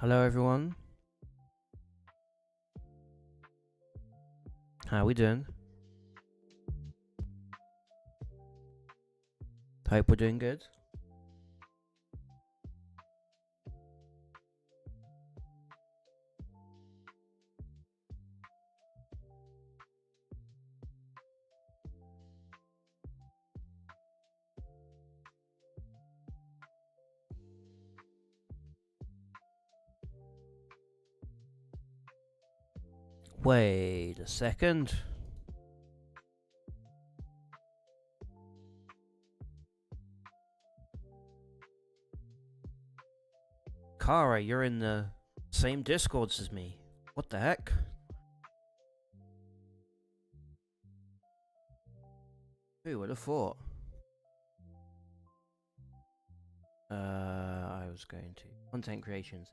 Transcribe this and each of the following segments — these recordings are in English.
Hello everyone. How we doing? Hope we're doing good. Wait a second. Kara, you're in the same discords as me. What the heck? Who would have thought? I was going to content creations.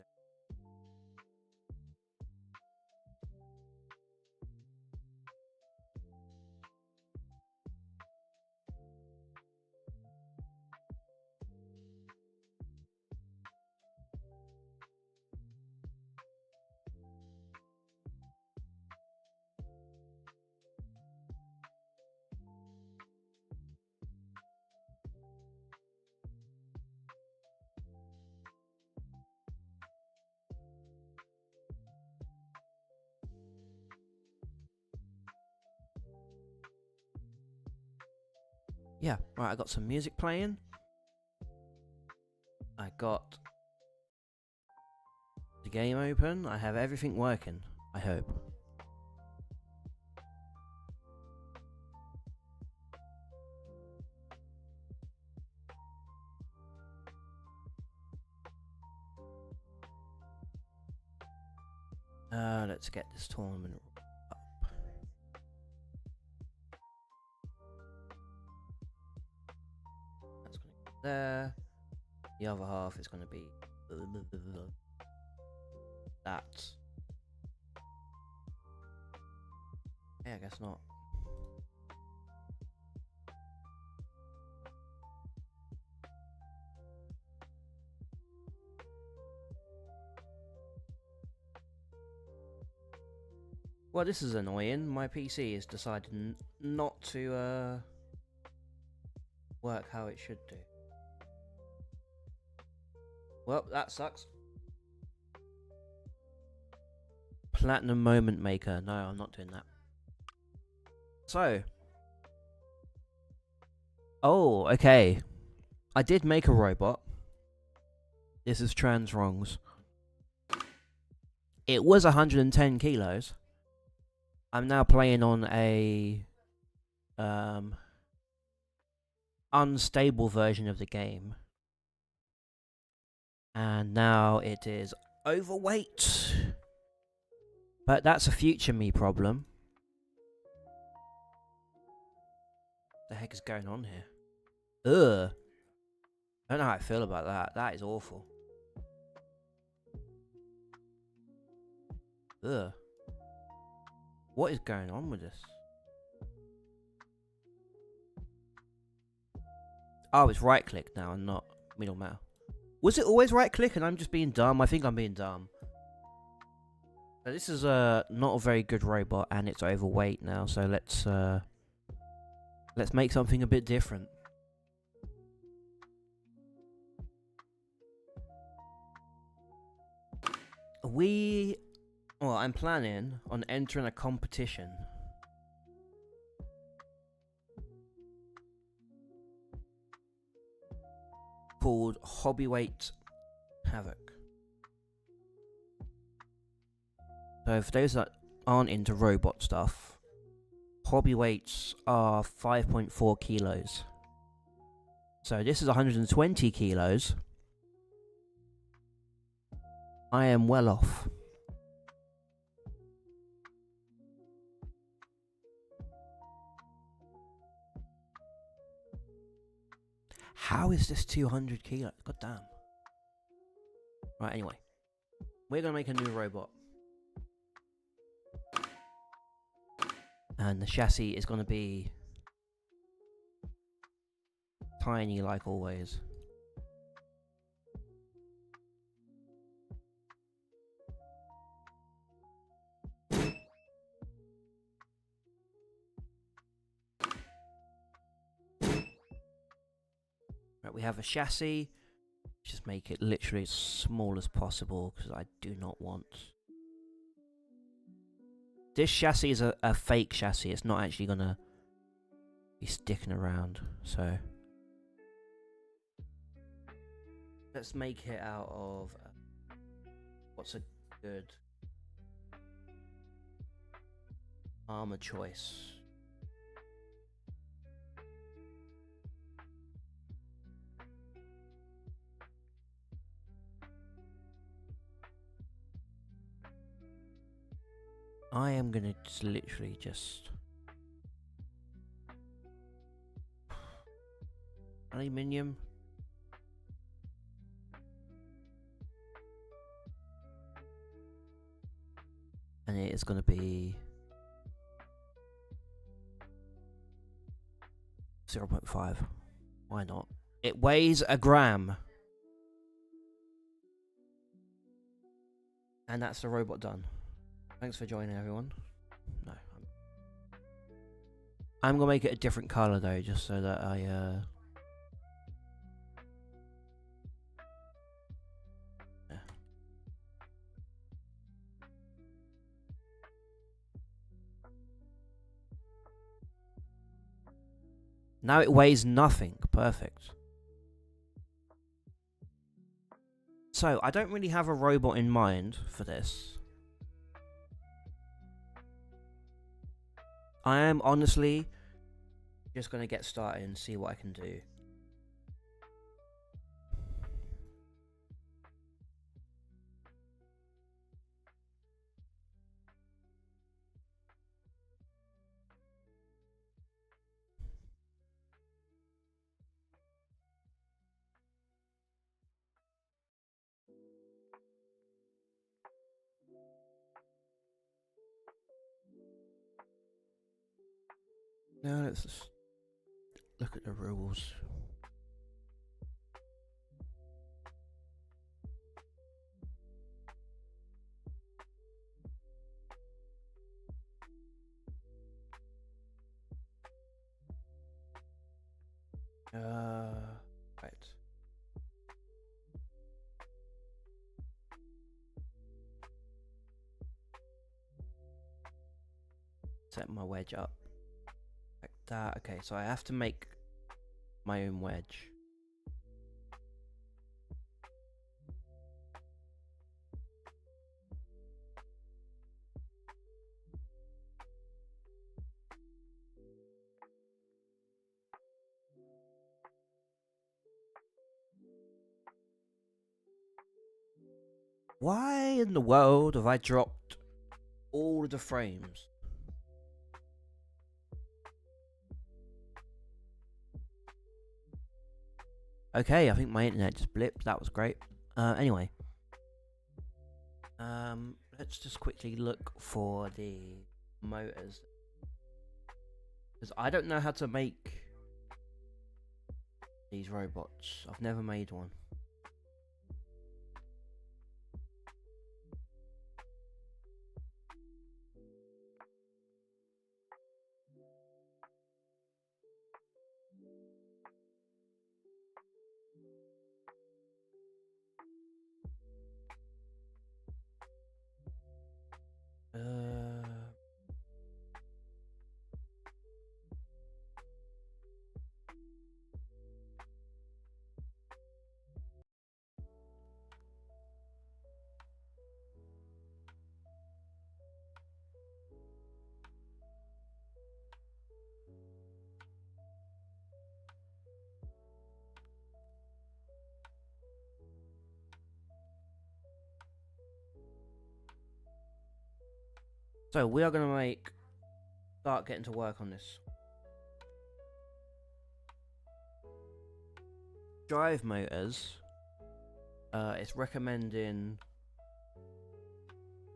Yeah, right, I got some music playing. I got the game open. I have everything working, I hope. Let's get this tournament up. That's gonna go there. The other half is gonna be that. Yeah, I guess not. Well, this is annoying. My PC has decided not to work how it should do. Well, that sucks. Platinum Moment Maker. No, I'm not doing that. So. Oh, okay. I did make a robot. This is Trans Wrongs. It was 110 kilos. I'm now playing on a unstable version of the game. And now it is overweight. But that's a future me problem. What the heck is going on here? Ugh. I don't know how I feel about that. That is awful. Ugh. What is going on with this? Oh, it's right click now and not middle mouse. Was it always right click and I'm just being dumb? I think I'm being dumb. So this is not a very good robot and it's overweight now, so let's make something a bit different. Well, I'm planning on entering a competition called Hobbyweight Havoc. So for those that aren't into robot stuff, hobby weights are 5.4 kilos. So this is 120 kilos. I am well off. How is this 200 kilos? God damn. Right, anyway. We're going to make a new robot. And the chassis is going to be tiny like always. Right, we have a chassis. Just make it literally as small as possible because I do not want. This chassis is a fake chassis. It's not actually gonna be sticking around. So let's make it out of what's a good armor choice. I am gonna just literally just aluminium. And it is gonna be 0.5. Why not? It weighs a gram. And that's the robot done. Thanks for joining, everyone. No. I'm gonna make it a different color though, just so that I yeah. Now it weighs nothing. Perfect. So, I don't really have a robot in mind for this. I am honestly just going to get started and see what I can do. Now let's just look at the rules. Right. Set my wedge up. Like that. Okay, so I have to make my own wedge. Why in the world have I dropped all of the frames? Okay, I think my internet just blipped. That was great. Anyway. Let's just quickly look for the motors. Because I don't know how to make these robots. I've never made one. So we are gonna start getting to work on this. Drive motors. It's recommending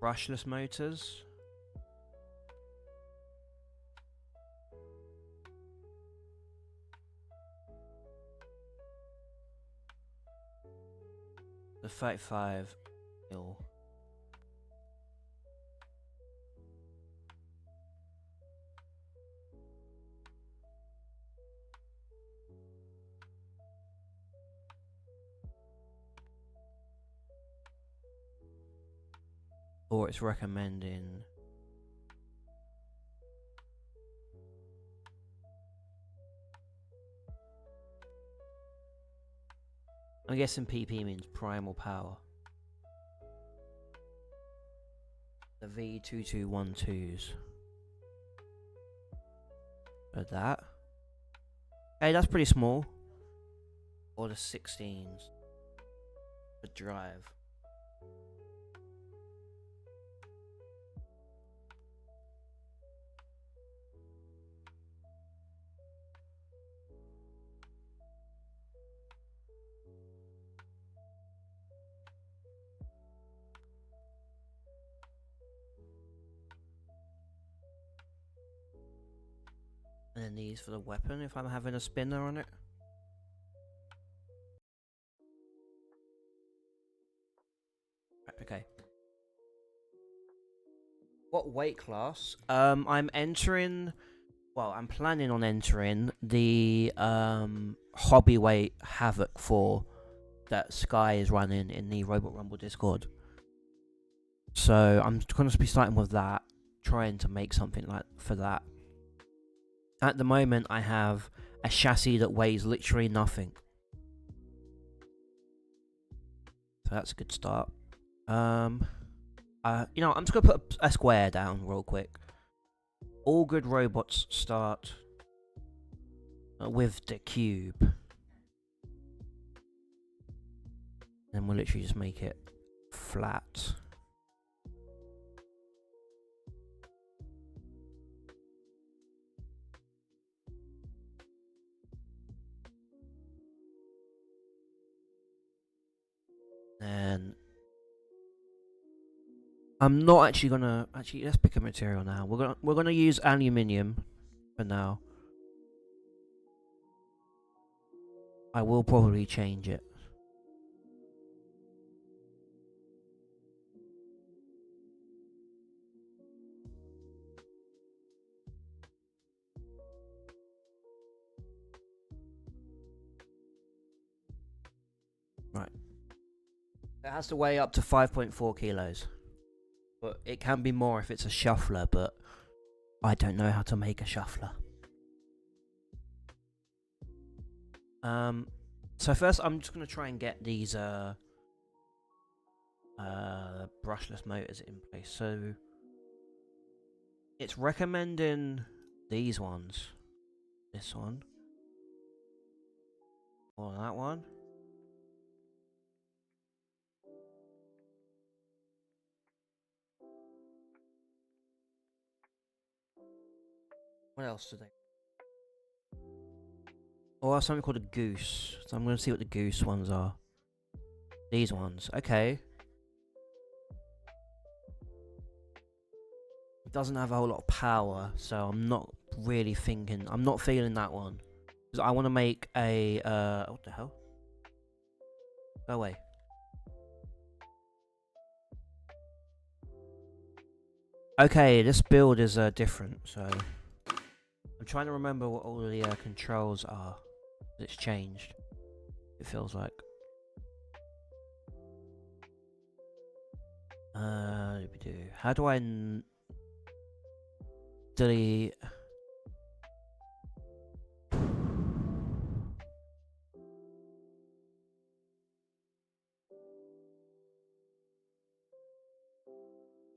brushless motors. The 35 mil. Or it's recommending... I'm guessing PP means primal power. The V2212s. So that. Hey, that's pretty small. Or the 16s. The drive. And then these for the weapon if I'm having a spinner on it. Okay. What weight class? I'm entering... Well, I'm planning on entering the hobby weight Havoc 4 that Sky is running in the Robot Rumble Discord. So I'm going to be starting with that, trying to make something like for that. At the moment, I have a chassis that weighs literally nothing. So that's a good start. You know, I'm just going to put a square down real quick. All good robots start with the cube. And we'll literally just make it flat. And I'm not actually gonna let's pick a material now. We're gonna use aluminium for now. I will probably change it. Right. It has to weigh up to 5.4 kilos. But it can be more if it's a shuffler, but I don't know how to make a shuffler. So first I'm just gonna try and get these brushless motors in place. So it's recommending these ones. This one. Or that one. What else do they? Or something called a goose. So I'm going to see what the goose ones are. These ones. Okay. It doesn't have a whole lot of power, so I'm not really thinking. I'm not feeling that one. Because I want to make a. What the hell? Go away. Okay, this build is different, so. I'm trying to remember what all the controls are. It's changed. It feels like. How do I delete?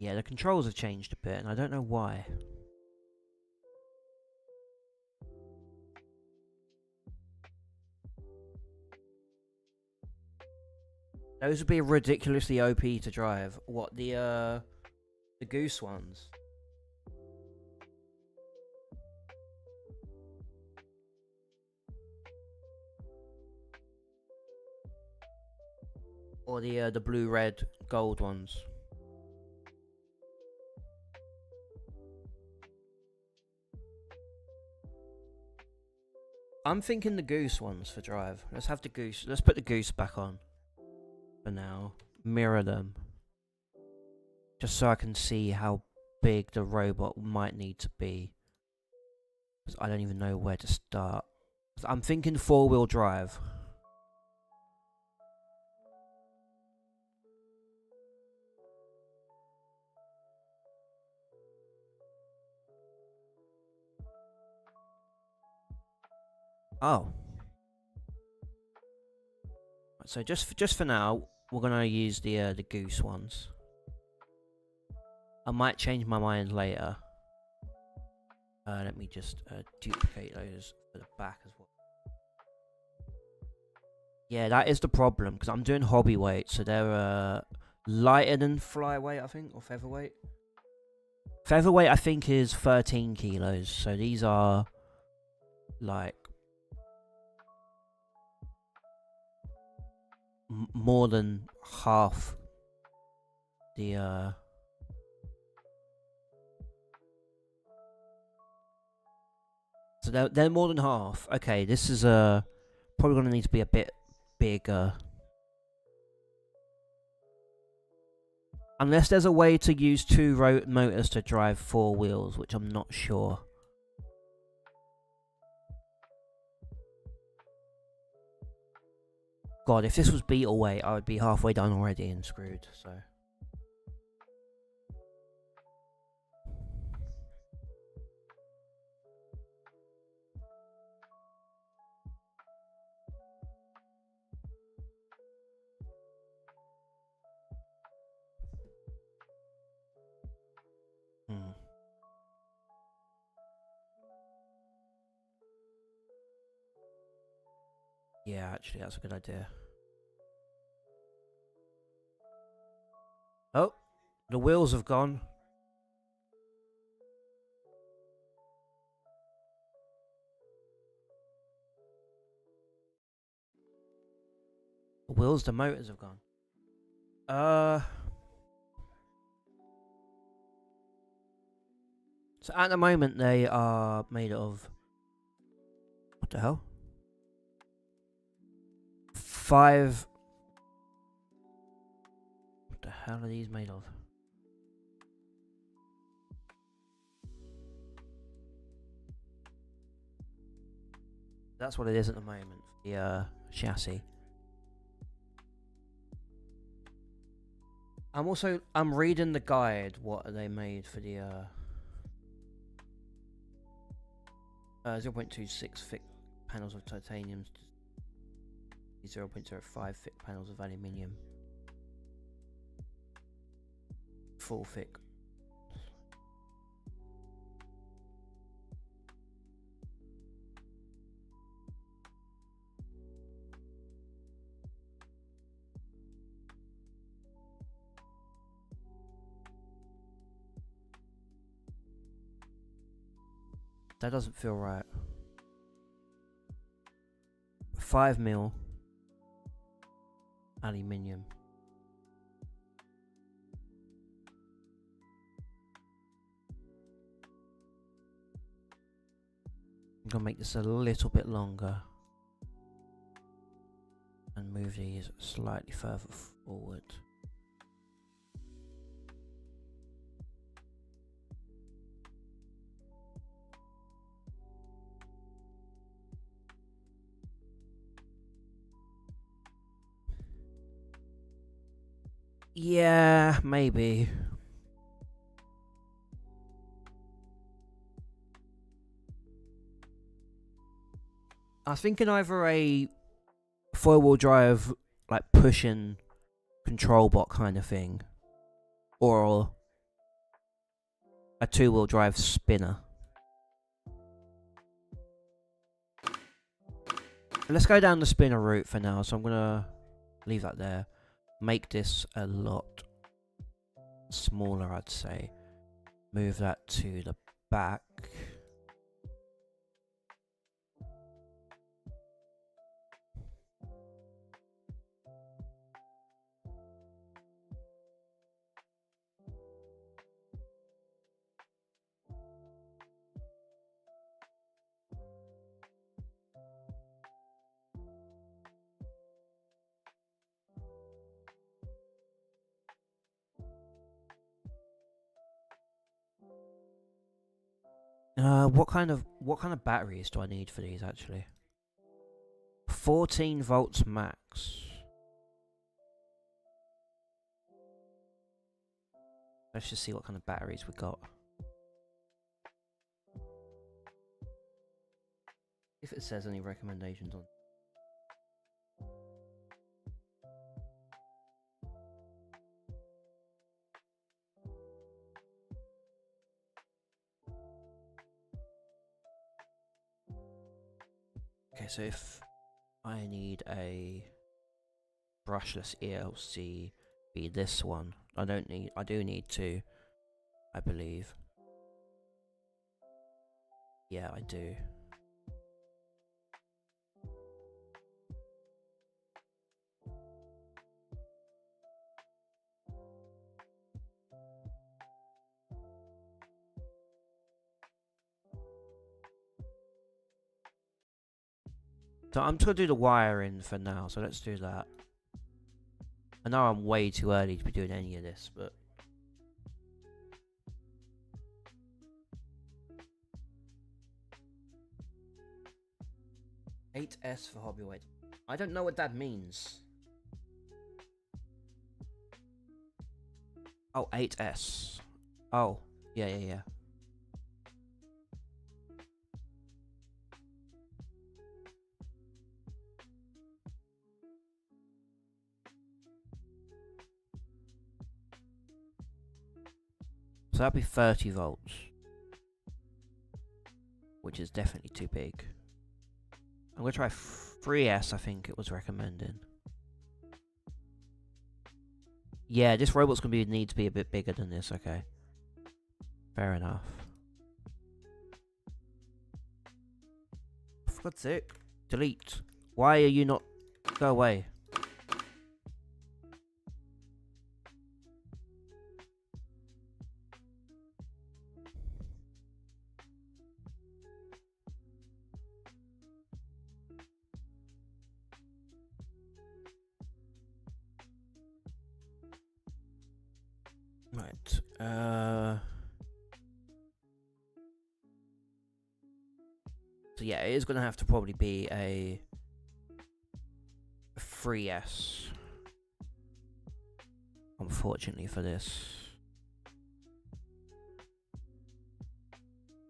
Yeah, the controls have changed a bit, and I don't know why. Those would be ridiculously OP to drive. What, the goose ones? Or the blue, red, gold ones? I'm thinking the goose ones for drive. Let's have the goose. Let's put the goose back on. For now. Mirror them. Just so I can see how big the robot might need to be. Because I don't even know where to start. I'm thinking 4-wheel drive. Oh. So just for now, we're gonna use the goose ones. I might change my mind later. Let me just duplicate those for the back as well. Yeah, that is the problem because I'm doing hobby weight, so they're lighter than flyweight, I think, or featherweight. Featherweight, I think, is 13 kilos. So these are like more than half the. So they're more than half. Okay, this is probably gonna need to be a bit bigger. Unless there's a way to use two motors to drive four wheels, which I'm not sure. God, if this was Beetle weight, I would be halfway done already and screwed, so. Hmm. Yeah, actually, that's a good idea. Oh, the wheels have gone. The wheels, the motors have gone. So at the moment they are made of. What the hell? 5. What the hell are these made of? That's what it is at the moment. The chassis. I'm reading the guide. What are they made for the 0.26 thick panels of titanium, 0.05 thick panels of aluminium, full thick. That doesn't feel right. 5mm aluminium. I'm gonna make this a little bit longer and move these slightly further forward. Yeah, maybe. I was thinking either a four-wheel drive, like pushing control bot kind of thing, or a two-wheel drive spinner. Let's go down the spinner route for now, so I'm gonna leave that there. Make this a lot smaller, I'd say. Move that to the back. What kind of batteries do I need for these actually? 14 volts max. Let's just see what kind of batteries we got. If it says any recommendations on. Okay, so if I need a brushless ELC be this one, I do need two, I believe. Yeah, I do. So I'm just gonna do the wiring for now, so let's do that. I know I'm way too early to be doing any of this, but... "8S for Hobbyweight." I don't know what that means. Oh, 8S. Oh, yeah. So that'd be 30 volts. Which is definitely too big. I'm gonna try 3S, I think it was recommended. Yeah, this robot's gonna need to be a bit bigger than this, okay. Fair enough. For God's sake. Delete. Why are you not... Go away. Right, so yeah, it is gonna have to probably be a 3S. Unfortunately for this.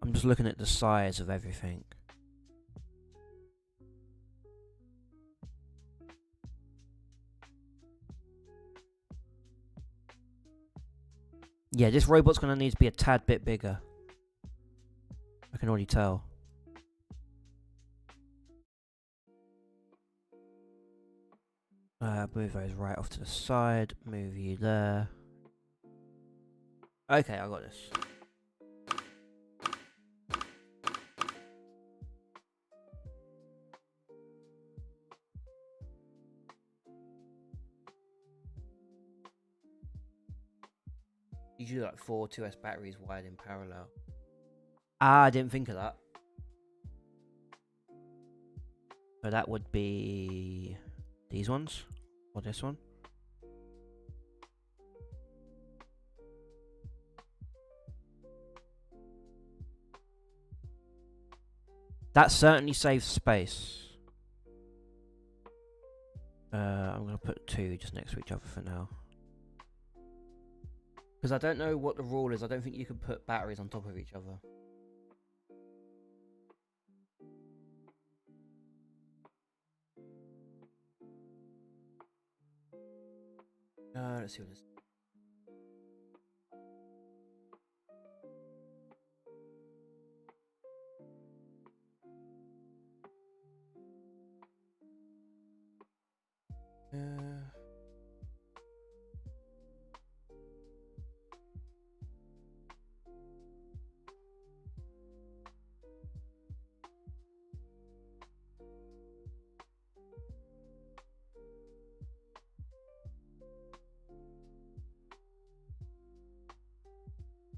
I'm just looking at the size of everything. Yeah, this robot's gonna need to be a tad bit bigger. I can already tell. Move those right off to the side. Move you there. Okay, I got this. Usually like 4 2S batteries wired in parallel. Ah, I didn't think of that. So that would be these ones or this one. That certainly saves space. I'm gonna put 2 just next to each other for now. Because I don't know what the rule is. I don't think you can put batteries on top of each other. Let's see what this is.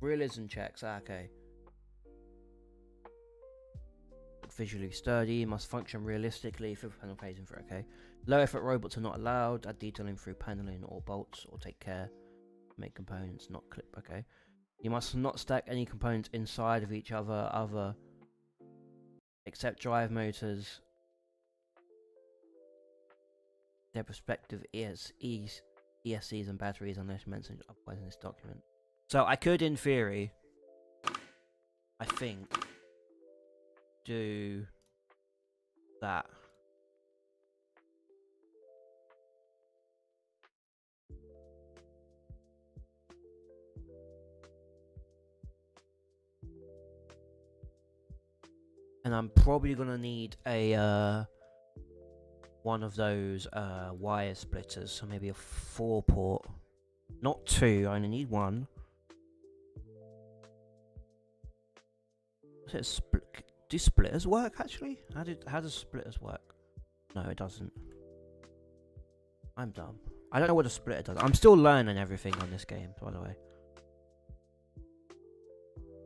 Realism checks. Okay. Visually sturdy, must function realistically. Fifth panel phasing for okay. Low effort robots are not allowed. Add detailing through paneling or bolts, or take care. Make components not clip. Okay. You must not stack any components inside of each other, except drive motors. Their respective ESCs and batteries unless mentioned otherwise in this document. So I could, in theory, I think, do that. And I'm probably gonna need a one of those wire splitters, so maybe a 4-port. Not 2, I only need 1. Do splitters work actually? How does splitters work? No, it doesn't. I'm dumb. I don't know what a splitter does. I'm still learning everything on this game, by the way.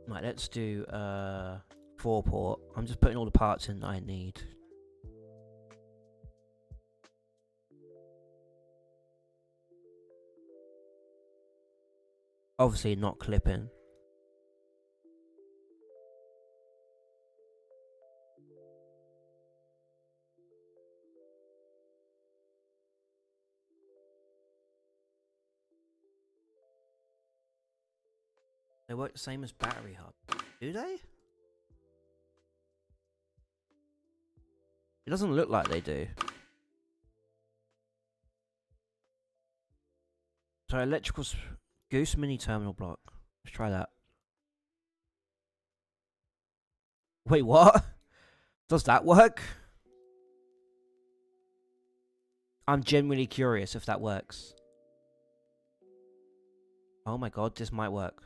Right, let's do 4-port. I'm just putting all the parts in that I need. Obviously not clipping. They work the same as battery hub. Do they? It doesn't look like they do. So electrical Goose mini terminal block. Let's try that. Wait, what? Does that work? I'm genuinely curious if that works. Oh my god, this might work.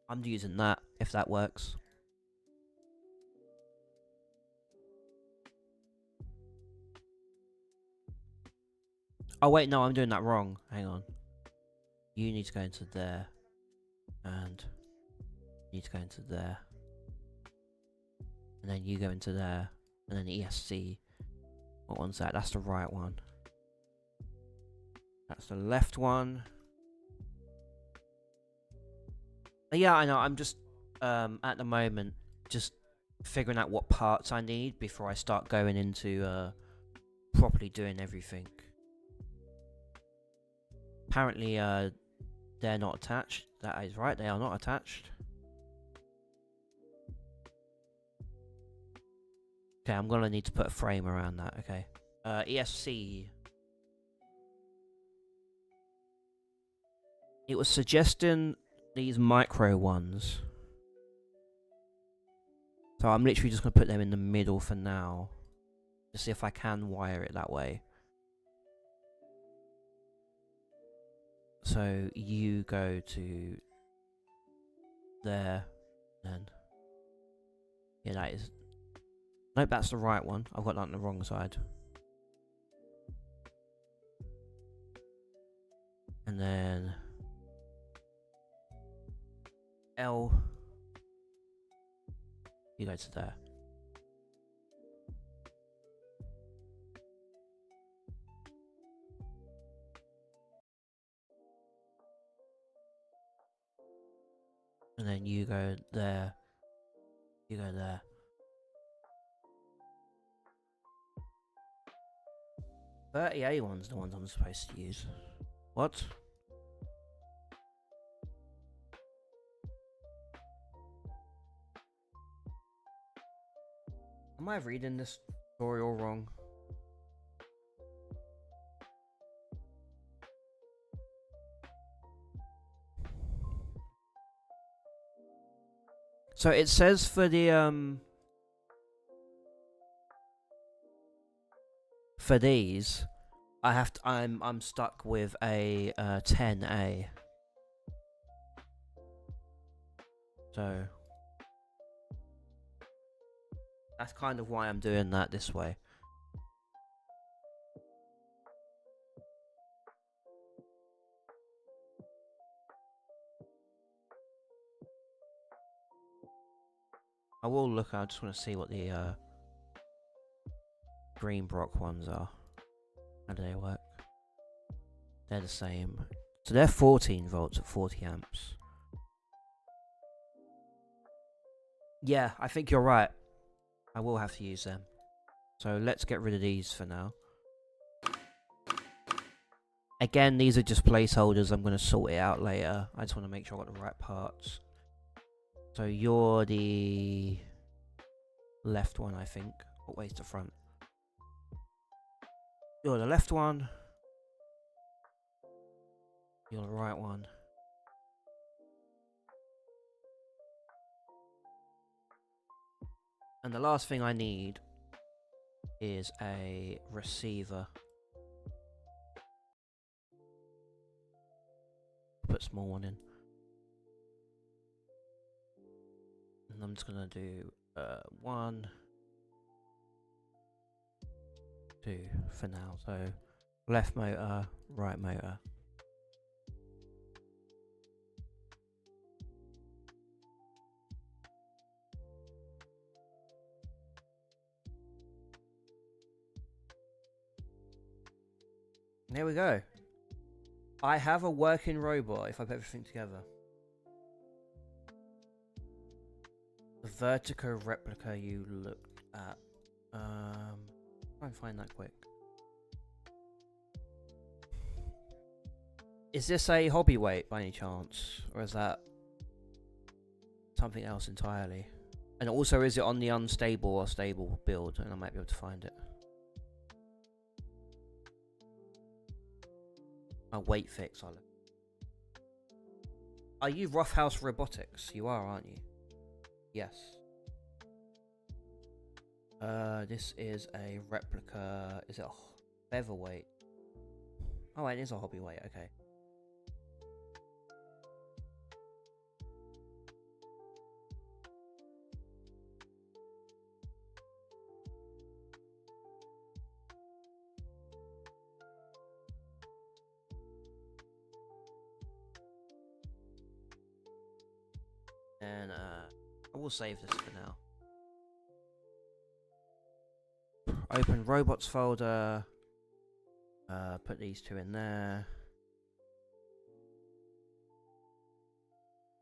I'm using that, if that works. Oh wait, no, I'm doing that wrong. Hang on. You need to go into there. And you need to go into there. And then you go into there. And then ESC. What one's that? That's the right one. That's the left one. Yeah, I know. I'm just, at the moment, just figuring out what parts I need before I start going into, properly doing everything. Apparently, they're not attached. That is right, they are not attached. Okay, I'm gonna need to put a frame around that, okay. ESC. It was suggesting these micro ones. So I'm literally just gonna put them in the middle for now. To see if I can wire it that way. So you go to there, then yeah, that is. Nope, that's the right one. I've got that on the wrong side. And then L. You go to there. And then you go there. You go there. A one's the ones I'm supposed to use. What? Am I reading this story all wrong? So it says for the for these, I have to. I'm stuck with a 10A. So that's kind of why I'm doing that this way. I will look. I just want to see what the green Brock ones are. How do they work? They're the same. So they're 14 volts at 40 amps. Yeah, I think you're right. I will have to use them. So let's get rid of these for now. Again, these are just placeholders. I'm going to sort it out later. I just want to make sure I got the right parts. So you're the left one, I think. What way's the front? You're the left one. You're the right one. And the last thing I need is a receiver. Put a small one in. And I'm just gonna do 1, 2 for now. So left motor, right motor. There we go. I have a working robot if I put everything together. The Vertigo replica you looked at. Try and find that quick. Is this a hobby weight by any chance? Or is that something else entirely? And also, is it on the unstable or stable build? And I might be able to find it. A weight fix, Olive. Are you Roughhouse Robotics? You are, aren't you? Yes. This is a replica. Is it a featherweight? Oh, it is a hobby weight. Okay. And I will save this for now. Open robots folder. Put these two in there.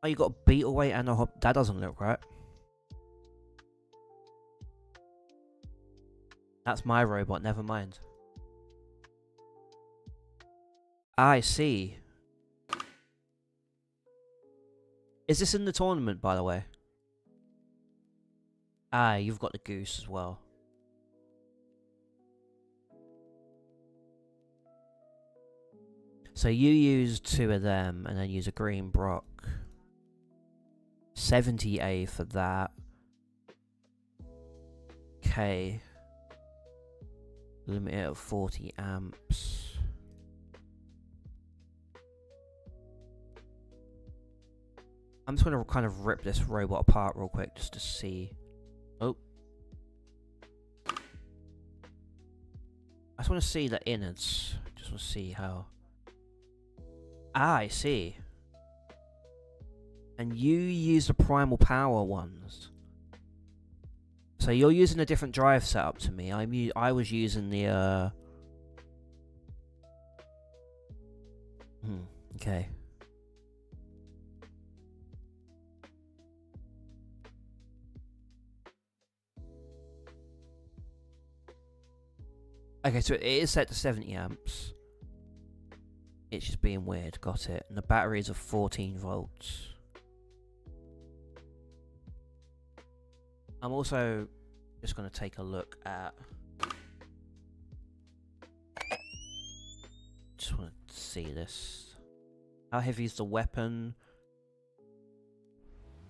Oh, you got a beetle weight and a hop. That doesn't look right. That's my robot. Never mind. I see. Is this in the tournament, by the way? Ah, you've got the goose as well. So you use 2 of them, and then use a green Brock. 70A for that. Okay. Limit it at 40 amps. I'm just going to kind of rip this robot apart real quick just to see. Oh. I just want to see the innards. Just want to see how. Ah, I see. And you use the primal power ones. So you're using a different drive setup to me. I was using the okay. Okay, so it is set to 70 amps. It's just being weird, got it. And the battery is of 14 volts. I'm also just going to take a look at... Just want to see this. How heavy is the weapon?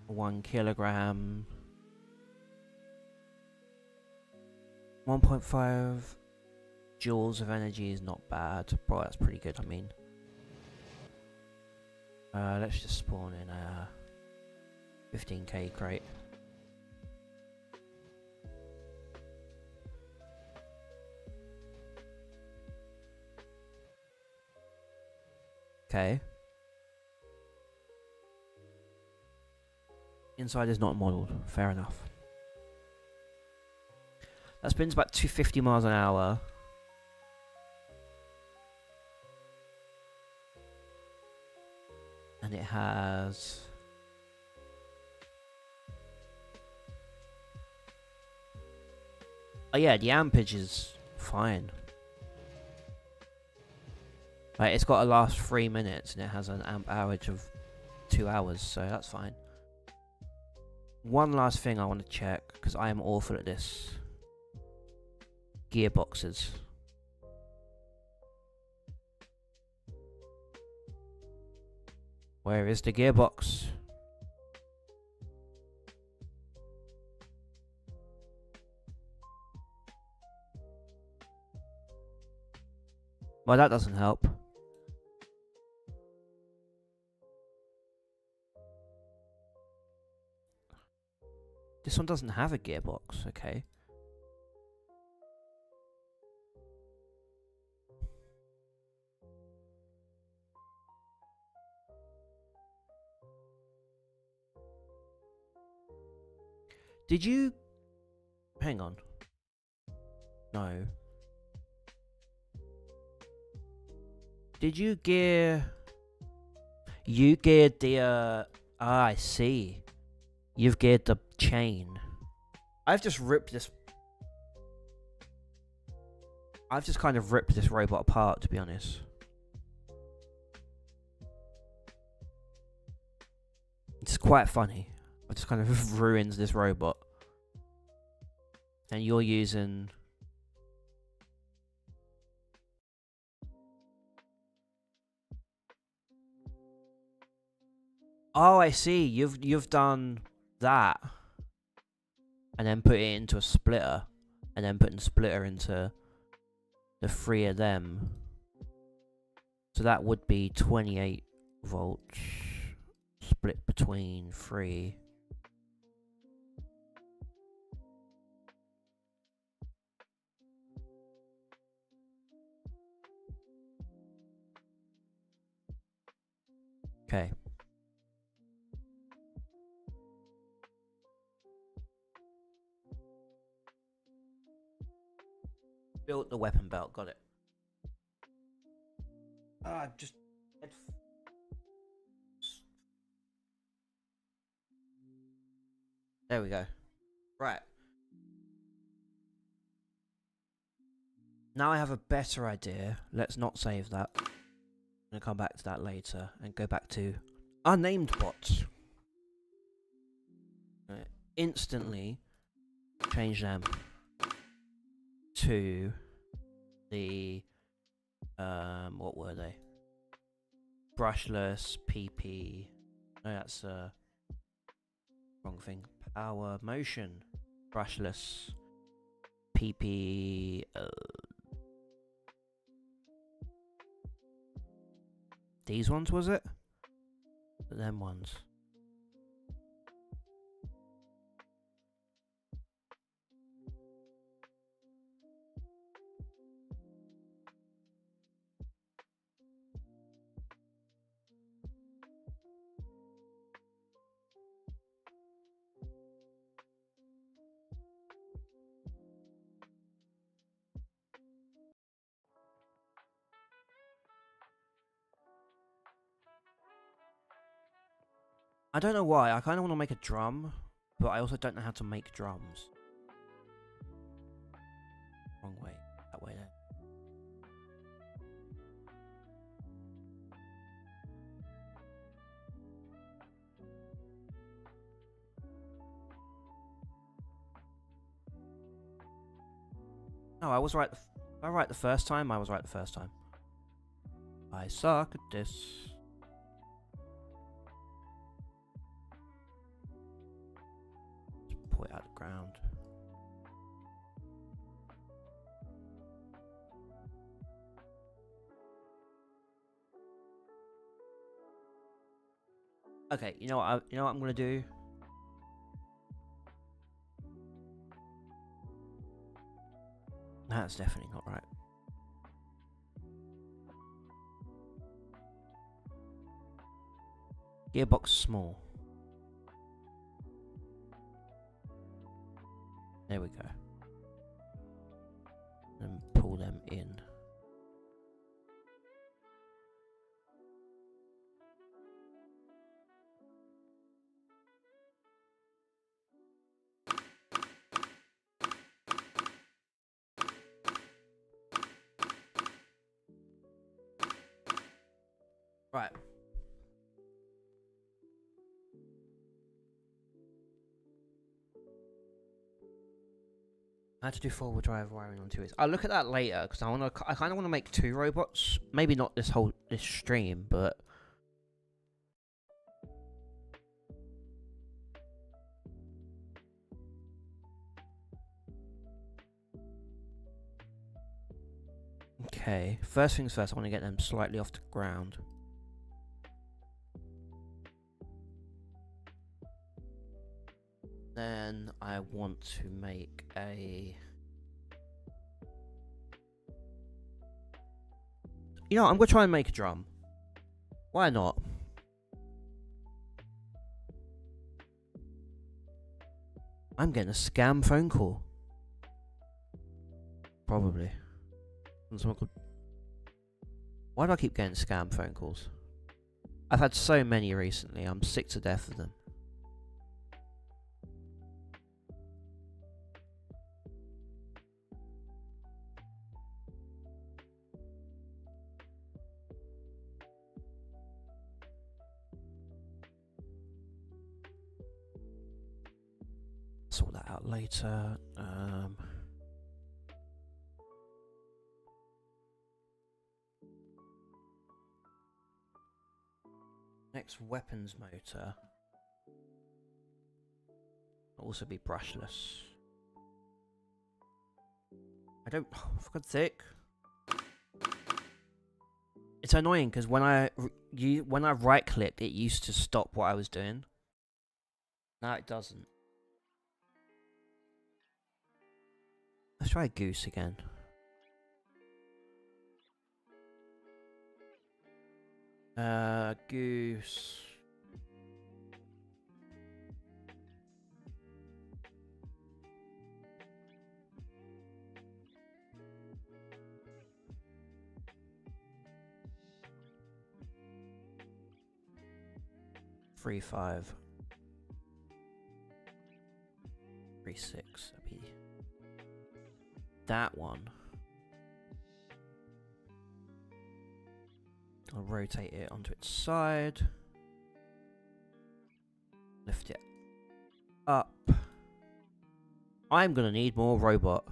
1 kilogram. 1.5 joules of energy is not bad. Bro, that's pretty good, I mean. Let's just spawn in a 15k crate. Okay. Inside is not modelled. Fair enough. That spins about 250 miles an hour. And it has... Oh yeah, the ampage is fine. Like, it's got to last 3 minutes and it has an amp average of 2 hours, so that's fine. One last thing I want to check, because I am awful at this. Gearboxes. Where is the gearbox? Well, that doesn't help. This one doesn't have a gearbox, okay. Did you... Hang on. No. Did you gear... You geared the, Ah, I see. You've geared the chain. I've just kind of ripped this robot apart, to be honest. It's quite funny. I just kind of ruins this robot. And you're using... Oh, I see. You've done that. And then put it into a splitter. And then putting the splitter into the 3 of them. So that would be 28 volts split between 3. Okay. Built the weapon belt, got it. Just... There we go. Right. Now I have a better idea. Let's not save that. I'm going to come back to that later and go back to unnamed bots. Instantly change them to the what were they? Brushless PP. No, that's wrong thing. Power motion. Brushless PP. These ones, was it? Them ones. I don't know why. I kind of want to make a drum, but I also don't know how to make drums. Wrong way. That way then. No, I was right. I right the first time. I was right the first time. I suck at this. Just pull it out of the ground. Okay, you know what? You know what I'm gonna do. That's definitely not right. Gearbox small. There we go. And pull them in. Right. I had to do four-wheel drive wiring on 2 wheels. I'll look at that later because I kind of want to make 2 robots. Maybe not this stream, but okay. First things first, I want to get them slightly off the ground. Then I want to make a... You know, I'm going to try and make a drum. Why not? I'm getting a scam phone call. Probably. Why do I keep getting scam phone calls? I've had so many recently, I'm sick to death of them. Sort that out later. Next weapons motor. Will also be brushless. I don't. Oh, for God's sake. It's annoying because when I right clicked, it used to stop what I was doing. Now it doesn't. Let's try Goose again. Goose. Three 5. 3 6. That one. I'll rotate it onto its side. Lift it up. I'm gonna need more robot.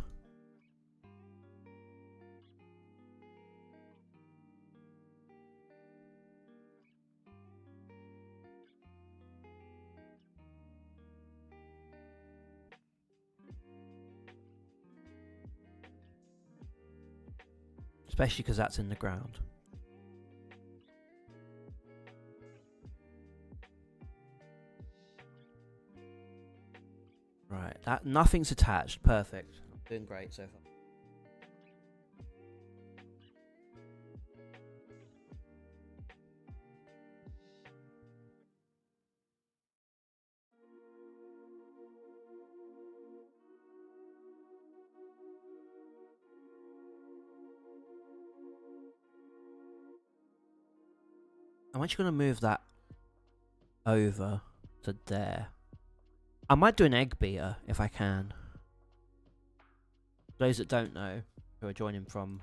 Especially because that's in the ground. Right, that nothing's attached. Perfect. Doing great so far. I'm actually going to move that over to there. I might do an egg beater if I can. Those that don't know, who are joining from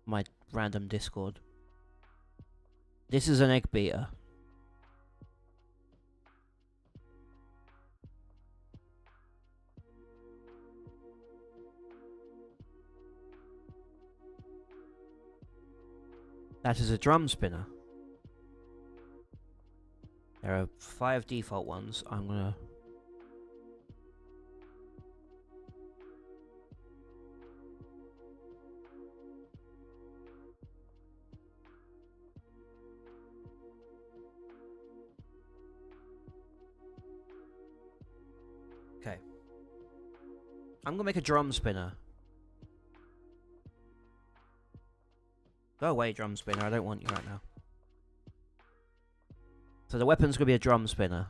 my random Discord. This is an egg beater. That is a drum spinner. There are 5 default ones. I'm gonna... Okay. I'm gonna make a drum spinner. Go away, drum spinner. I don't want you right now. So the weapon's gonna be a drum spinner.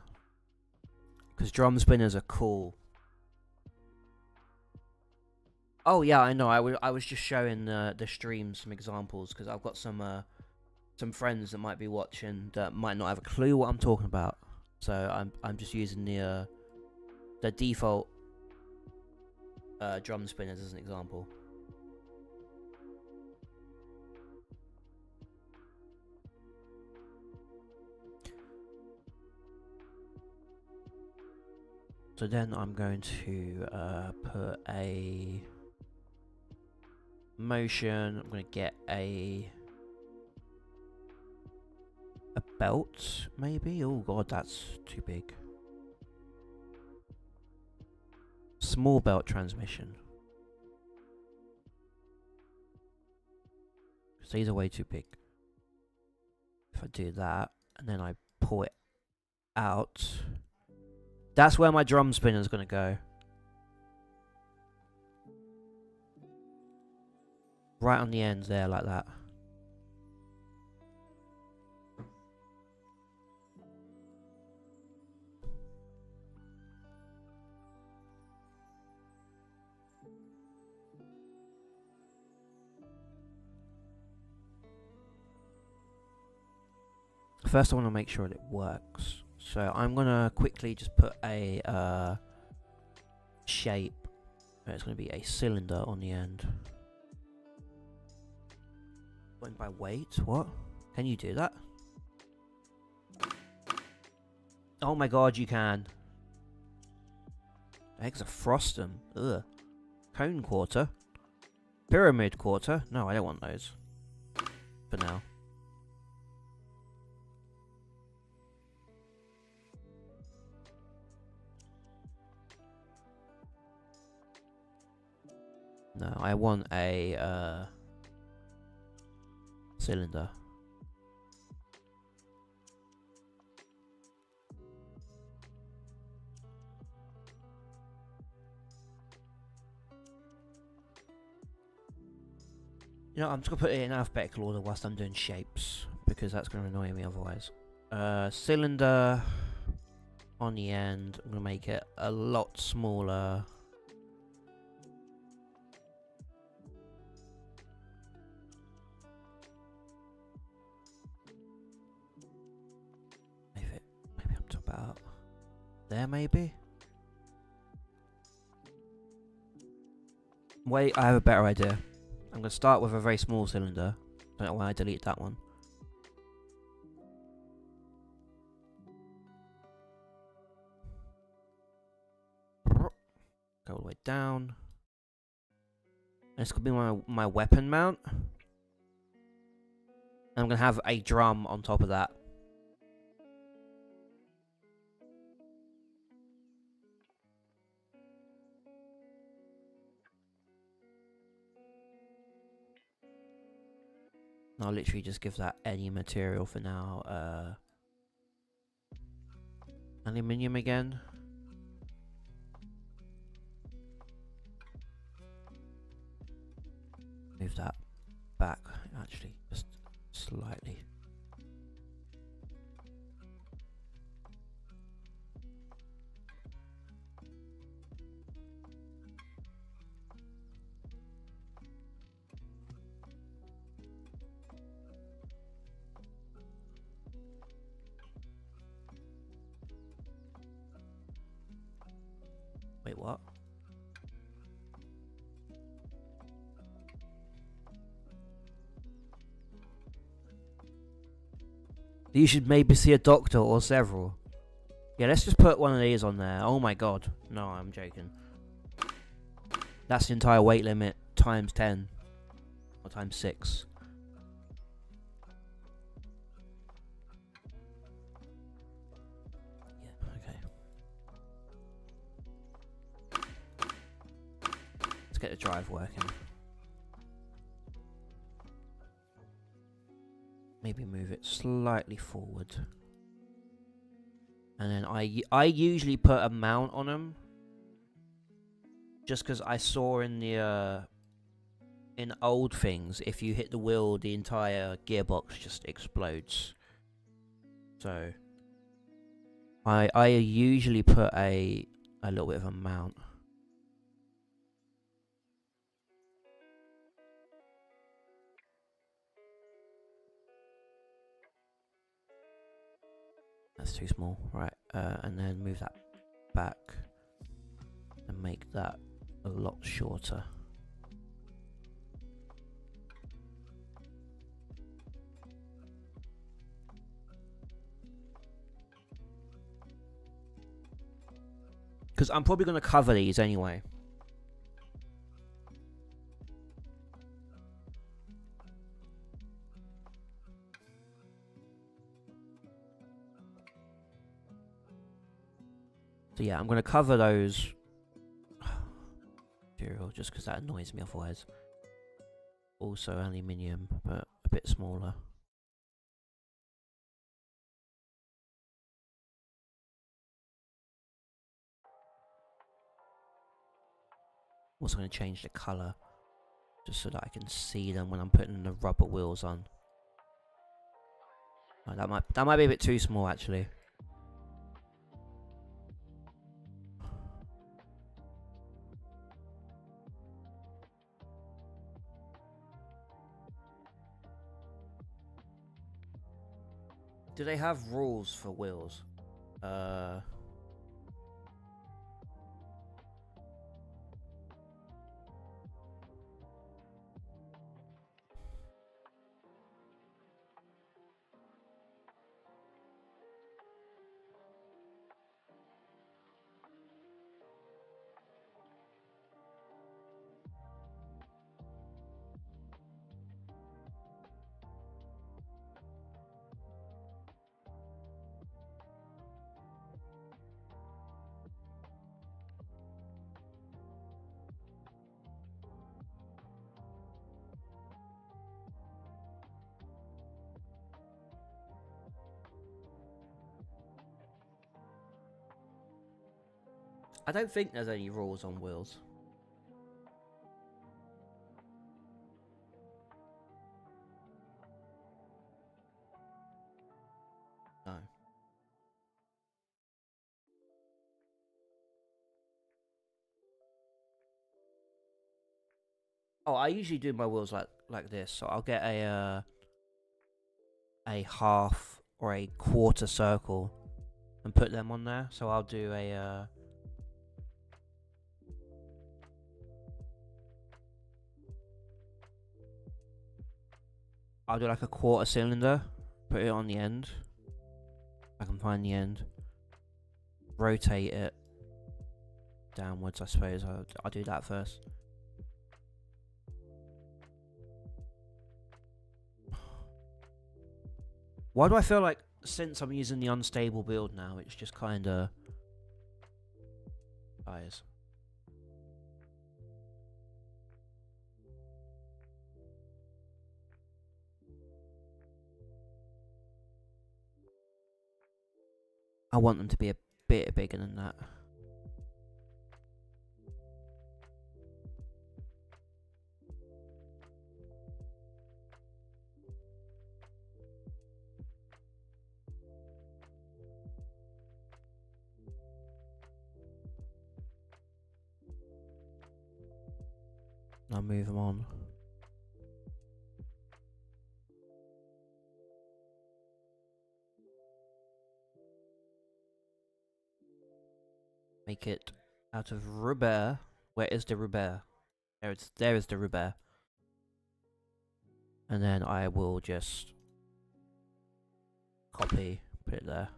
Because drum spinners are cool. Oh yeah, I know. I was just showing the stream some examples because I've got some friends that might be watching that might not have a clue what I'm talking about. So I'm just using the default drum spinners as an example. So then I'm going to put a motion. I'm going to get a belt, maybe? Oh god, that's too big. Small belt transmission. So these are way too big. If I do that, and then I pull it out, that's where my drum spinner is going to go. Right on the end there, like that. First I want to make sure that it works. So I'm going to quickly just put a shape. It's going to be a cylinder on the end. Going by weight? What? Can you do that? Oh my god, you can. The heck's a frostum? Ugh. Cone quarter? Pyramid quarter? No, I don't want those. For now. No, I want a cylinder. You know, I'm just gonna put it in alphabetical order whilst I'm doing shapes, because that's gonna annoy me otherwise. Cylinder on the end. I'm gonna make it a lot smaller. Maybe up to about there, maybe. Wait, I have a better idea. I'm going to start with a very small cylinder. Don't know why I deleted that one. Go all the way down. And this could be my weapon mount. And I'm going to have a drum on top of that. I'll literally just give that any material for now. Aluminium again. Move that back, actually, just slightly. Wait, what? You should maybe see a doctor or several. Yeah, let's just put one of these on there. Oh my god. No, I'm joking. That's the entire weight limit times 10. Or times 6. Yeah, okay. Let's get the drive working. Maybe move it slightly forward. And then I usually put a mount on them. Just because I saw in the in old things, if you hit the wheel, the entire gearbox just explodes. So I usually put a little bit of a mount. That's too small, right? And then move that back and make that a lot shorter. Because I'm probably going to cover these anyway. So yeah, I'm going to cover those material just because that annoys me otherwise. Also aluminium, but a bit smaller. I'm also going to change the colour just so that I can see them when I'm putting the rubber wheels on. Oh, that might be a bit too small actually. Do they have rules for wheels? I don't think there's any rules on wheels. No. Oh, I usually do my wheels like this. So I'll get a half or a quarter circle and put them on there. So I'll do I'll do like a quarter cylinder, put it on the end. I can find the end. Rotate it downwards, I suppose. I'll do that first. Why do I feel like since I'm using the unstable build now, it's just kinda fires? I want them to be a bit bigger than that. I'll move them on. Make it out of rubber. Where is the rubber? There is the rubber. And then I will just copy, put it there.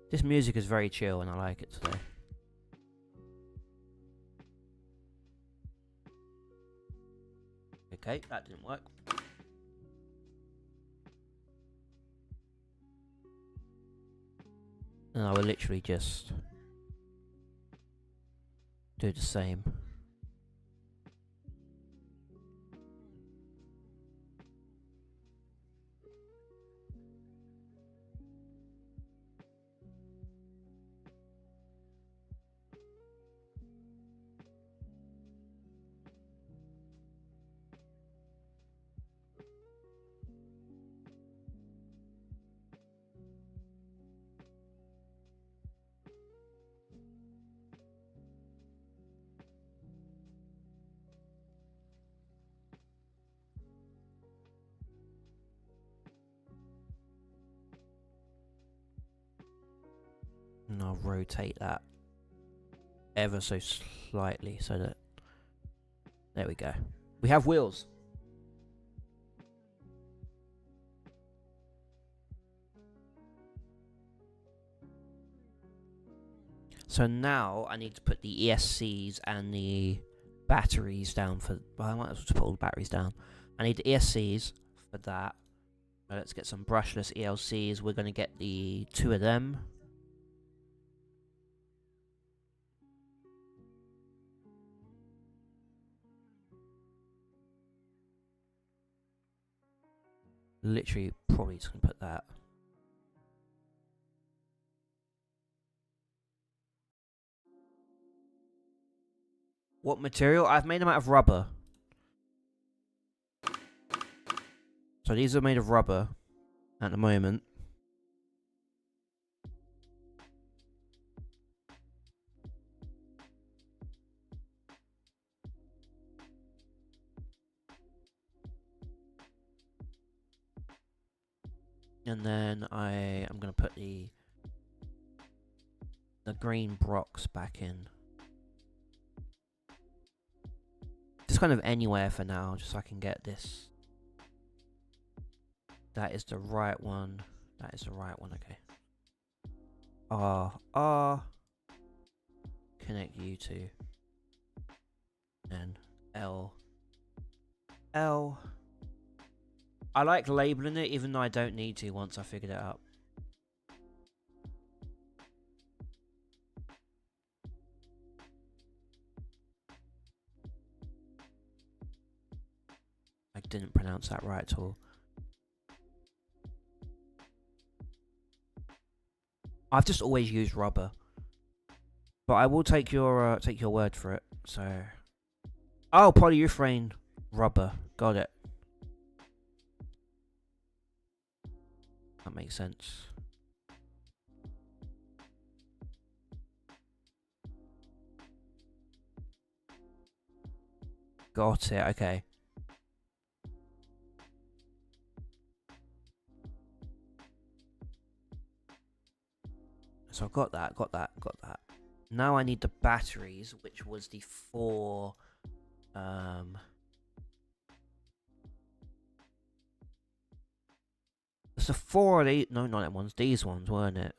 This music is very chill and I like it today. Okay, that didn't work. And I will literally just do the same. And I'll rotate that ever so slightly so that... There we go. We have wheels. So now I need to put the ESCs and the batteries down for... Well, I might as well put all the batteries down. I need the ESCs for that. Let's get some brushless ELCs. We're going to get the 2 of them. Literally, probably just going to put that. What material? I've made them out of rubber. So these are made of rubber at the moment. And then I am going to put the green Brox back in. Just kind of anywhere for now, just so I can get this. That is the right one. That is the right one, okay. R. Connect you to. And L. I like labeling it, even though I don't need to once I figured it out. I didn't pronounce that right at all. I've just always used rubber, but I will take your word for it. So, oh, polyurethane rubber, got it. That makes sense. Got it. Okay. So I've got that. Now I need the batteries, which was the 4. It's the 4 of these. No, not that ones. These ones, weren't it?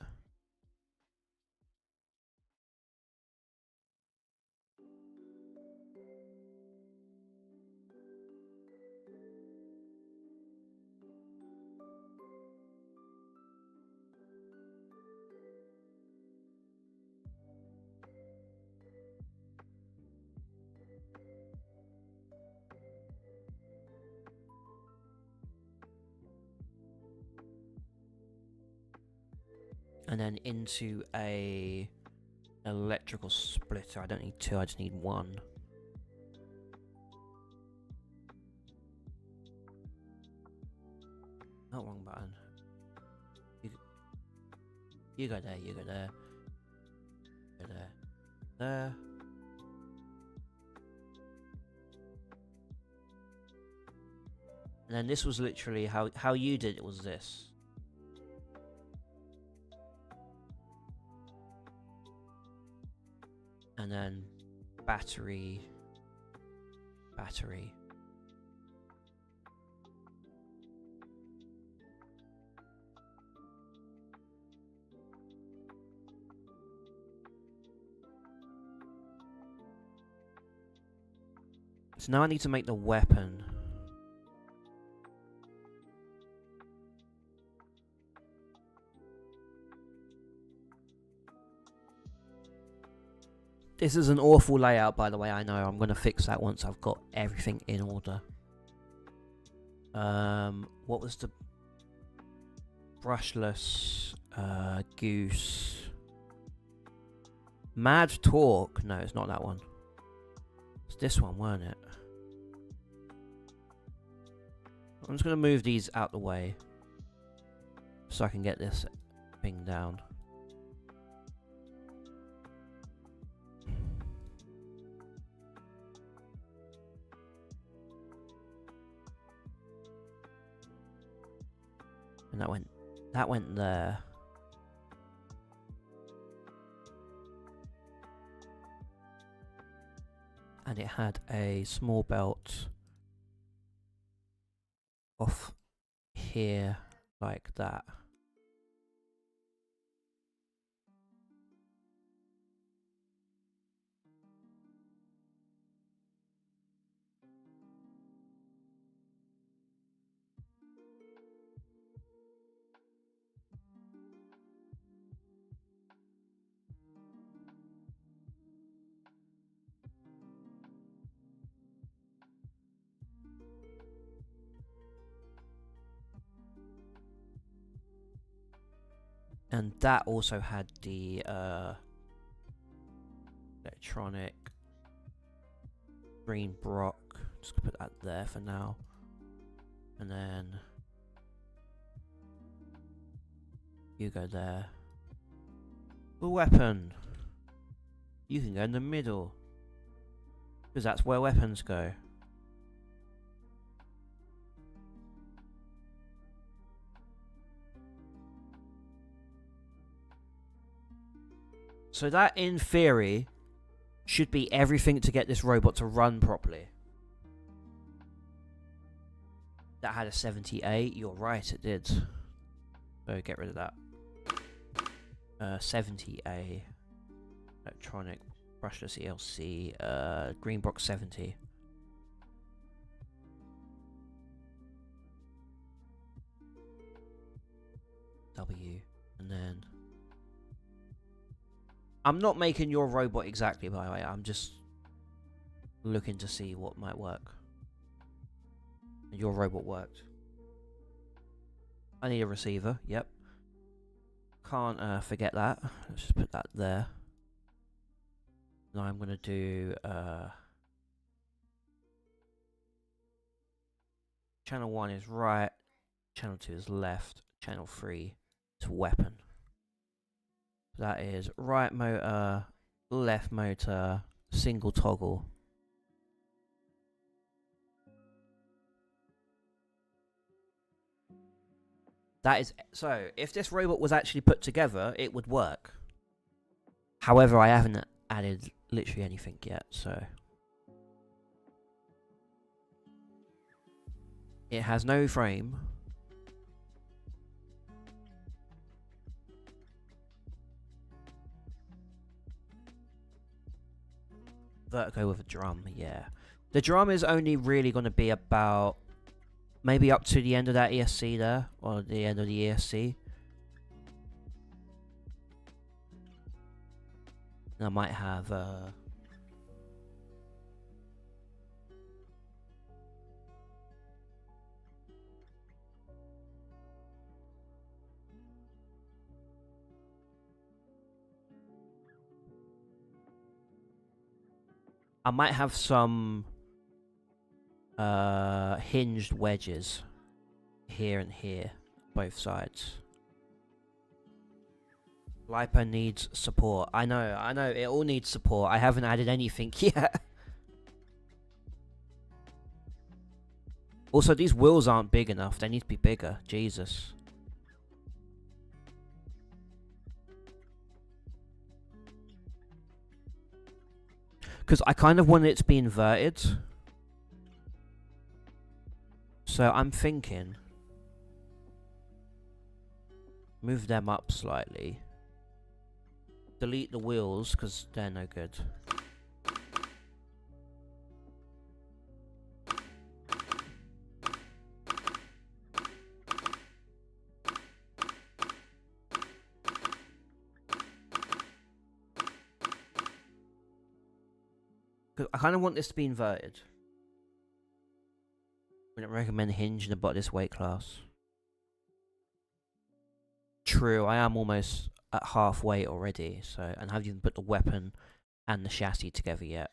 And then into a electrical splitter. I don't need 2, I just need 1. Not wrong button. You go there, you go there. Go there. There. And then this was literally how you did it, was this. And then battery. So now I need to make the weapon. This is an awful layout, by the way, I know. I'm going to fix that once I've got everything in order. What was the... brushless... goose... Mad Talk? No, it's not that one. It's this one, weren't it? I'm just going to move these out the way, so I can get this thing down. And that went there. and it had a small belt off here like that. And that also had the electronic green Brock. Just gonna put that there for now. And then you go there. The weapon. You can go in the middle. Because that's where weapons go. So that, in theory, should be everything to get this robot to run properly. That had a 78. You're right, it did. So get rid of that. 70A. Electronic. Brushless ELC. Green Brock 70. W. And then... I'm not making your robot exactly, by the way. I'm just looking to see what might work. Your robot worked. I need a receiver. Yep. Can't forget that. Let's just put that there. Now I'm going to do... channel 1 is right. Channel 2 is left. Channel 3 is weapon. That is right motor, left motor, single toggle. That is... So, if this robot was actually put together, it would work. However, I haven't added literally anything yet, so... It has no frame. Vertigo with a drum, yeah. The drum is only really going to be about maybe up to the end of that ESC there, or the end of the ESC. And I might have some hinged wedges here and here, both sides. Lipo needs support. I know, it all needs support. I haven't added anything yet. Also, these wheels aren't big enough. They need to be bigger. Jesus. Because I kind of want it to be inverted. So I'm thinking... Move them up slightly. Delete the wheels, because they're no good. Because I kind of want this to be inverted. Wouldn't recommend hinging about this weight class. True, I am almost at half weight already, so, and haven't even put the weapon and the chassis together yet.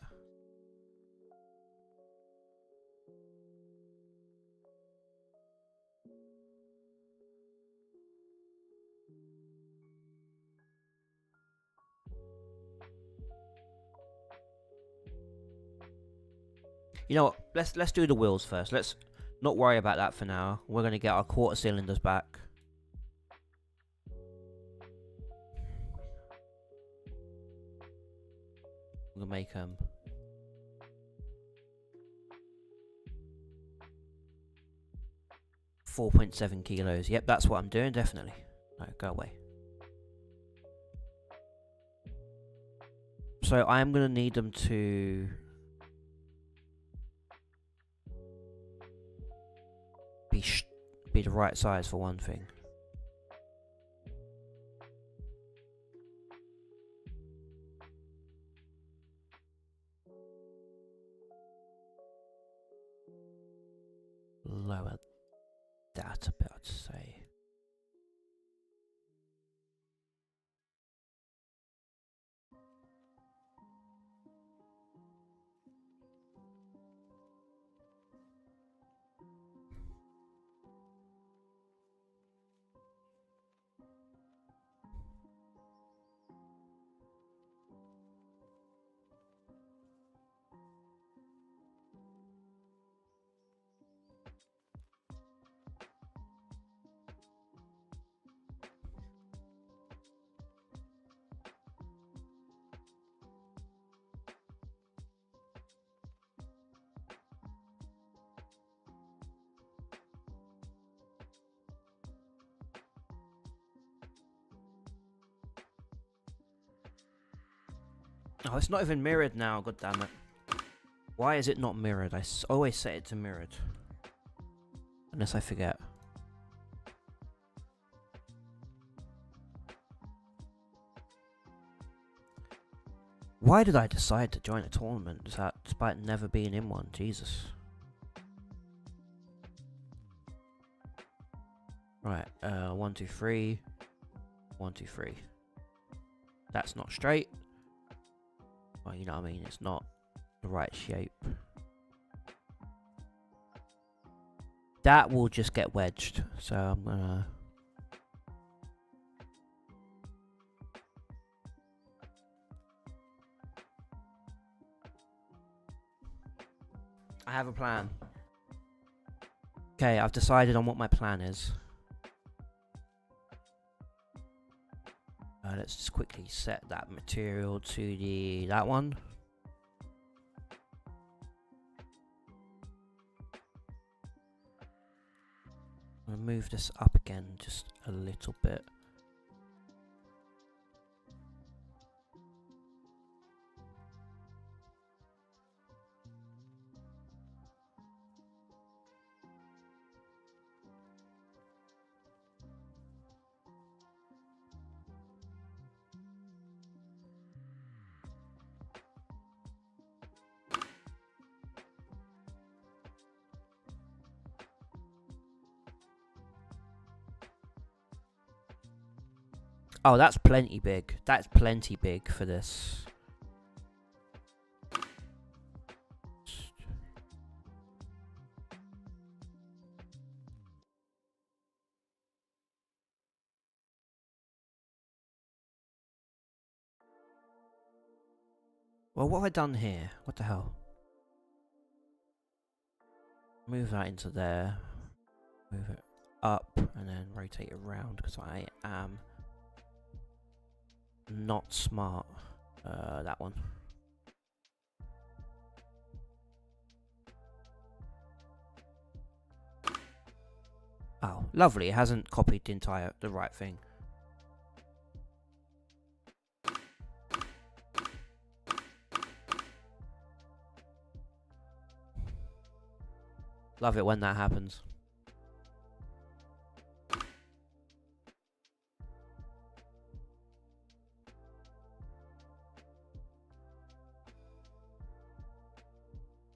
You know what? Let's do the wheels first. Let's not worry about that for now. We're gonna get our quarter cylinders back. We're gonna make 4.7 kilos. Yep, that's what I'm doing, definitely. No, go away. So I am going to need them to be the right size for one thing. Lower that a bit, I'd say. Oh, it's not even mirrored now, god damn it. Why is it not mirrored? I always set it to mirrored. Unless I forget. Why did I decide to join a tournament despite never being in one? Jesus. Right, 1, 2, 3. 1, 2, 3. That's not straight. Well, you know what I mean, it's not the right shape. That will just get wedged, so I'm gonna... I have a plan. Okay, I've decided on what my plan is. Let's just quickly set that material to that one. I'm gonna move this up again just a little bit. Oh, that's plenty big. That's plenty big for this. Well, what have I done here? What the hell? Move that into there. Move it up and then rotate it around because I am not smart. That one. Oh, lovely. It hasn't copied the right thing. Love it when that happens.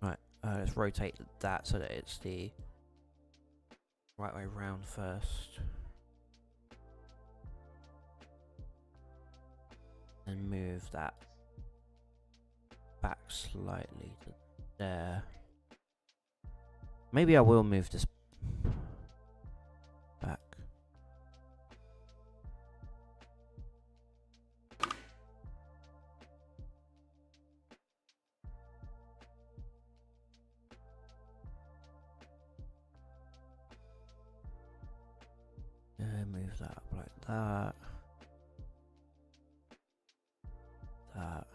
Right, let's rotate that so that it's the right way round first. And move that back slightly to there. Maybe I will move this back. Move that up like that. That.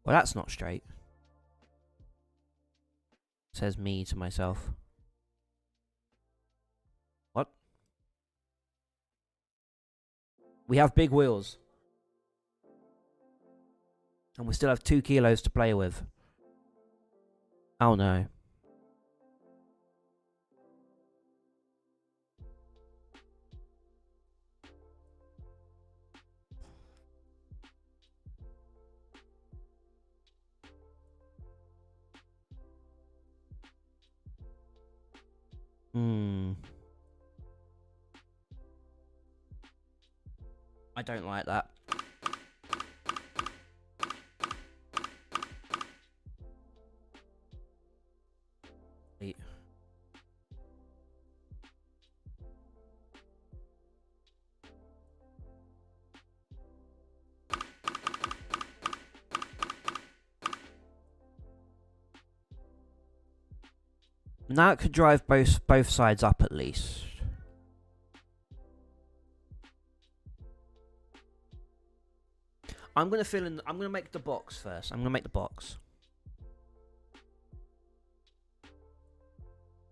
Well, that's not straight. Says me to myself. What? We have big wheels. And we still have 2 kilos to play with. Oh no. I don't like that. Now it could drive both sides up at least. I'm gonna make the box first. I'm gonna make the box.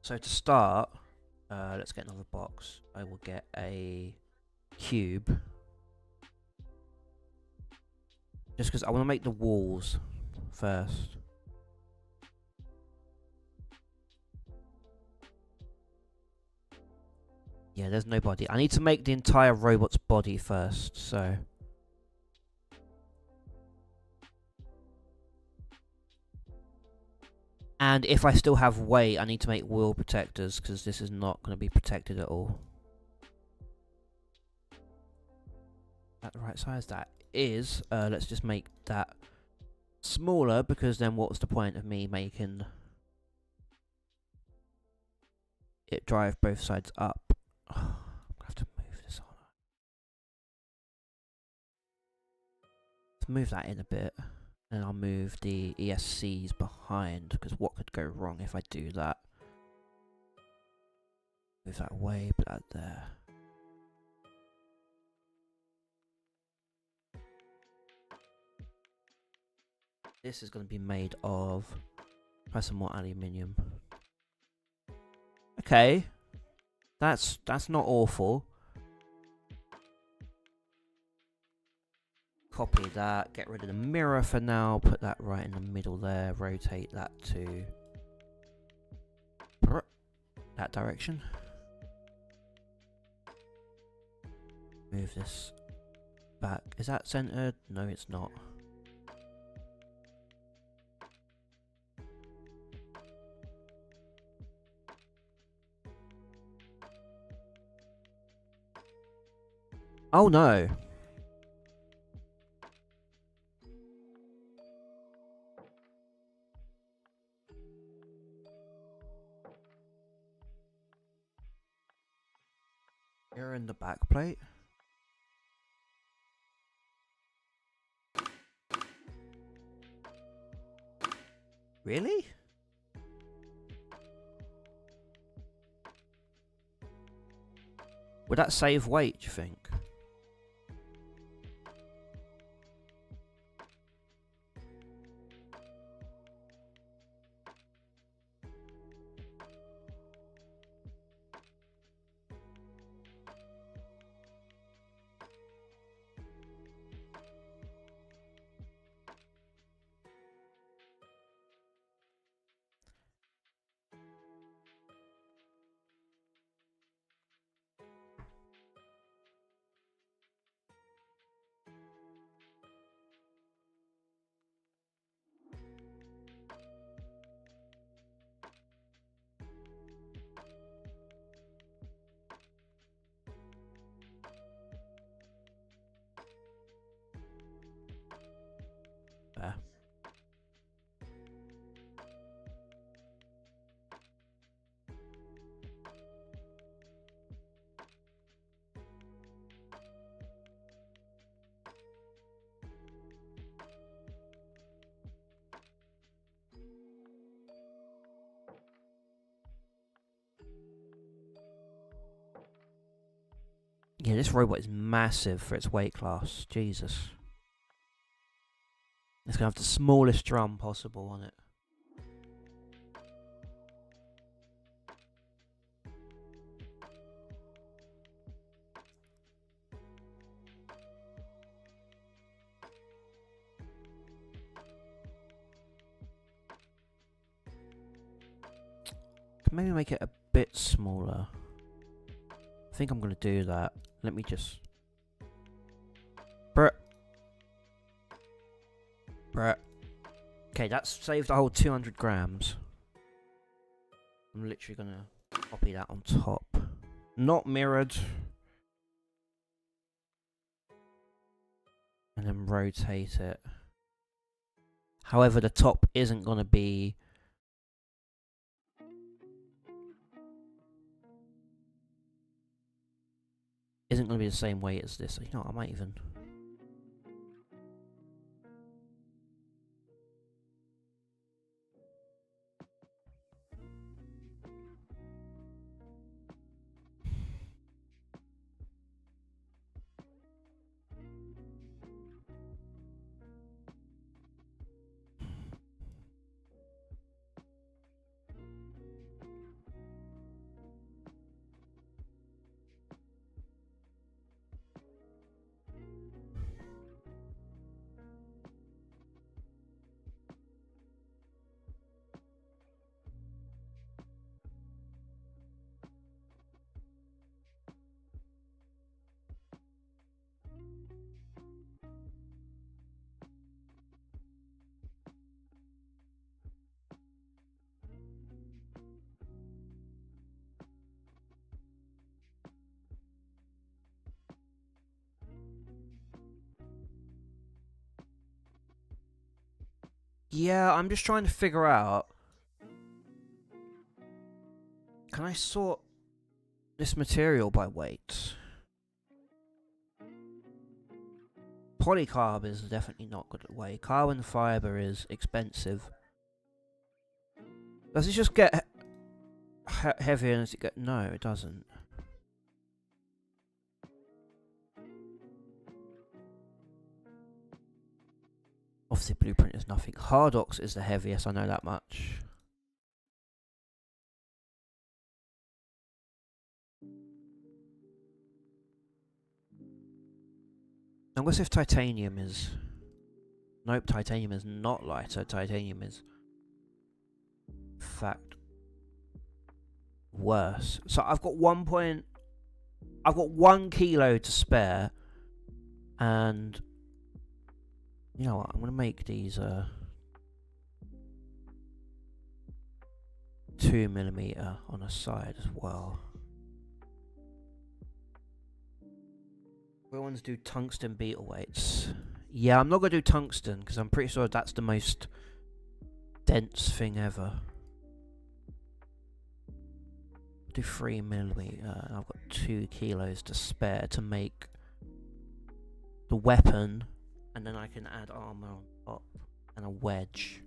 So to start, let's get another box. I will get a cube. Just because I want to make the walls first. Yeah, there's no body. I need to make the entire robot's body first, so... And if I still have weight, I need to make wheel protectors, because this is not going to be protected at all. Is that the right size? That is. Let's just make that smaller, because then what's the point of me making it drive both sides up? Oh, I'm going to have to move this on. Let's move that in a bit. And I'll move the ESCs behind, because what could go wrong if I do that? Move that away, put that there. This is going to be made of... Try some more aluminium. Okay. That's not awful. Copy that, get rid of the mirror for now, put that right in the middle there, rotate that to that direction. Move this back. Is that centered? No, it's not. Oh no. Here in the back plate. Really? Would that save weight, do you think? There. Yeah, this robot is massive for its weight class. Jesus. It's going to have the smallest drum possible on it. Maybe make it a bit smaller. I think I'm going to do that. Let me just... Bruh. Okay, that's saved a whole 200 grams. I'm literally going to copy that on top. Not mirrored. And then rotate it. However, the top isn't going to be... isn't going to be the same weight as this. You know what, I might even... Yeah, I'm just trying to figure out... Can I sort this material by weight? Polycarb is definitely not good at weight. Carbon fibre is expensive. Does it just get heavier as it gets? No, it doesn't. Obviously, Blueprint is nothing. Hardox is the heaviest, I know that much. I wonder if titanium is... Nope, titanium is not lighter. Titanium is... in fact... worse. So I've got 1 kilo to spare. And... you know what, I'm going to make these 2mm on the side as well. We want to do tungsten beetle weights. Yeah, I'm not going to do tungsten because I'm pretty sure that's the most dense thing ever. Do 3mm. I've got 2 kilos to spare to make the weapon, and then I can add armor on top and a wedge.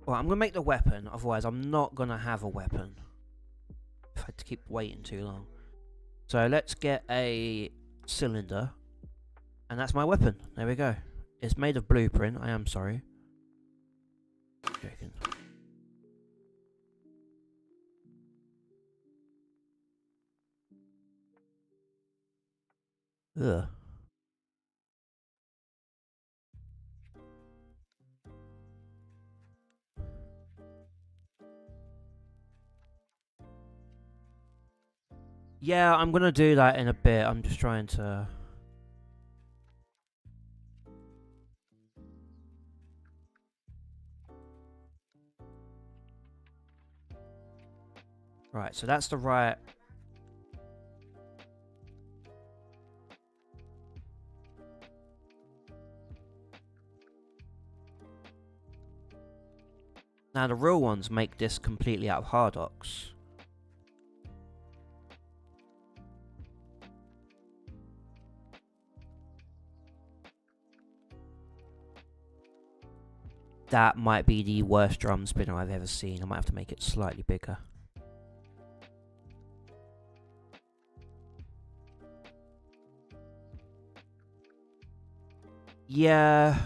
Well, I'm going to make the weapon, otherwise I'm not going to have a weapon if I had to keep waiting too long. So let's get a cylinder, and that's my weapon. There we go. It's made of Blueprint, I am sorry. Joking. Ugh. Yeah, I'm gonna do that in a bit. I'm just trying to... Right, so that's the right... Now the real ones make this completely out of Hardox. That might be the worst drum spinner I've ever seen. I might have to make it slightly bigger. Yeah.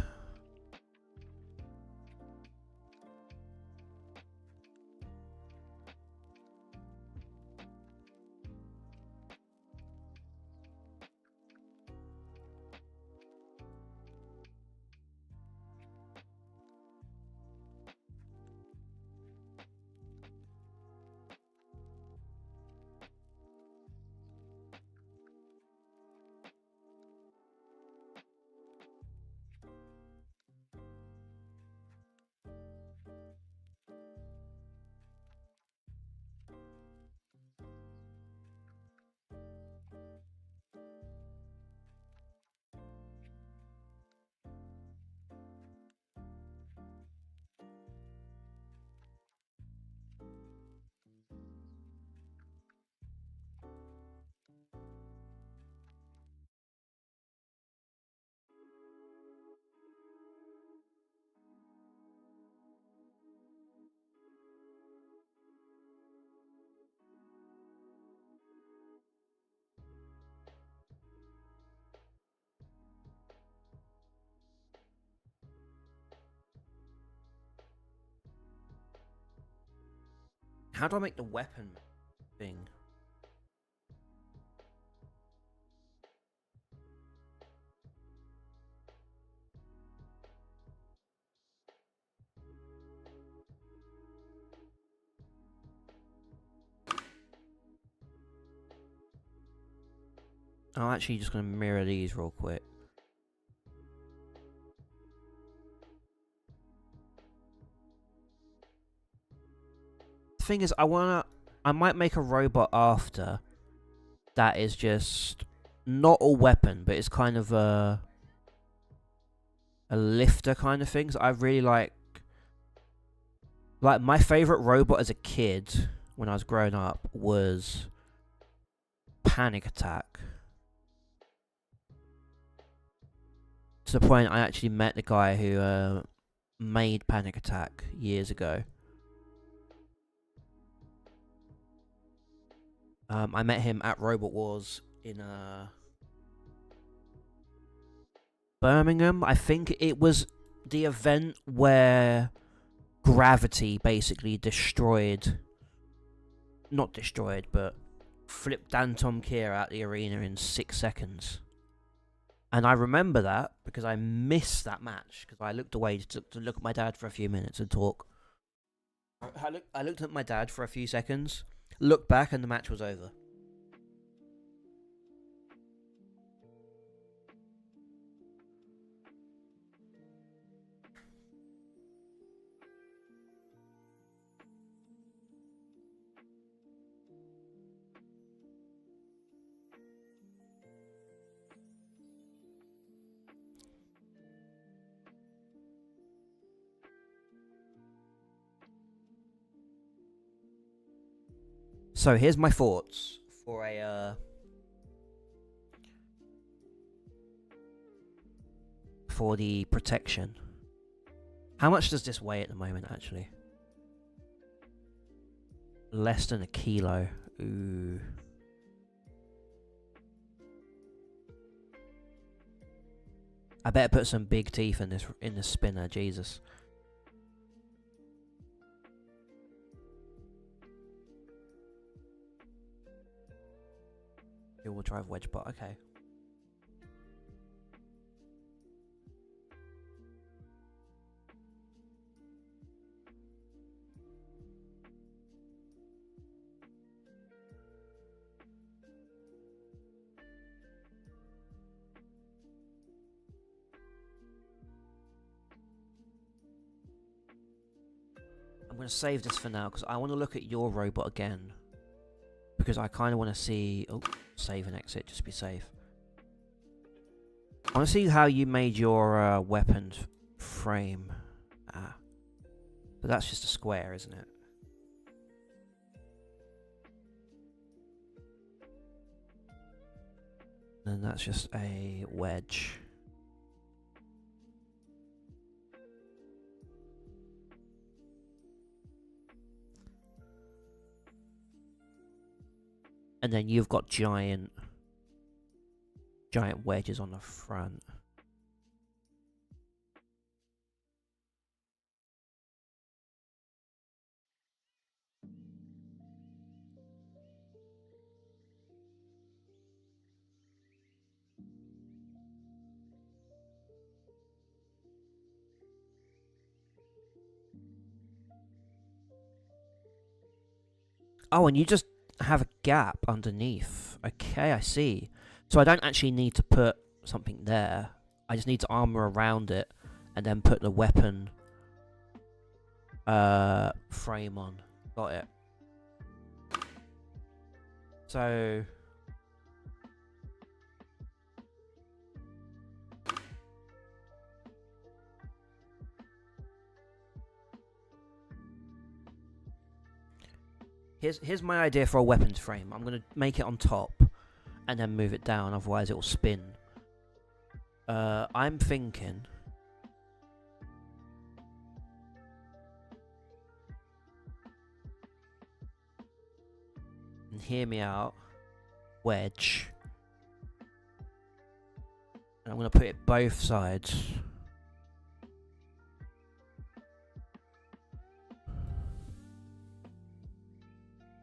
How do I make the weapon thing? I'm actually just going to mirror these real quick. The thing is, I might make a robot after that is just not a weapon, but it's kind of a lifter kind of thing. So I really like my favorite robot as a kid when I was growing up was Panic Attack. To the point I actually met the guy who made Panic Attack years ago. I met him at Robot Wars in Birmingham. I think it was the event where Gravity basically not destroyed, but flipped Dan Tom Kier out the arena in 6 seconds. And I remember that because I missed that match because I looked away to look at my dad for a few minutes and talk. I looked at my dad for a few seconds, looked back, and the match was over. So here's my thoughts for the protection. How much does this weigh at the moment, actually? Less than a kilo. Ooh. I better put some big teeth in this spinner, Jesus. Dual drive wedge bot, okay. I'm going to save this for now because I want to look at your robot again. Because I kind of want to see... Oh, save and exit, just be safe. I want to see how you made your weapon frame. Ah. But that's just a square, isn't it? And that's just a wedge. And then you've got giant wedges on the front. Oh, and you just have a gap underneath. Okay, I see. So I don't actually need to put something there. I just need to armor around it and then put the weapon frame on. Got it. So here's my idea for a weapons frame. I'm gonna make it on top and then move it down, otherwise it will spin. I'm thinking and hear me out, wedge. And I'm gonna put it both sides.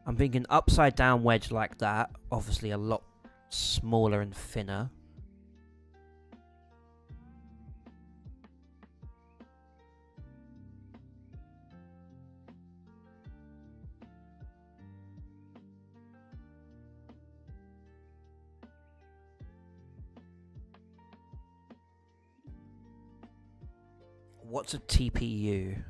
I'm thinking upside down wedge like that, obviously a lot smaller and thinner. What's a TPU?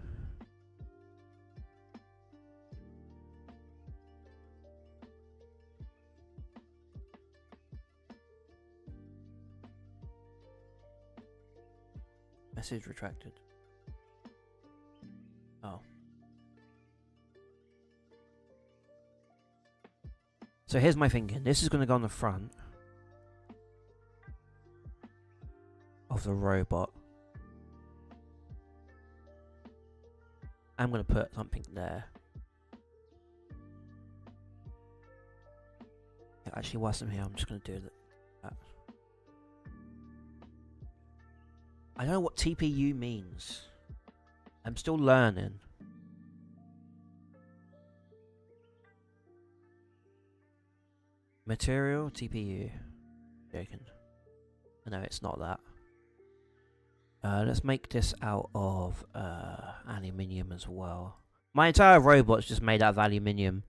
Message retracted. Oh. So here's my thinking. This is going to go on the front of the robot. I'm going to put something there. Actually, whilst I'm here, I'm just going to do that. I don't know what TPU means. I'm still learning. Material, TPU. Joking. No, it's not that. Let's make this out of aluminium as well. My entire robot's just made out of aluminium.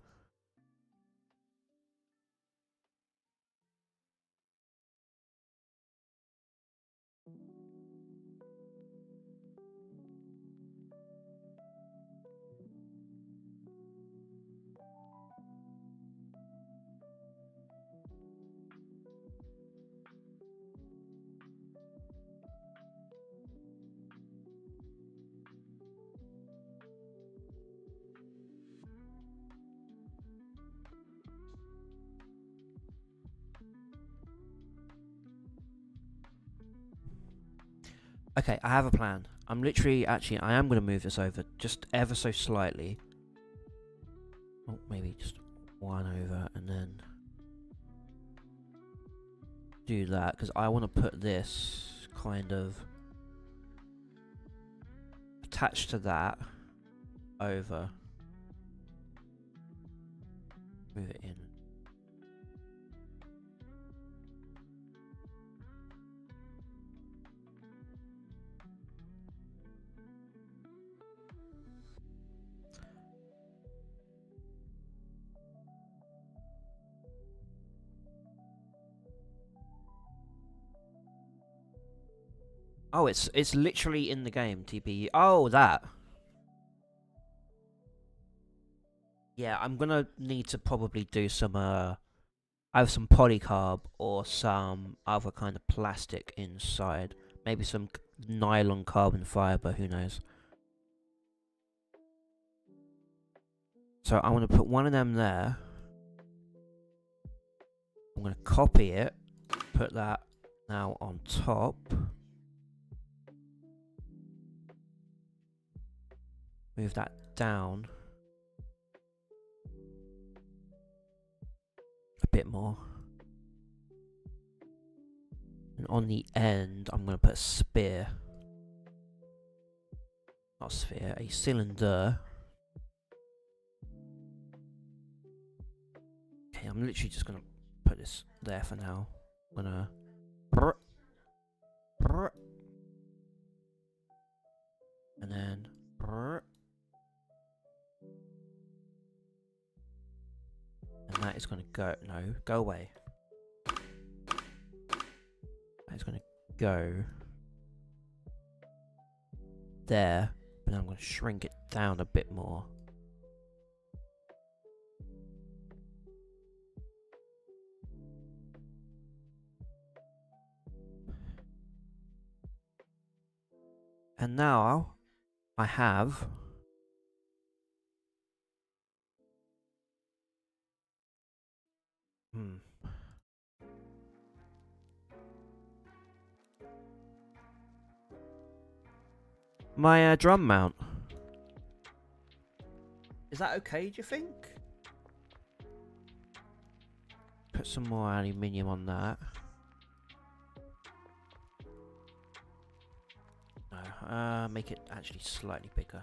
Okay, I have a plan. I'm literally, actually, I am going to move this over just ever so slightly. Oh, maybe just one over and then do that, because I want to put this kind of attached to that over. Move it in. Oh, it's literally in the game, TPU. Oh, that. Yeah, I'm gonna need to probably do some either some polycarb or some other kind of plastic inside. Maybe some nylon carbon fiber, who knows. So I'm gonna put one of them there. I'm gonna copy it, put that now on top. Move that down a bit more. And on the end, I'm going to put a spear. Not a sphere, a cylinder. Okay, I'm literally just going to put this there for now. I'm going to... And then... that is going to go. No, go away. That is going to go there, but I'm going to shrink it down a bit more. And now I have my drum mount. Is that okay, do you think? Put some more aluminium on that. No, make it actually slightly bigger.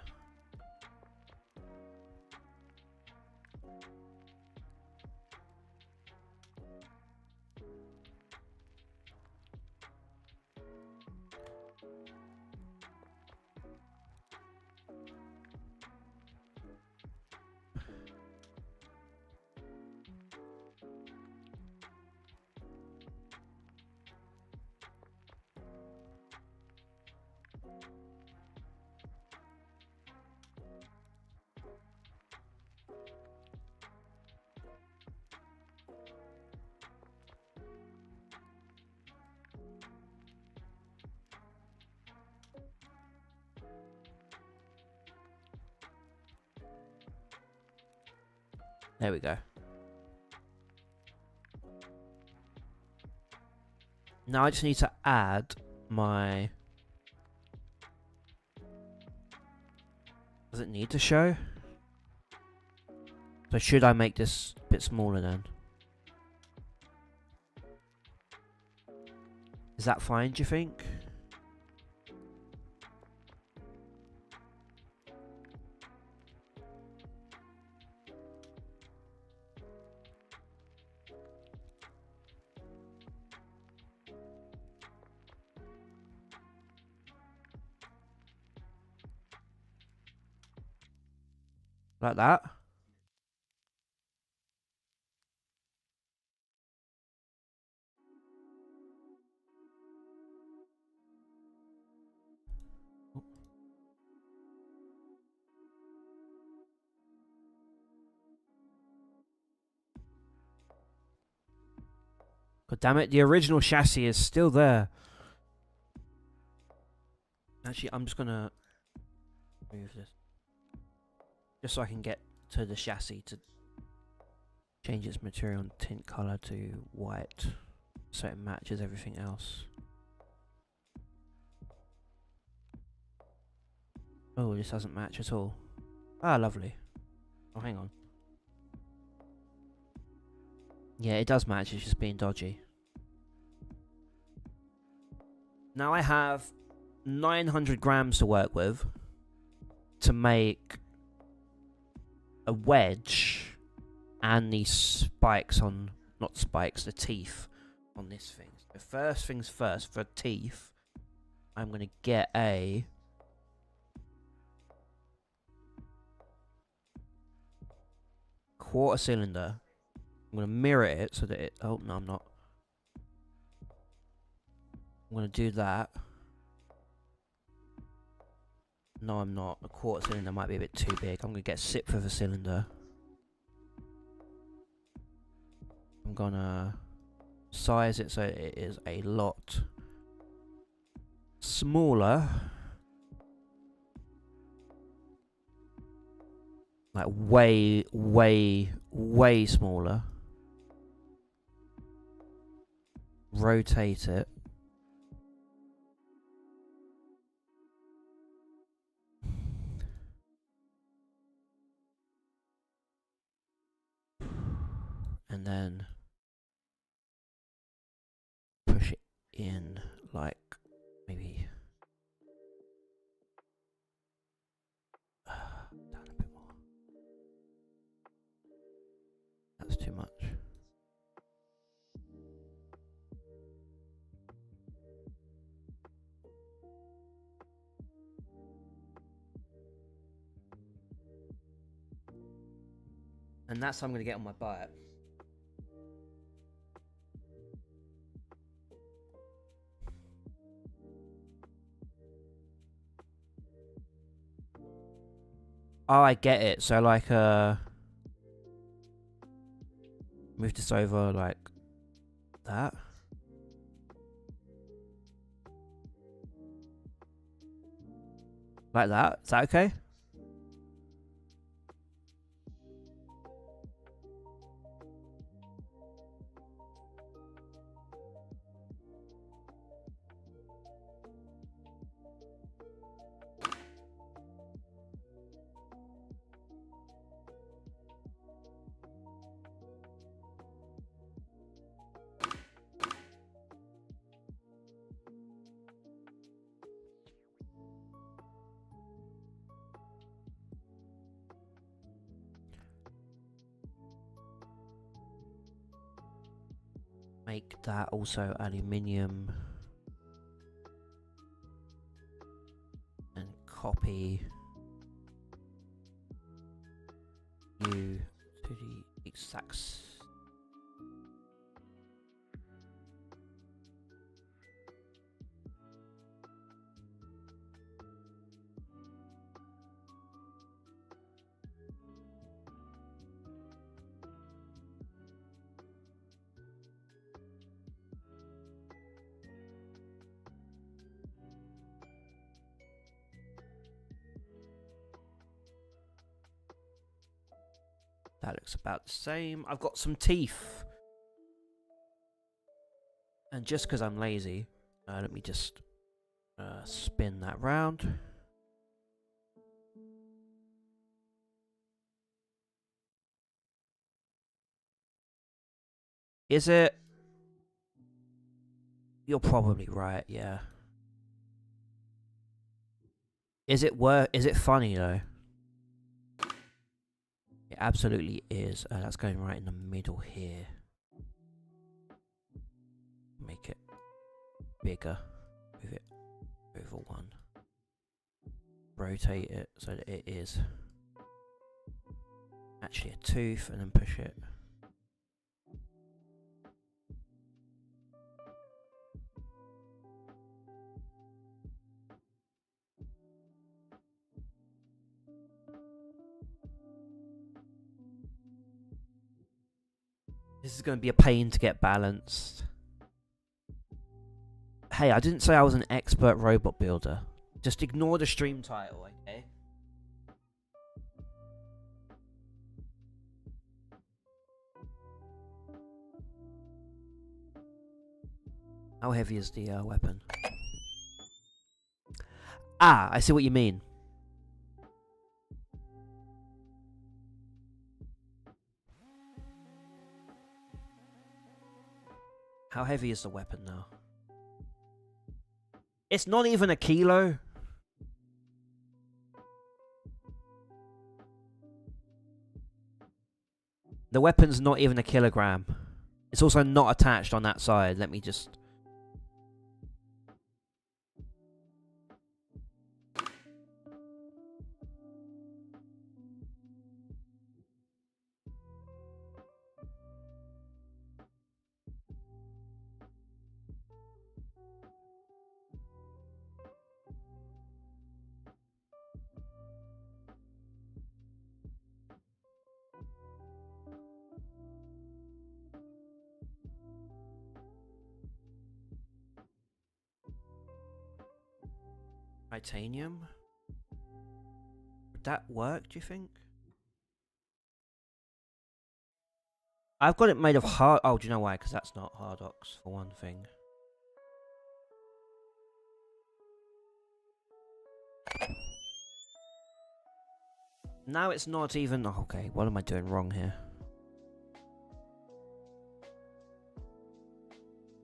There we go. Now I just need to add my... Does it need to show? So should I make this a bit smaller then? Is that fine, do you think? Like that? God damn it, the original chassis is still there. Actually, I'm just gonna move this. Just so I can get to the chassis to change its material and tint color to white. So it matches everything else. Oh, this doesn't match at all. Ah, lovely. Oh, hang on. Yeah, it does match, it's just being dodgy. Now I have 900 grams to work with to make a wedge and these spikes on, not spikes, the teeth on this thing. So first things first, for teeth, I'm going to get a quarter cylinder. I'm going to mirror it so that it... Oh, no, I'm not. I'm going to do that. No, I'm not. A quarter cylinder might be a bit too big. I'm going to get a sixth of a cylinder. I'm going to size it so it is a lot smaller. Like way, way, way smaller. Rotate it. And then push it in like maybe down a bit more. That's too much. And that's how I'm going to get on my bike. Oh, I get it. So like move this over like that. Like that. Is that okay? Make that also aluminium. And copy you to the exact. That looks about the same. I've got some teeth. And just because I'm lazy, let me just spin that round. Is it? You're probably right, yeah. Is it funny though? It absolutely is. That's going right in the middle here. Make it bigger. Move it over one. Rotate it so that it is actually a tooth, and then push it. This is going to be a pain to get balanced. Hey, I didn't say I was an expert robot builder. Just ignore the stream title, okay? How heavy is the weapon? Ah, I see what you mean. How heavy is the weapon now? It's not even a kilo. The weapon's not even a kilogram. It's also not attached on that side. Let me just... Titanium? Would that work, do you think? I've got it made of hard... Oh, do you know why? Because that's not Hardox, for one thing. Now it's not even... Oh, okay, what am I doing wrong here?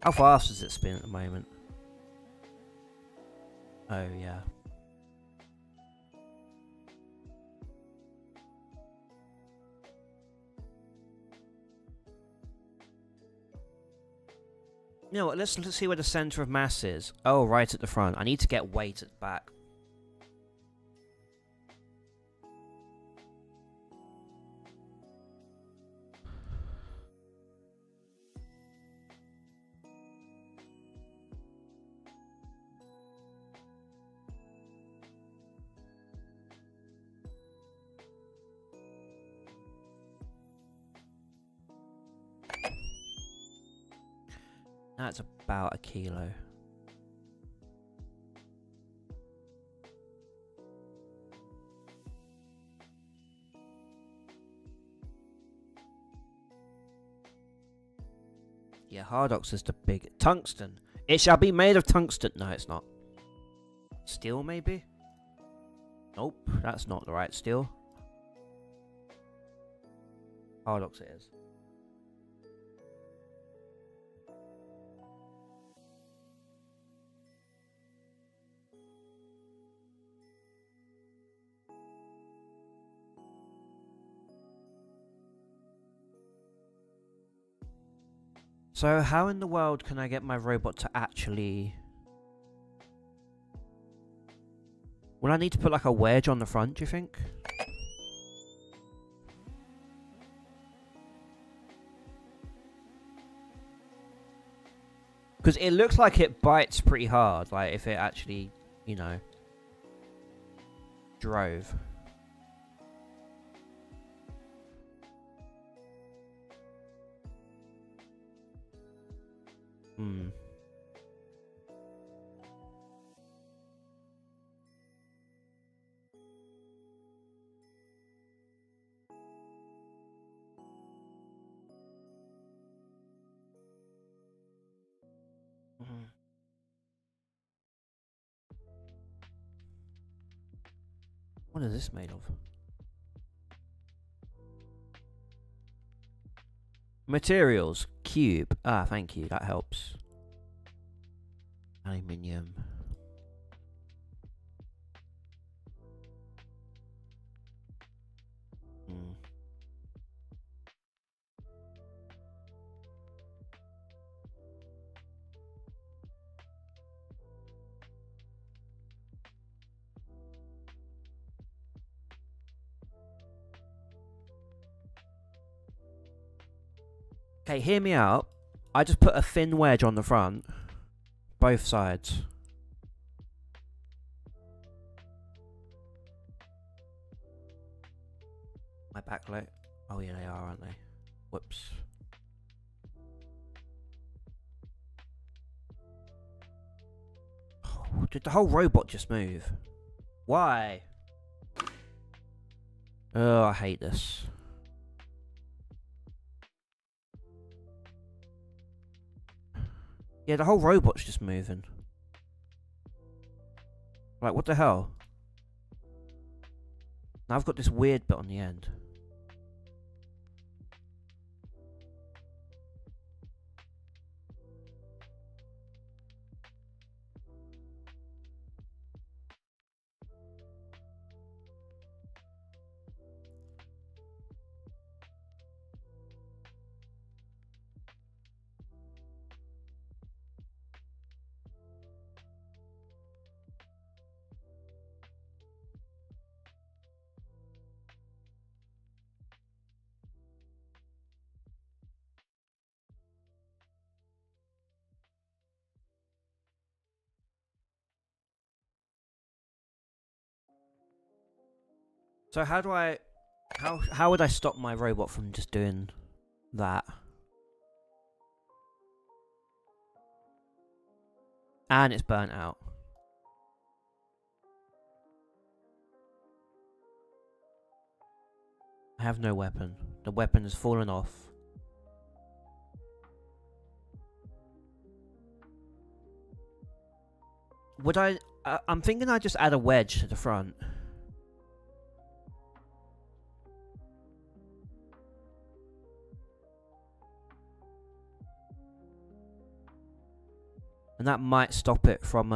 How fast does it spin at the moment? Oh, yeah. You know what, let's see where the center of mass is. Oh, right at the front. I need to get weight at the back. That's about a kilo. Yeah, Hardox is the big tungsten. It shall be made of tungsten. No, it's not. Steel, maybe? Nope, that's not the right steel. Hardox it is. So how in the world can I get my robot to actually... Will I need to put like a wedge on the front, do you think? Because it looks like it bites pretty hard, like if it actually, you know, drove. Hmm. What is this made of? Materials. Cube. Ah, thank you. That helps. Aluminium. Hmm. Okay, hear me out. I just put a thin wedge on the front. Both sides. My backlight. Oh yeah, they are, aren't they? Whoops. Oh, did the whole robot just move? Why? Oh, I hate this. Yeah, the whole robot's just moving. Like, what the hell? Now I've got this weird bit on the end. So how do I... How would I stop my robot from just doing that? And it's burnt out. I have no weapon. The weapon has fallen off. Would I... I'm thinking I'd just add a wedge to the front. And that might stop it from,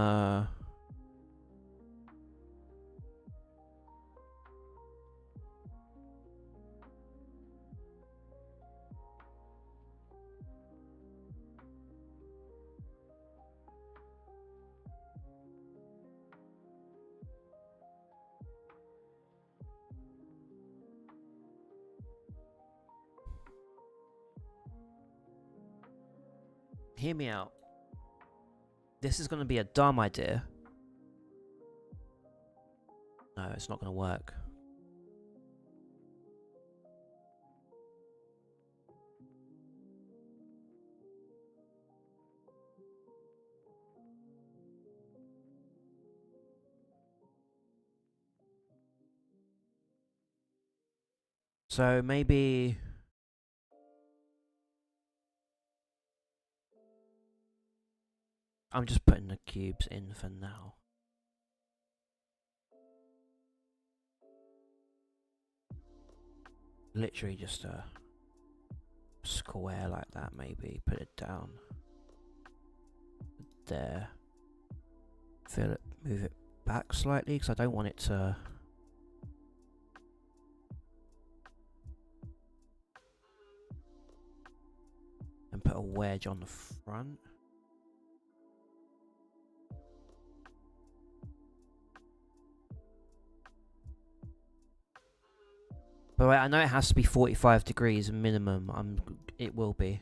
Hear me out. This is going to be a dumb idea. No, it's not going to work. So maybe I'm just putting the cubes in for now. Literally just a square like that, maybe. Put it down there. Fill it, move it back slightly because I don't want it to. And put a wedge on the front. But wait, I know it has to be 45 degrees minimum. It will be.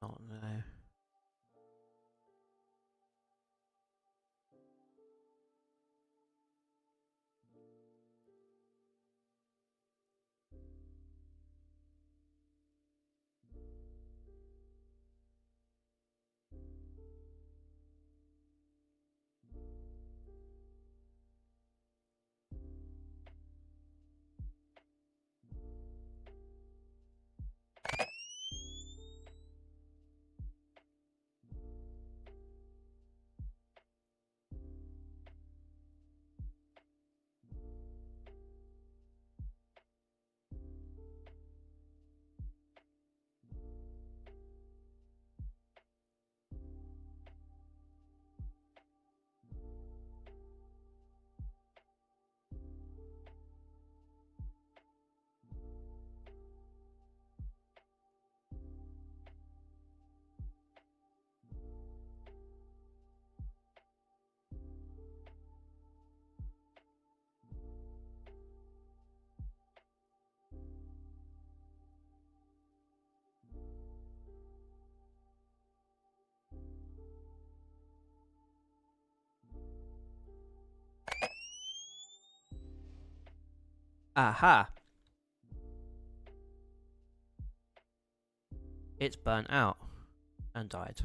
Oh no. Aha! It's burnt out and died.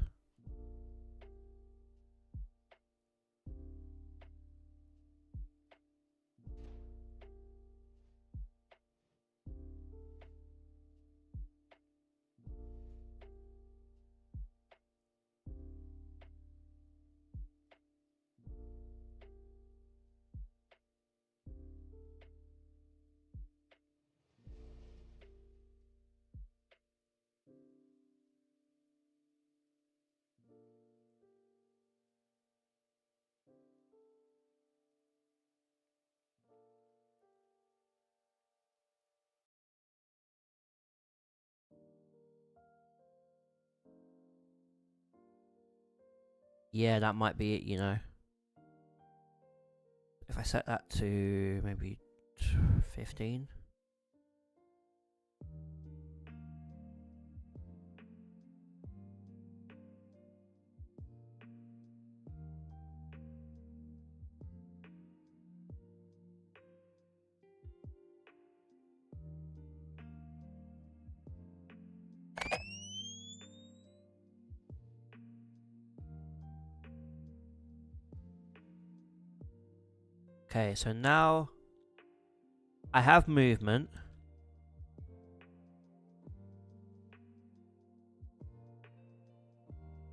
Yeah, that might be it, you know. If I set that to maybe 15. Okay, so now I have movement.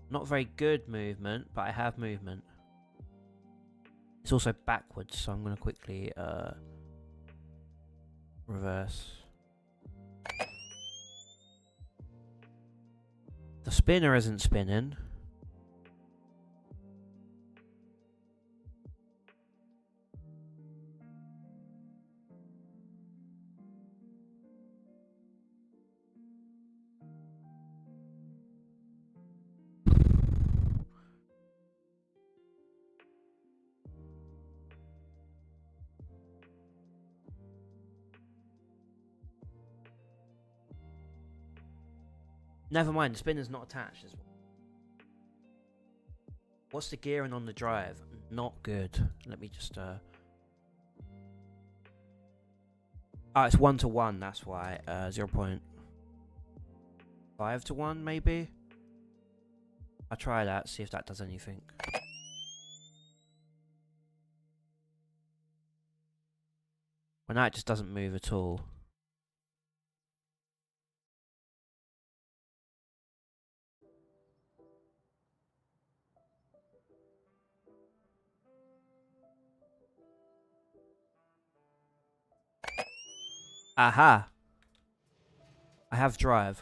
Not very good movement, but I have movement. It's also backwards, so I'm going to quickly reverse. The spinner isn't spinning. Never mind, the spinner's not attached. What's the gearing on the drive? Not good. Let me just oh, it's 1-to-1, that's why. 0.5 to 1, maybe? I'll try that, see if that does anything. Well, now it just doesn't move at all. Aha! I have drive.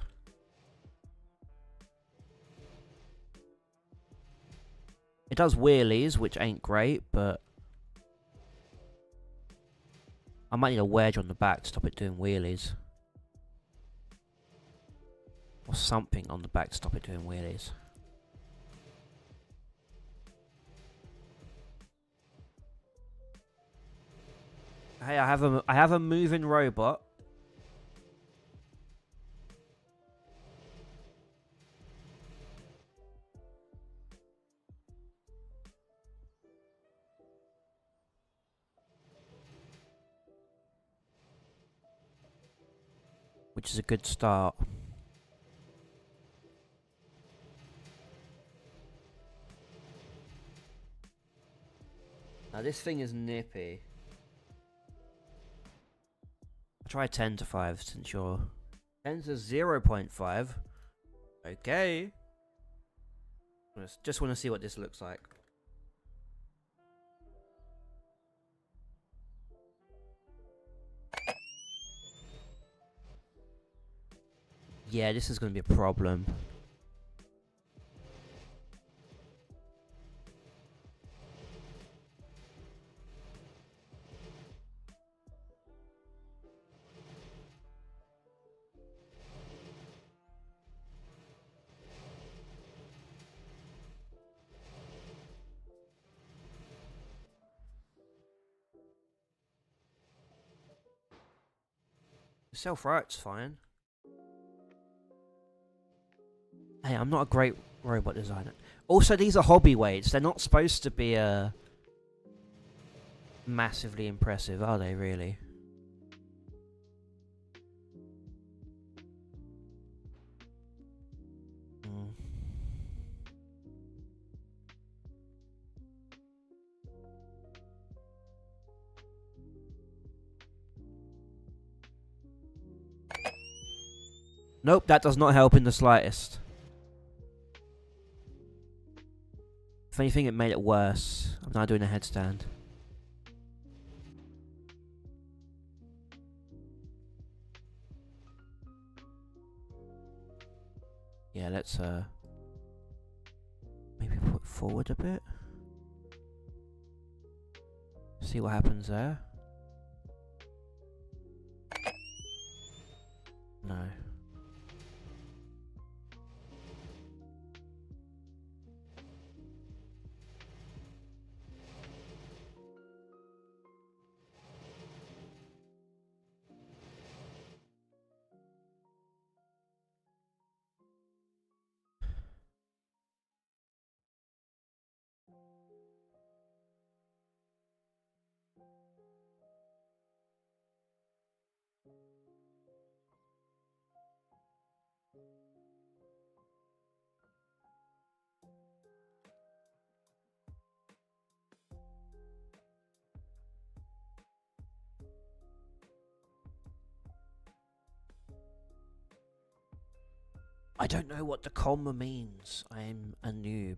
It does wheelies, which ain't great, but I might need a wedge on the back to stop it doing wheelies. Or something on the back to stop it doing wheelies. Hey, I have a moving robot. Which is a good start. Now this thing is nippy. I'll try 10 to 5 since you're... 10 to 0.5. Okay. Just want to see what this looks like. Yeah, this is going to be a problem. Self-right's fine. Hey, I'm not a great robot designer. Also, these are hobby weights. They're not supposed to be massively impressive, are they, really? Nope, that does not help in the slightest. If anything, it made it worse. I'm now doing a headstand. Yeah, let's maybe put forward a bit. See what happens there. No. I don't know what the comma means. I'm a noob.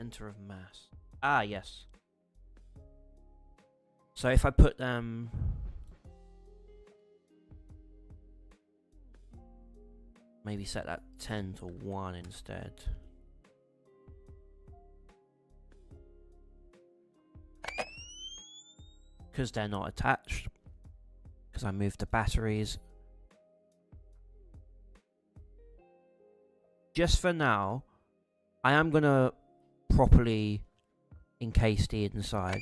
Center of mass. Ah, yes. So if I put maybe set that 10 to 1 instead. Because they're not attached. Because I moved the batteries. Just for now, I am going to properly encase the inside.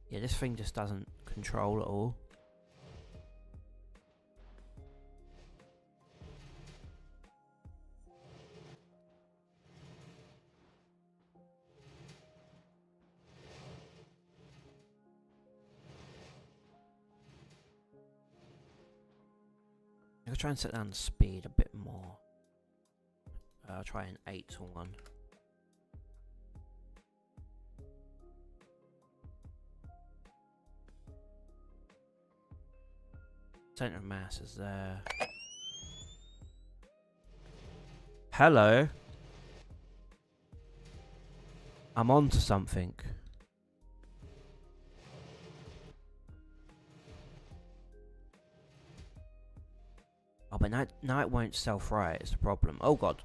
Yeah, this thing just doesn't control at all. I'll try and set down the speed a bit more. I'll try an 8 to 1. Center of mass is there. Hello. I'm on to something. Oh, but now it won't self-right is the problem. Oh god.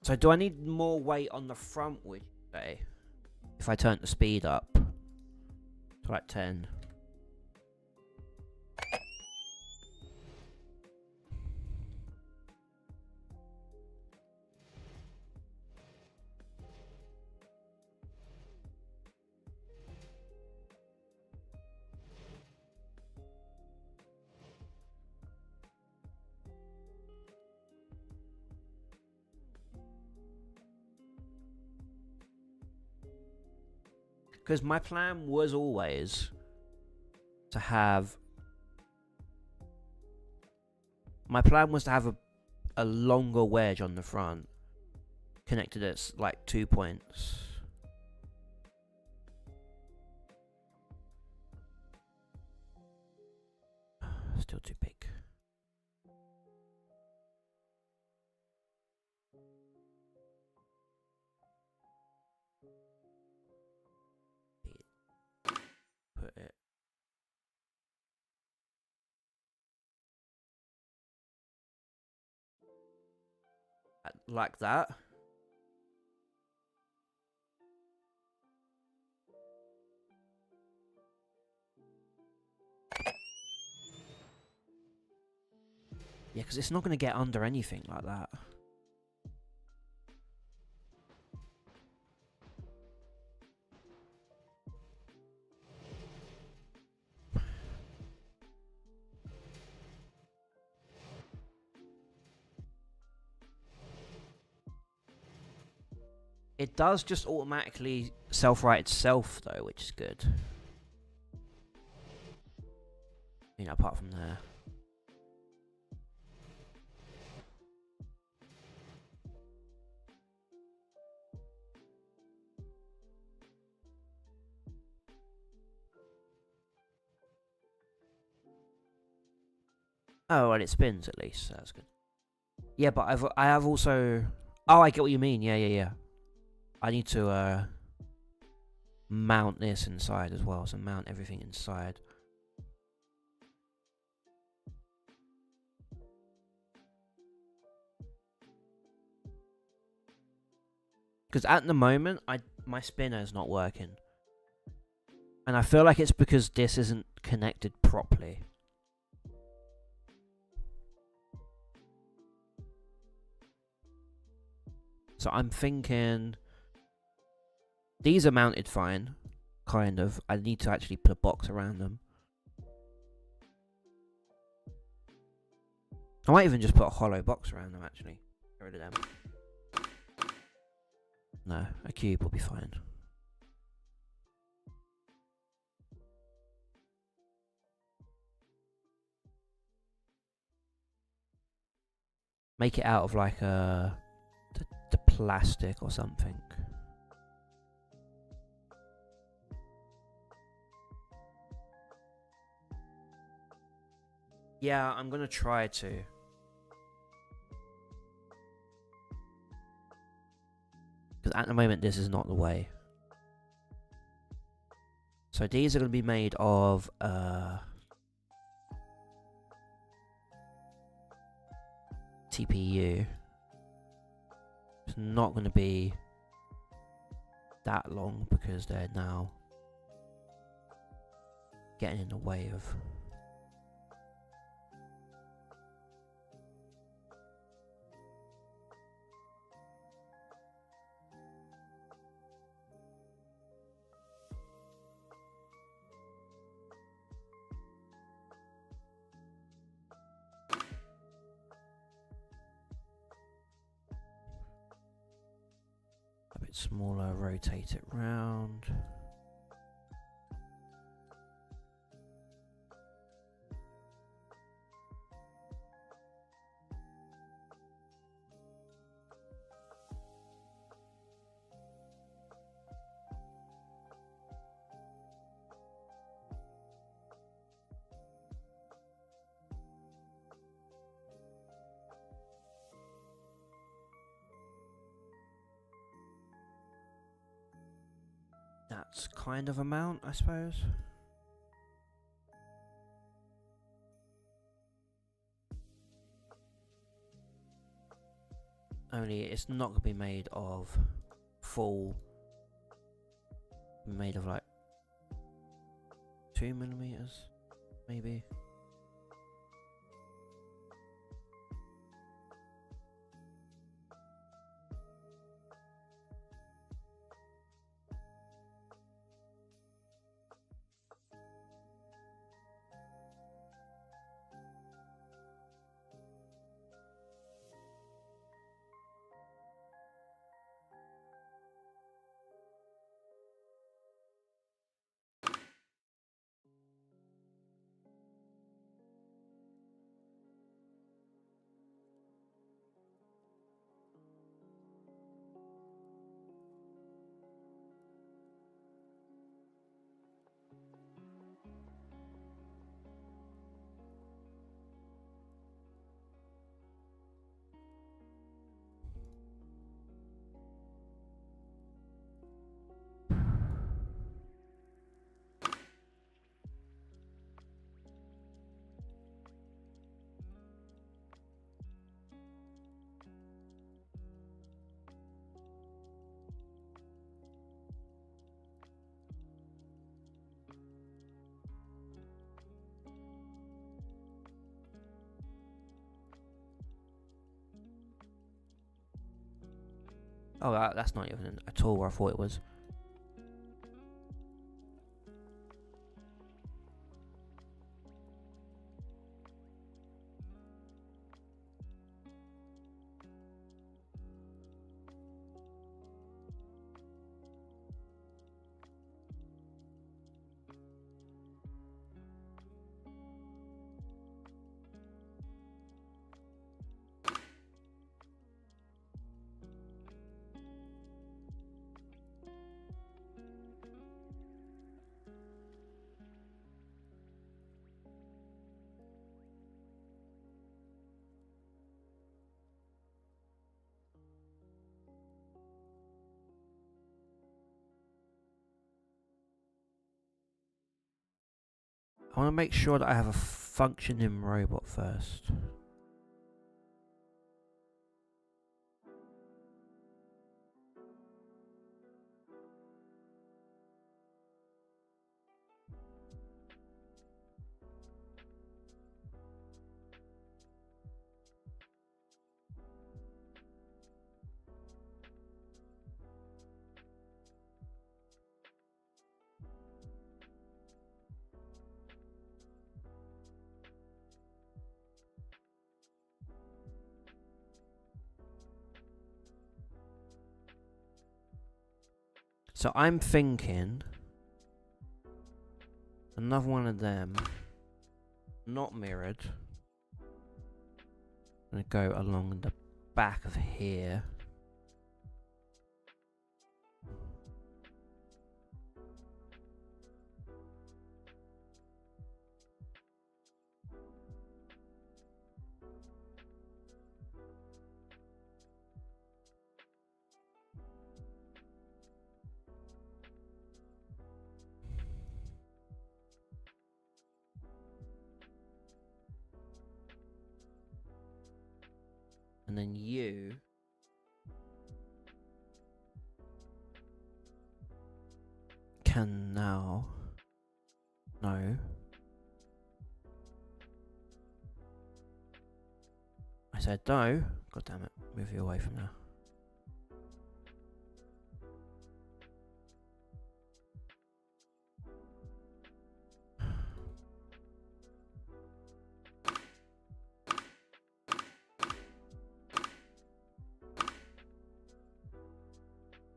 So do I need more weight on the front, would you say? If I turn the speed up to like 10. Because my plan was always to have... My plan was to have a longer wedge on the front. Connected at like 2 points. Still too big. Put it like that. Yeah, because it's not going to get under anything like that. It does just automatically self-right itself, though, which is good. You know, apart from there. Oh, well, it spins at least, so that's good. Yeah, but I have also... Oh, I get what you mean. Yeah. I need to mount this inside as well, so mount everything inside. Because at the moment, my spinner is not working. And I feel like it's because this isn't connected properly. So I'm thinking... These are mounted fine, kind of. I need to actually put a box around them. I might even just put a hollow box around them, actually. Get rid of them. No, a cube will be fine. Make it out of like the plastic or something. Yeah, I'm gonna try to. Because at the moment this is not the way. So these are gonna be made of TPU. It's not gonna be that long because they're now getting in the way of. A bit smaller, rotate it round. That's kind of amount, I suppose. Only it's not gonna be made of full. Made of like 2mm, maybe. Oh, that's not even at all where I thought it was. I want to make sure that I have a functioning robot first. So I'm thinking another one of them, not mirrored. I'm gonna go along the back of here. And then you can now, no. I said no. God damn it. Move you away from there.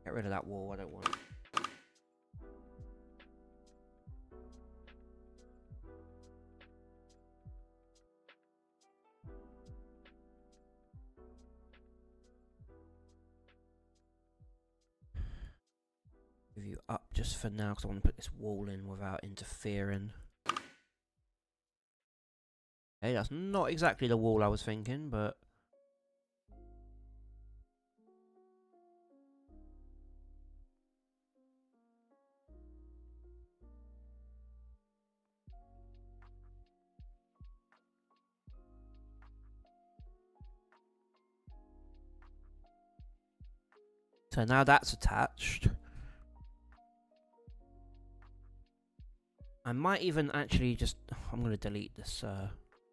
Get rid of that wall, I don't want it. Move you up just for now because I want to put this wall in without interfering. Hey, that's not exactly the wall I was thinking, but... So now that's attached. I might even actually just... I'm going to delete this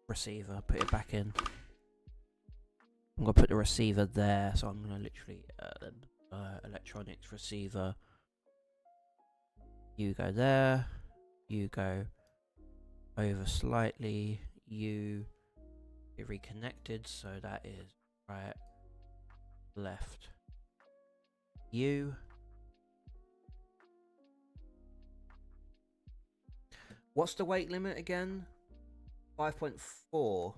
receiver, put it back in. I'm going to put the receiver there, so I'm going to literally... electronics receiver. You go there. You go over slightly. You be reconnected, so that is right, left. You. What's the weight limit again? 5.4.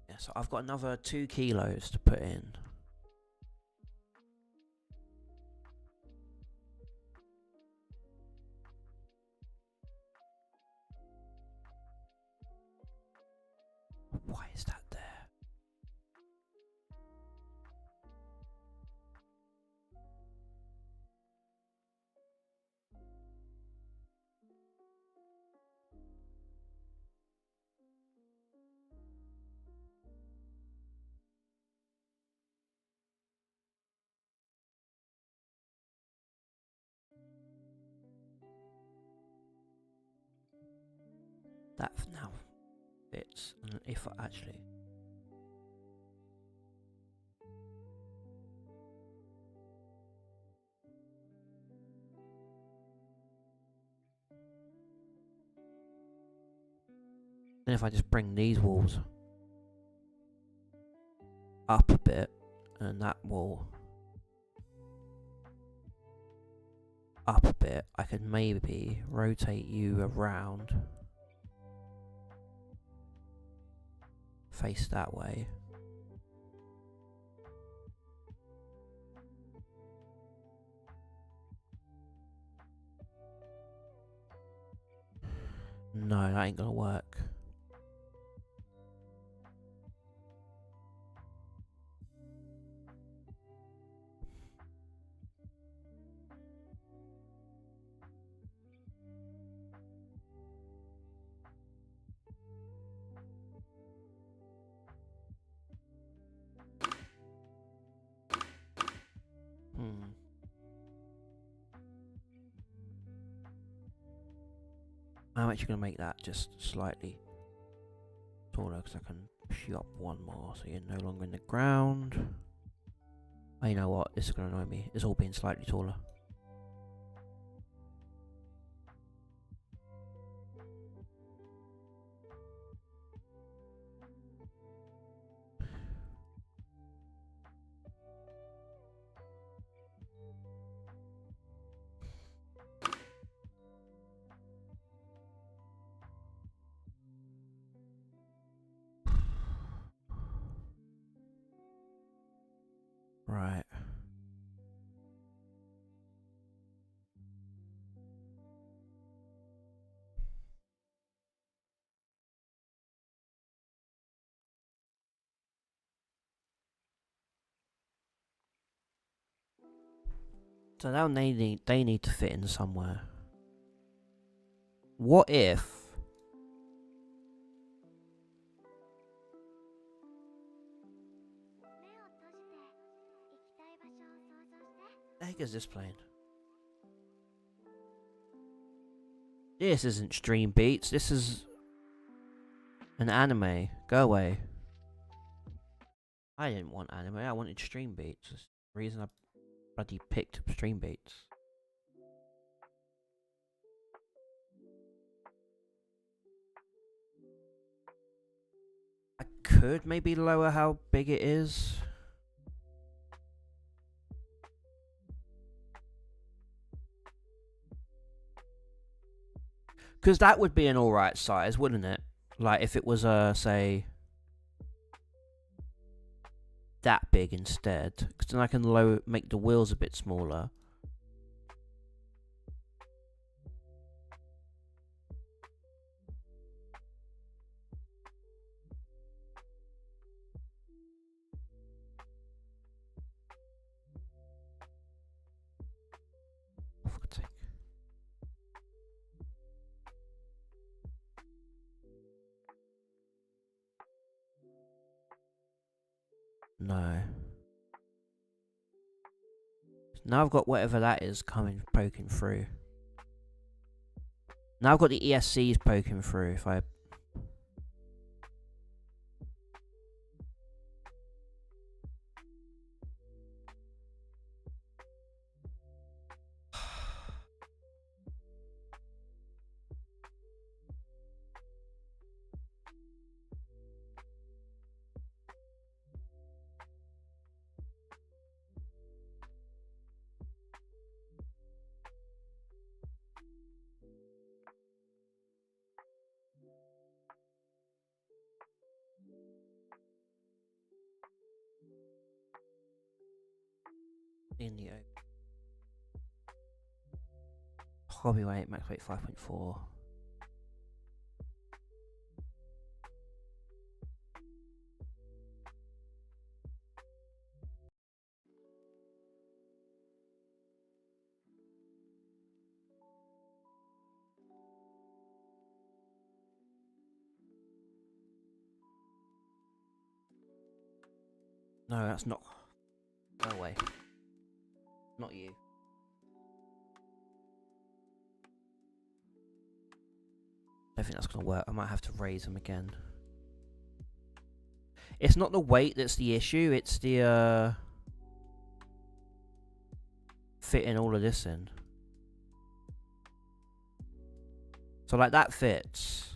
Yeah, so I've got another 2 kilos to put in. Why is that there? That now fits, and if I actually... And if I just bring these walls up a bit, and that wall up a bit, I could maybe rotate you around, face that way. No, that ain't gonna work. I'm actually going to make that just slightly taller because I can push you up one more so you're no longer in the ground. Oh, you know what? This is going to annoy me. It's all being slightly taller. Right. So now they need to fit in somewhere. What if... the heck is this playing? This isn't Stream Beats, this is an anime. Go away. I didn't want anime, I wanted Stream Beats. That's the reason I bloody picked Stream Beats. I could maybe lower how big it is. Because that would be an alright size, wouldn't it? Like, if it was, say... that big instead. Because then I can make the wheels a bit smaller. Oh, for God's sake. No. Now I've got whatever that is poking through. Now I've got the ESCs poking through if I... in the hobby weight, max weight 5.4. No, that's not... no way. Not you. I don't think that's gonna work. I might have to raise them again. It's not the weight that's the issue, it's the fitting all of this in. So like that fits.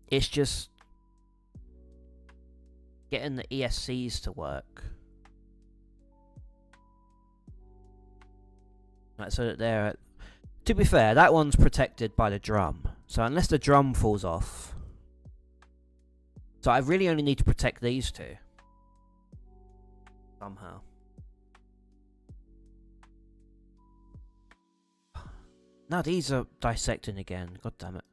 It's just getting the ESCs to work. Right, so that they're... to be fair, that one's protected by the drum. So unless the drum falls off... so I really only need to protect these two. Somehow. Now these are dissecting again. God damn it.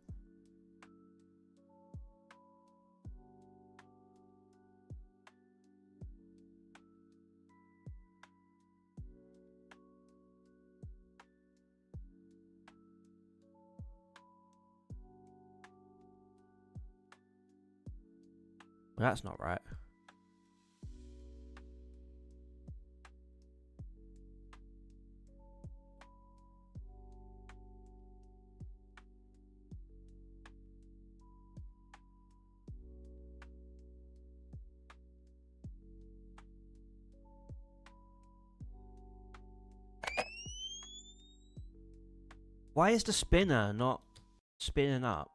Well, that's not right. Why is the spinner not spinning up?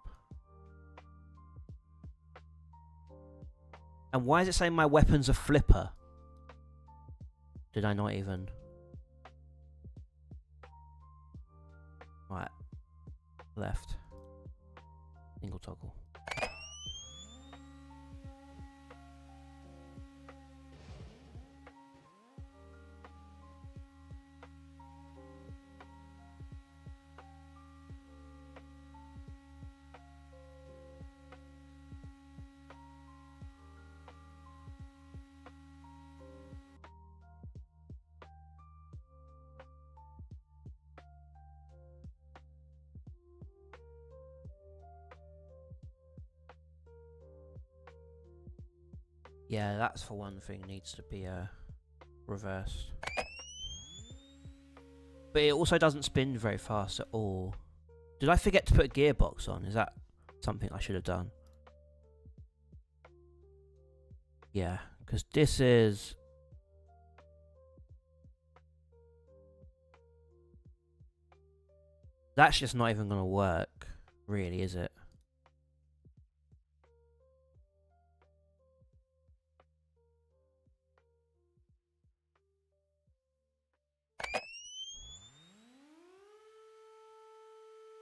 And why is it saying my weapon's a flipper? Did I not even? Right. Left. Single toggle. Yeah, that's for one thing needs to be reversed. But it also doesn't spin very fast at all. Did I forget to put a gearbox on? Is that something I should have done? Yeah, because this is... That's just not even going to work, really, is it?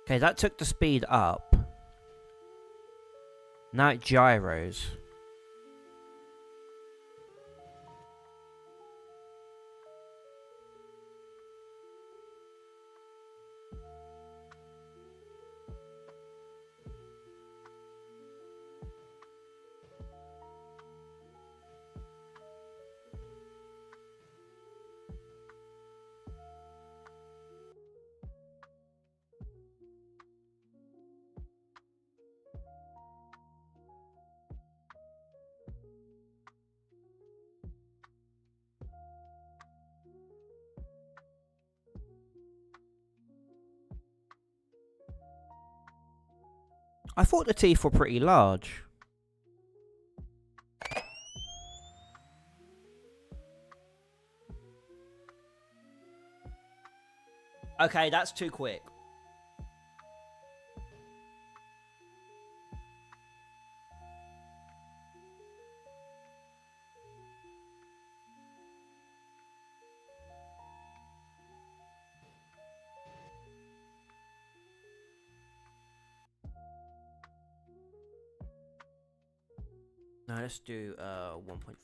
Okay, that took the speed up. Now it gyros. I thought the teeth were pretty large. Okay, that's too quick. No, let's do 1.5.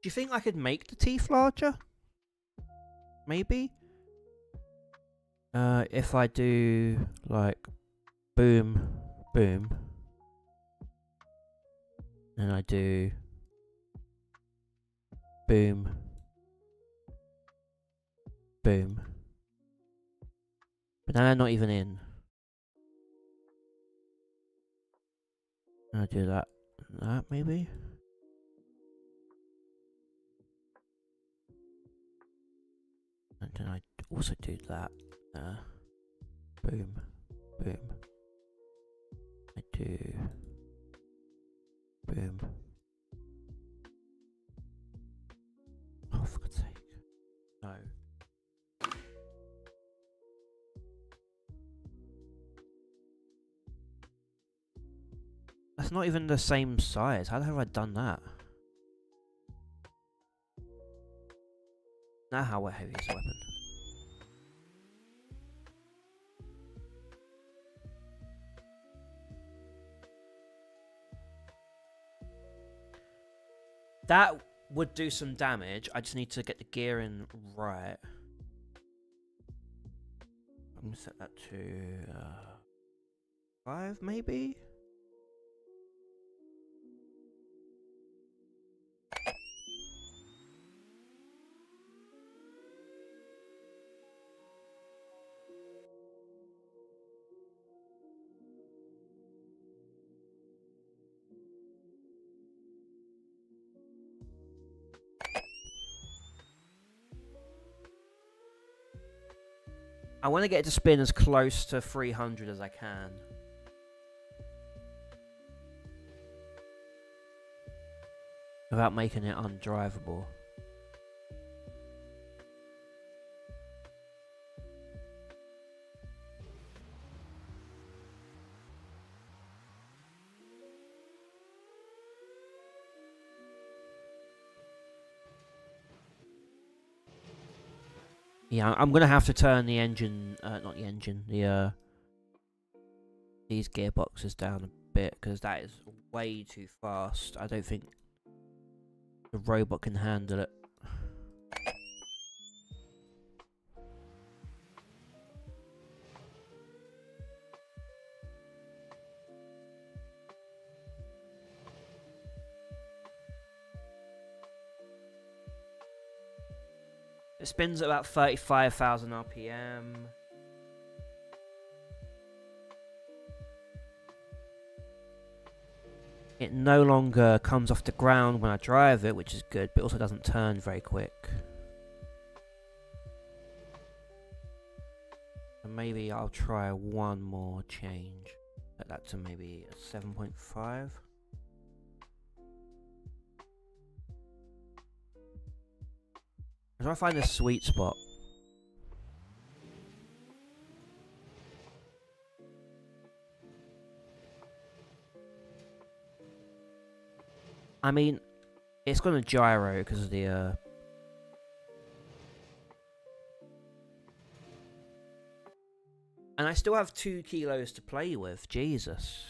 Do you think I could make the teeth larger? Maybe? If I do, like, boom, boom. And I do boom, boom. But now they're not even in. And I do that, maybe? And then I also do that. Boom, boom. I do boom. Oh, for God's sake. No. That's not even the same size. How the hell have I done that? Now how heavy is the weapon? That would do some damage. I just need to get the gearing right. I'm gonna set that to 5 maybe? I want to get it to spin as close to 300 as I can. Without making it undrivable. Yeah, I'm gonna have to turn the engine, not the engine, these gearboxes down a bit, because that is way too fast. I don't think the robot can handle it. It spins at about 35,000 RPM. It no longer comes off the ground when I drive it, which is good, but also doesn't turn very quick. And maybe I'll try one more change. Set that to maybe a 7.5. I'm trying to find a sweet spot. I mean, it's gonna gyro because of the and I still have 2 kilos to play with. Jesus.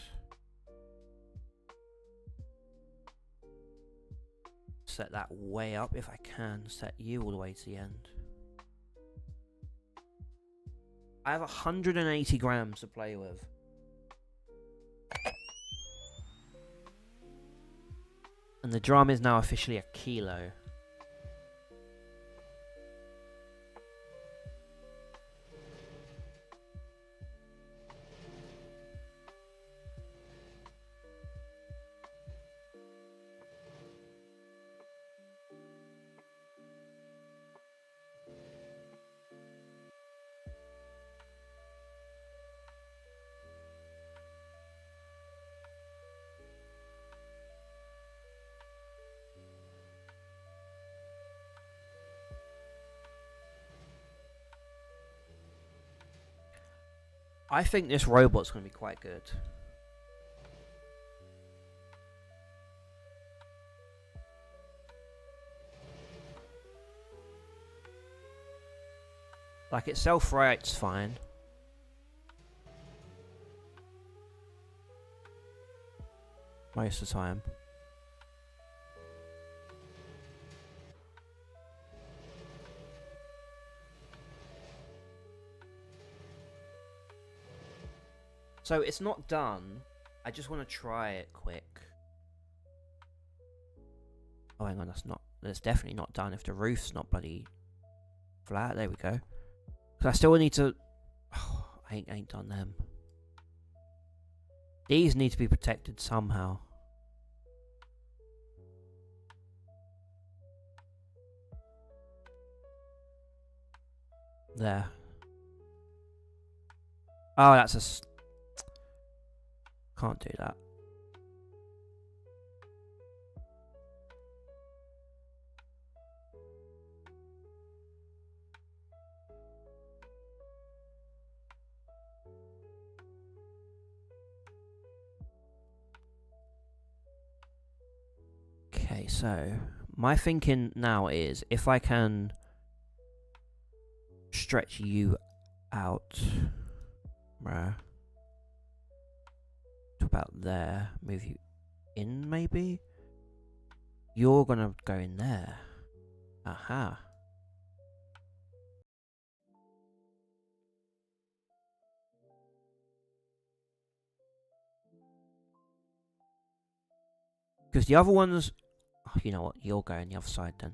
Set that way up if I can. Set you all the way to the end. I have 180 grams to play with. And the drum is now officially a kilo. I think this robot's going to be quite good. Like, it self-rights fine. Most of the time. So it's not done. I just want to try it quick. Oh, hang on, that's definitely not done if the roof's not bloody flat. There we go. Because I still need to... Oh, I ain't done them. These need to be protected somehow. There. Oh, that's a... Can't do that. Okay, so my thinking now is if I can stretch you out, to about there, move you in maybe. You're gonna go in there. Aha. Because the other ones... Oh, you know what? You'll go on the other side then.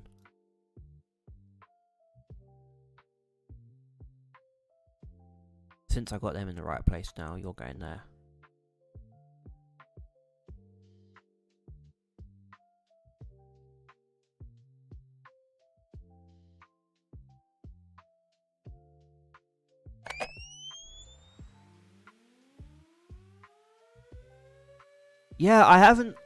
Since I got them in the right place now, you're going there. Yeah, I haven't...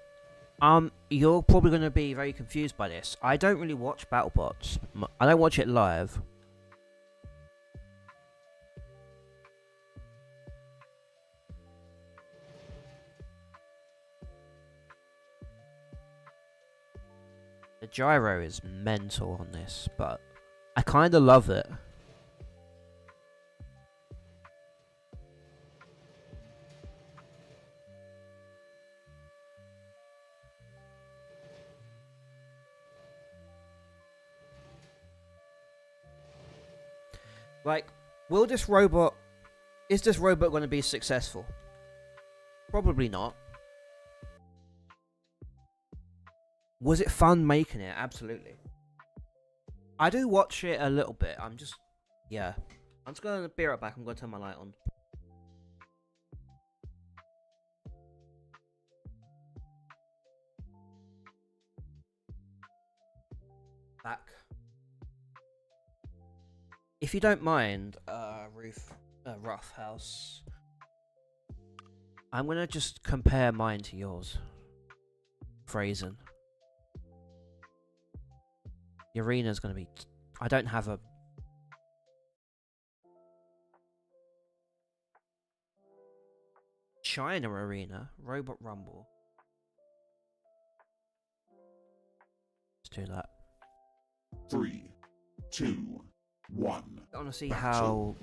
You're probably going to be very confused by this. I don't really watch BattleBots. I don't watch it live. The gyro is mental on this, but I kind of love it. Like, will this robot... Is this robot going to be successful? Probably not. Was it fun making it? Absolutely. I do watch it a little bit. I'm just... Yeah. I'm just going to be right back. I'm going to turn my light on. Back. If you don't mind, Rough House, I'm gonna just compare mine to yours. Phrasen. The arena's gonna be... I don't have a... China Arena, Robot Rumble. Let's do that. 3, 2, 1. I want to see how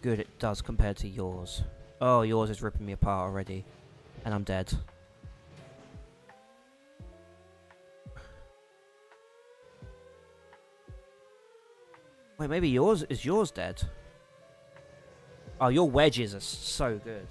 good it does compared to yours. Oh, yours is ripping me apart already. And I'm dead. Wait, maybe yours dead? Oh, your wedges are so good.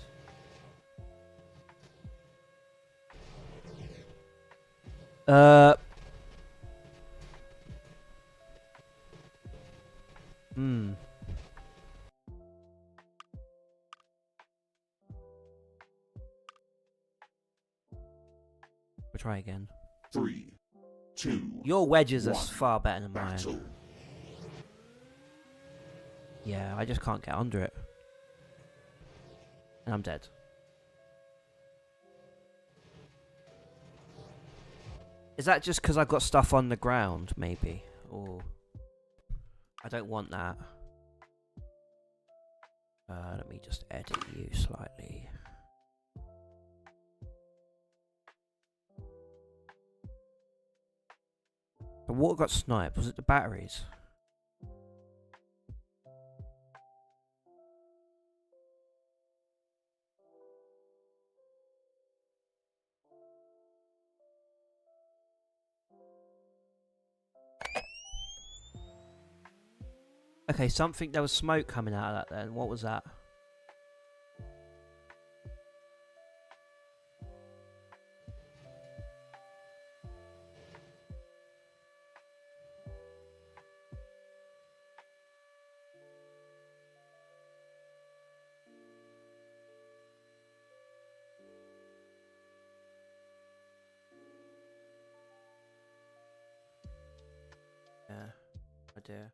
We'll try again. 3, 2. Your wedges are 1. far better than mine. Battle. Yeah, I just can't get under it. And I'm dead. Is that just because I've got stuff on the ground, maybe? Or... I don't want that. Let me just edit you slightly. The water got sniped. Was it the batteries? Okay, there was smoke coming out of that then. What was that? Yeah, oh dear.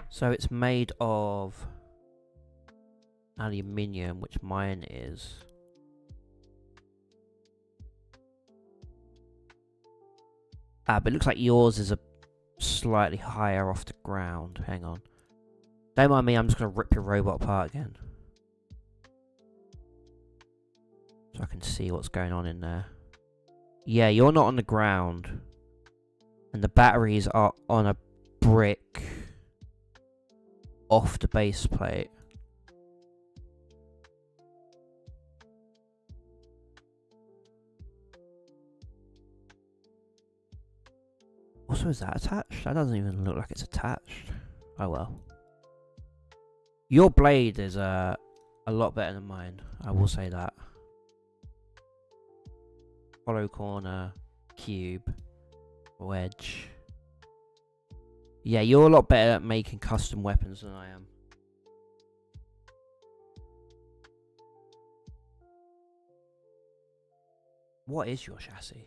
So it's made of aluminium, which mine is. Ah, but it looks like yours is a slightly higher off the ground. Hang on. Don't mind me, I'm just going to rip your robot apart again. So I can see what's going on in there. Yeah, you're not on the ground. And the batteries are on a brick off the base plate. Also, is that attached? That doesn't even look like it's attached. Oh well. Your blade is a lot better than mine. I will say that. Hollow corner, cube, wedge. Yeah, you're a lot better at making custom weapons than I am. What is your chassis?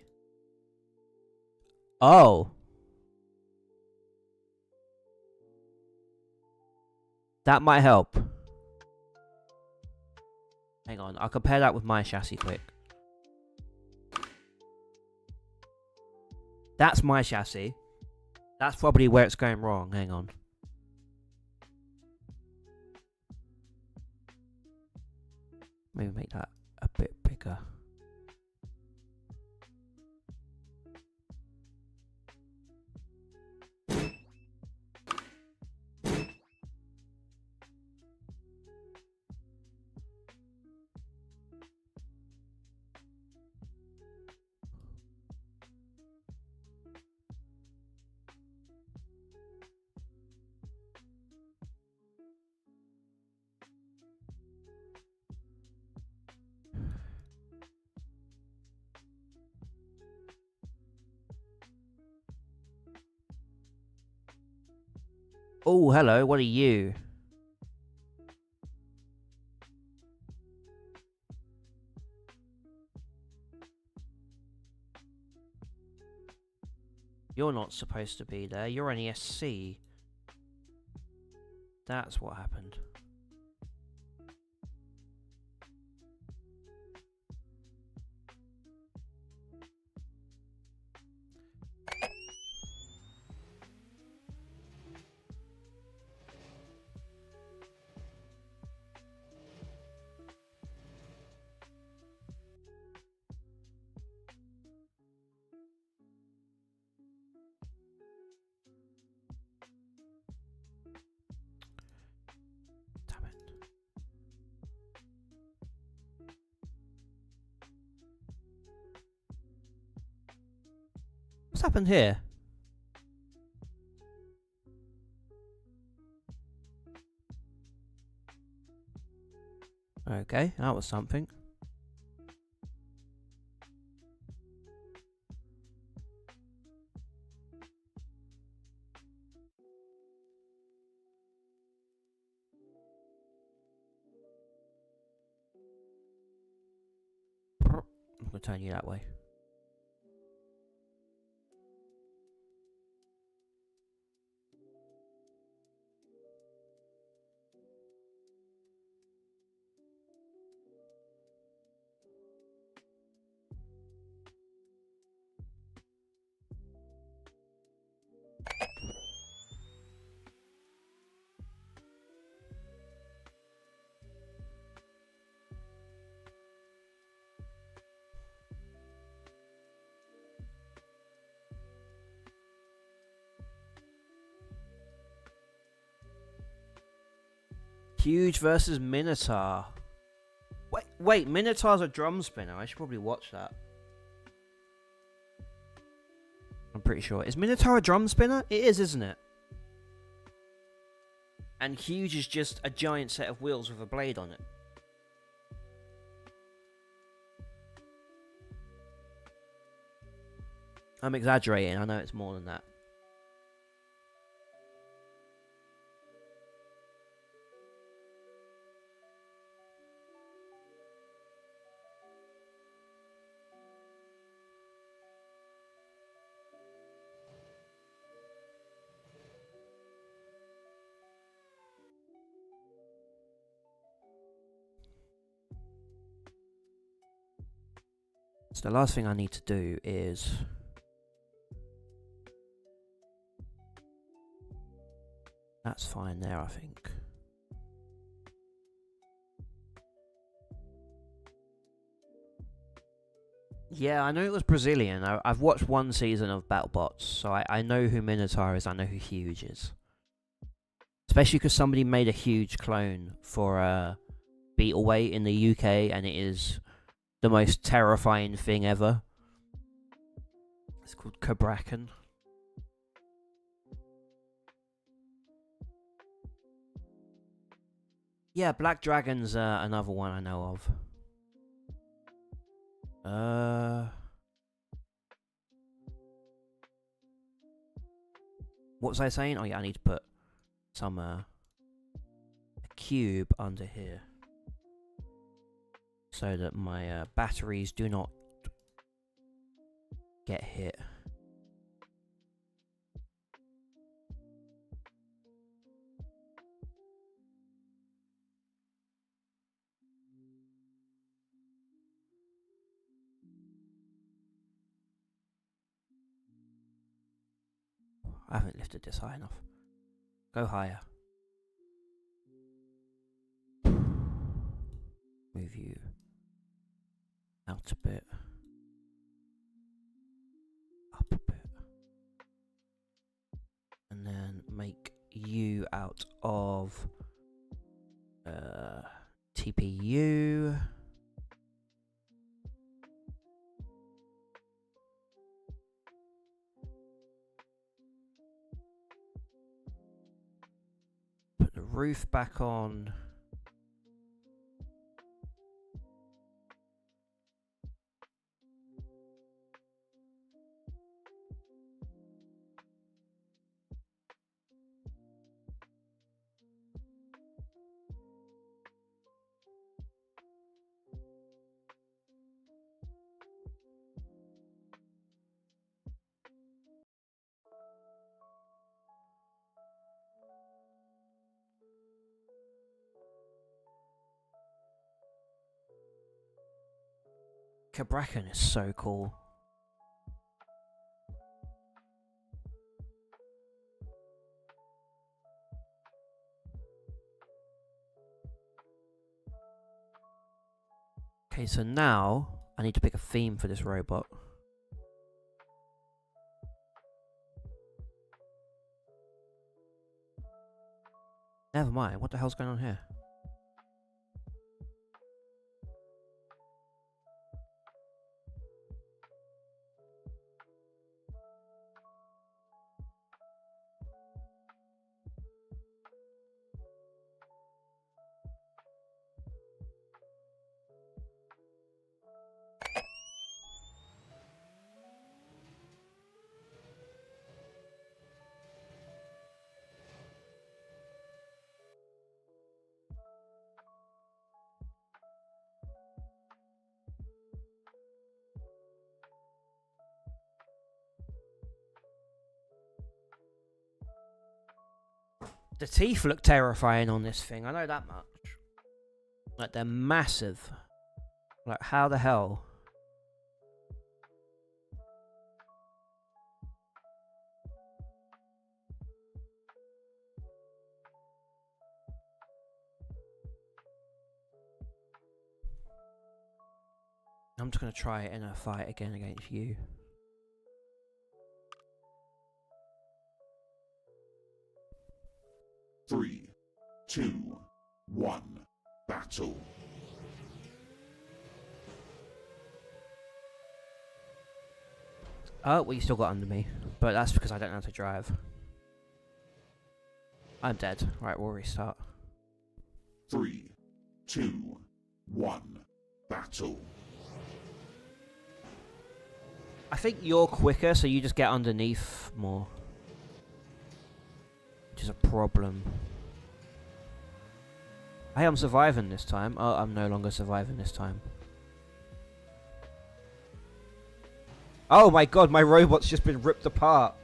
Oh. That might help. Hang on, I'll compare that with my chassis quick. That's my chassis. That's probably where it's going wrong. Hang on. Maybe make that a bit bigger. Oh, hello, what are you? You're not supposed to be there. You're an ESC. That's what happened. Damn it. What's happened here? Okay, that was something. I'm gonna turn you that way. Huge versus Minotaur. Wait, Minotaur's a drum spinner. I should probably watch that. I'm pretty sure. Is Minotaur a drum spinner? It is, isn't it? And Huge is just a giant set of wheels with a blade on it. I'm exaggerating. I know it's more than that. So the last thing I need to do is... That's fine there, I think. Yeah, I know it was Brazilian. I've watched one season of BattleBots, so I know who Minotaur is, I know who Huge is. Especially because somebody made a Huge clone for Beetleweight in the UK, and it is the most terrifying thing ever. It's called Cabrakan. Yeah, Black Dragon's another one I know of. What was I saying? Oh yeah, I need to put some a cube under here so that my batteries do not get hit. I haven't lifted this high enough. Go higher. Move you out a bit. Up a bit. And then make you out of TPU. Put the roof back on. Cabrakan is so cool. Okay, so now I need to pick a theme for this robot. Never mind, what the hell's going on here? The teeth look terrifying on this thing, I know that much. Like, they're massive. Like, how the hell? I'm just gonna try it in a fight again against you. Three, two, one, battle. Oh, well, you still got under me. But that's because I don't know how to drive. I'm dead. Right, we'll restart. Three, two, one, battle. I think you're quicker, so you just get underneath more. Which is a problem. Hey, I'm surviving this time. Oh, I'm no longer surviving this time. Oh my god, my robot's just been ripped apart.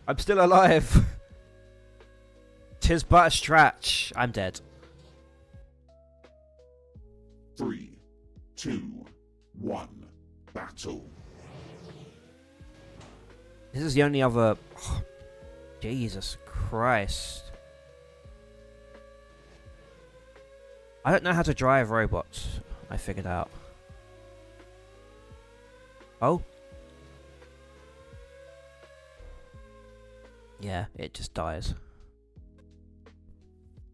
I'm still alive. 'Tis but a stretch. I'm dead. Three, two, one, battle. This is the only other... Oh, Jesus Christ. I don't know how to drive robots. I figured out. Oh. Yeah, it just dies.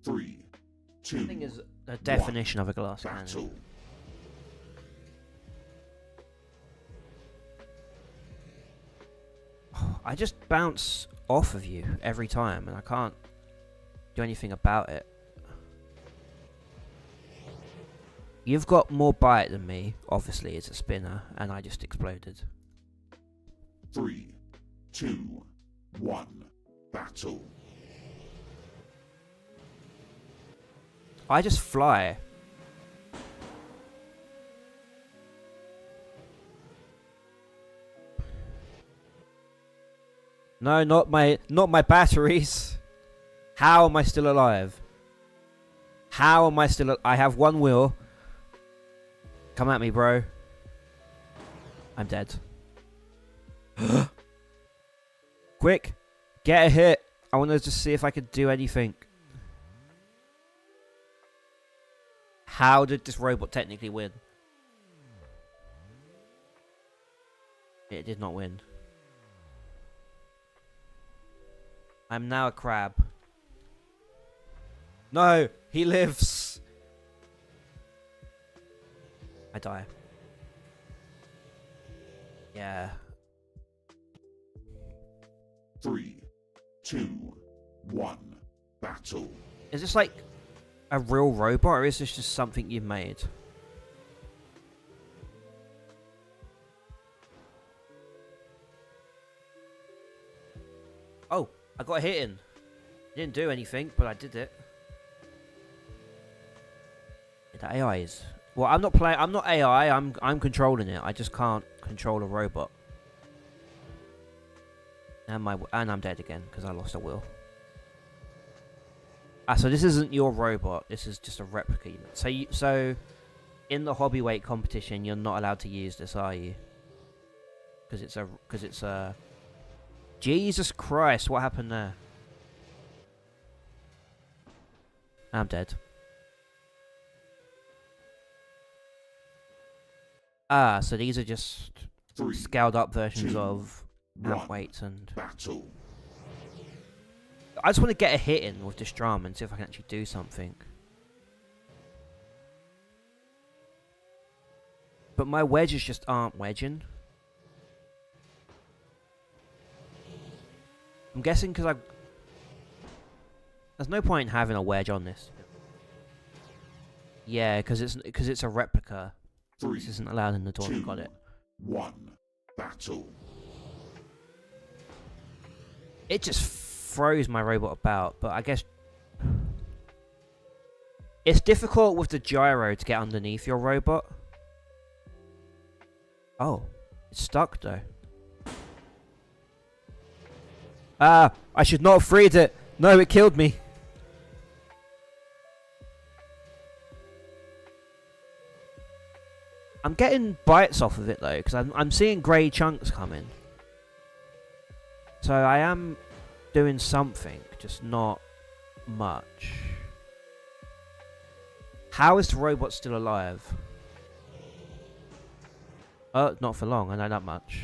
Three, two, The thing is the definition of a glass cannon. battle. I just bounce off of you every time and I can't do anything about it. You've got more bite than me, obviously it's a spinner, and I just exploded. Three, two, one, battle. I just fly. No, not my batteries. How am I still alive? How am I still I have one wheel. Come at me, bro. I'm dead. Quick, get a hit. I want to just see if I could do anything. How did this robot technically win? It did not win. I'm now a crab. No, he lives. I die. Yeah. Three, two, one, battle. Is this like a real robot or is this just something you've made? Oh, I got a hit in. Didn't do anything, but I did it. The AI is... Well, I'm not playing. I'm not AI. I'm controlling it. I just can't control a robot. And I'm dead again because I lost a wheel. Ah, so this isn't your robot. This is just a replica. So in the hobby weight competition, you're not allowed to use this, are you? Because it's a. Jesus Christ! What happened there? I'm dead. Ah, so these are just 3, scaled up versions 2, of 1. amp weights, and Battle. I just want to get a hit in with this drum and see if I can actually do something. But my wedges just aren't wedging. I'm guessing because there's no point in having a wedge on this. Yeah, because it's a replica. 3, This isn't allowed in the door. 2, Got it. 1. Battle. It just throws my robot about, but I guess it's difficult with the gyro to get underneath your robot. Oh, it's stuck though. Ah, I should not have freed it. No, it killed me. I'm getting bites off of it though, because I'm seeing grey chunks coming. So I am doing something, just not much. How is the robot still alive? Not for long, I know that much.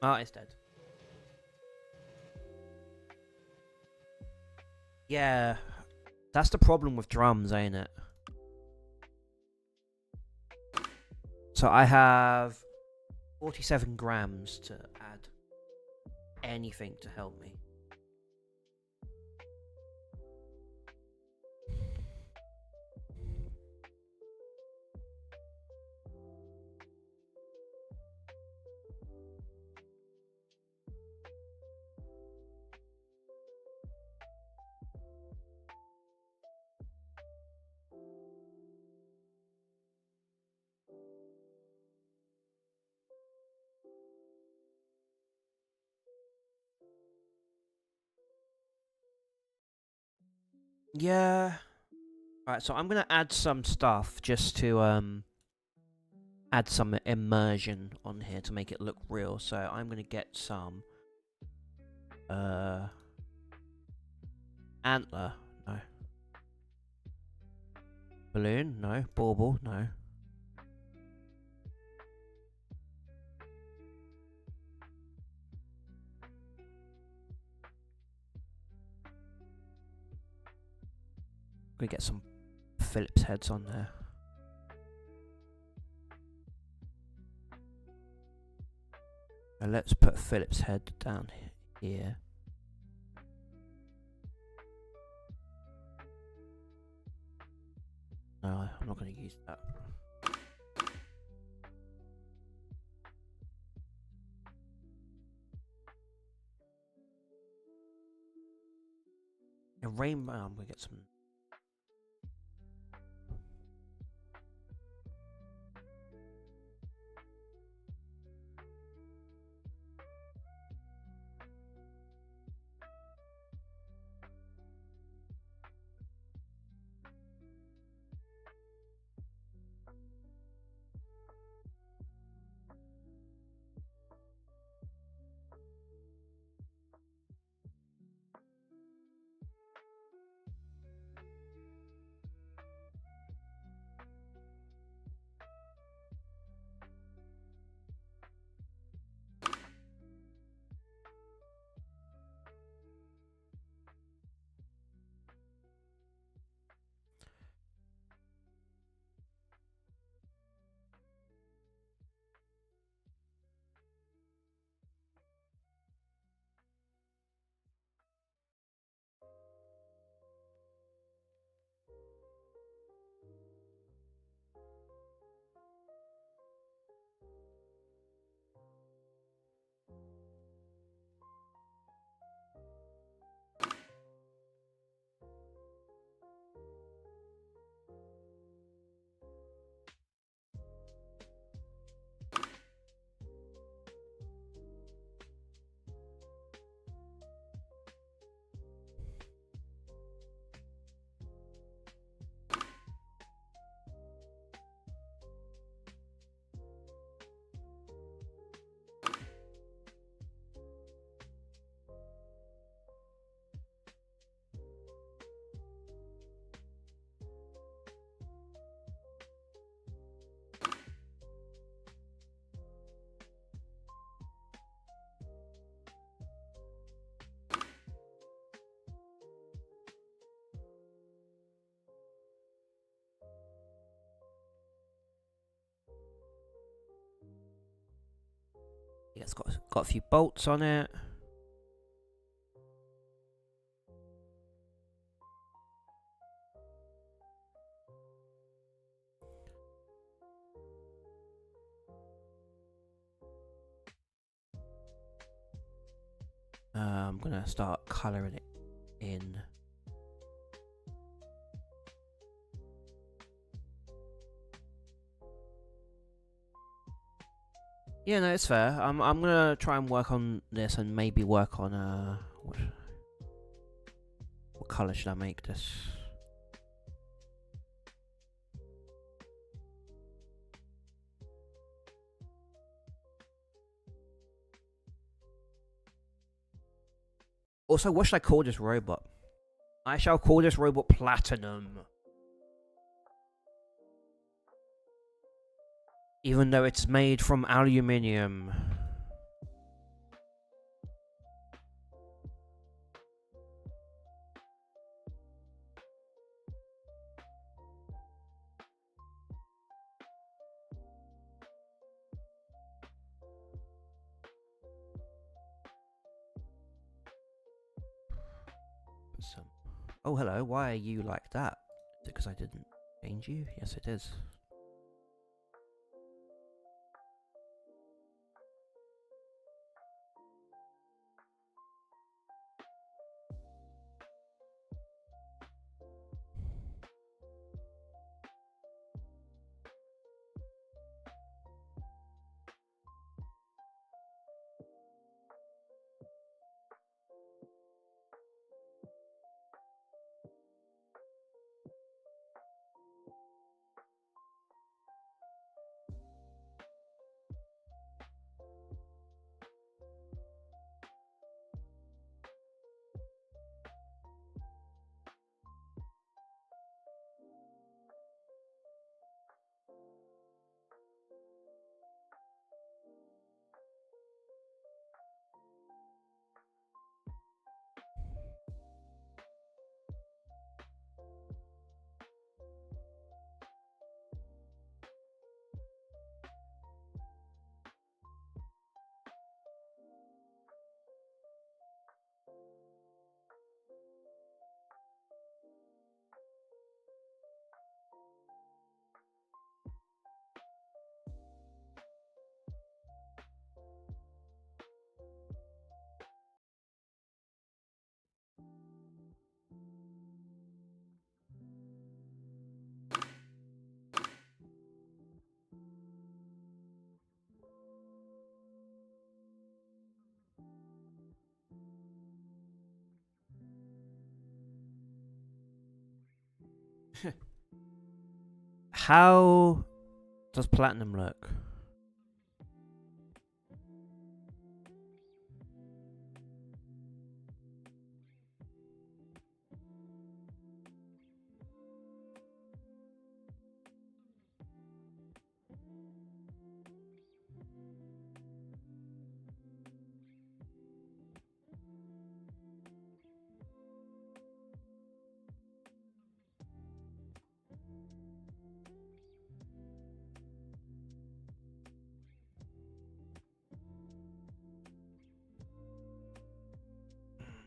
Oh, it's dead. Yeah, that's the problem with drums, ain't it? So I have 47 grams to add anything to help me. Yeah. Alright, so I'm gonna add some stuff just to add some immersion on here to make it look real. So I'm gonna get some antler, no. Balloon, no. Bauble, no. Gonna get some Phillips heads on there. And let's put Phillips head down here. No, I'm not gonna use that. A rainbow, I'm gonna get some. Yeah, it's got a few bolts on it. I'm gonna start colouring it in. Yeah, no, it's fair. I'm gonna try and work on this and maybe work on what colour should I make this? Also, what should I call this robot? I shall call this robot Platinum. Even though it's made from aluminium. Oh, hello. Why are you like that? Is it because I didn't change you? Yes, it is. How does Platinum look?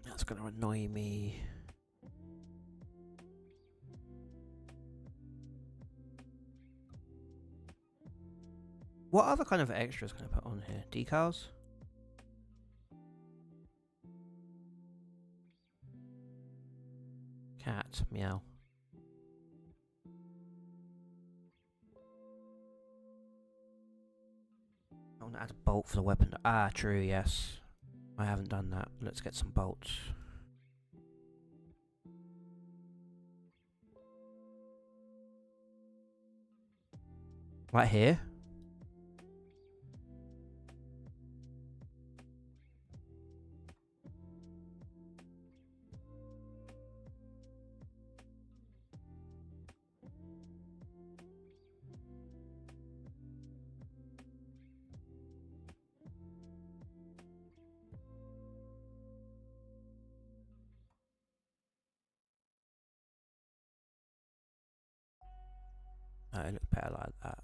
That's gonna annoy me. What other kind of extras can I put on here? Decals? Cat, meow. I want to add a bolt for the weapon. Ah, true, yes. I haven't done that. Let's get some bolts. Right here? Oh, it looks better like that.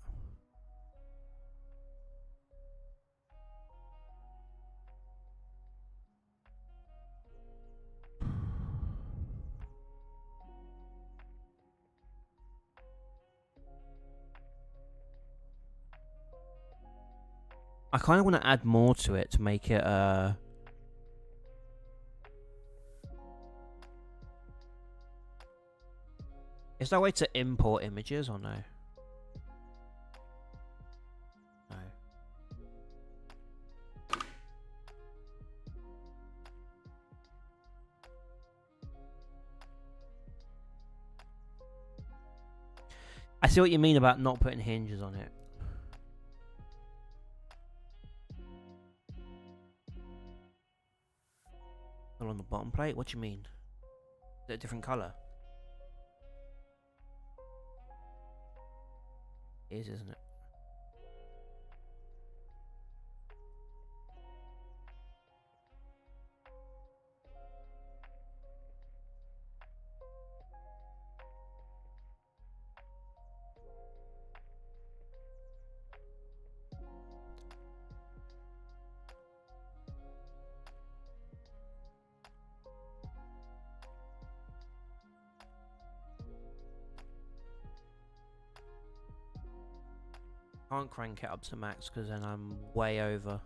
I kind of want to add more to it to make it Is there a way to import images or no? No. I see what you mean about not putting hinges on it. Not on the bottom plate? What do you mean? Is it a different colour? It is, isn't it? Can't crank it up to max because then I'm way over.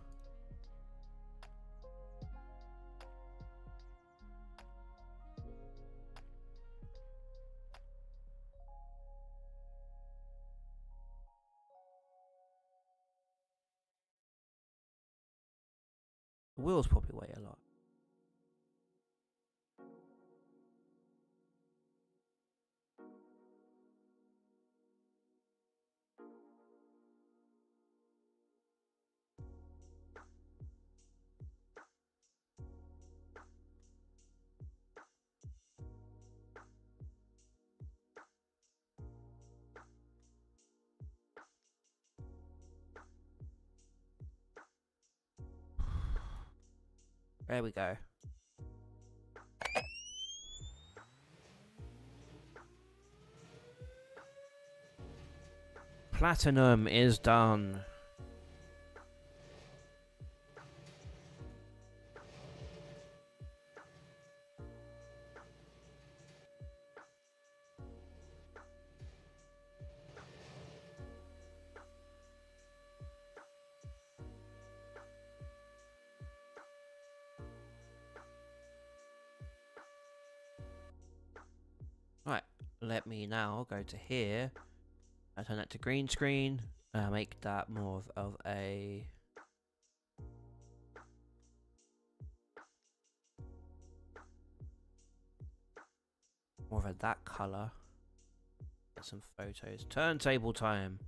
The wheels probably weigh a lot. There we go. Platinum is done. Right, let me now go to here. I turn that to green screen. Make that more of a that color. Get some photos. Turntable time.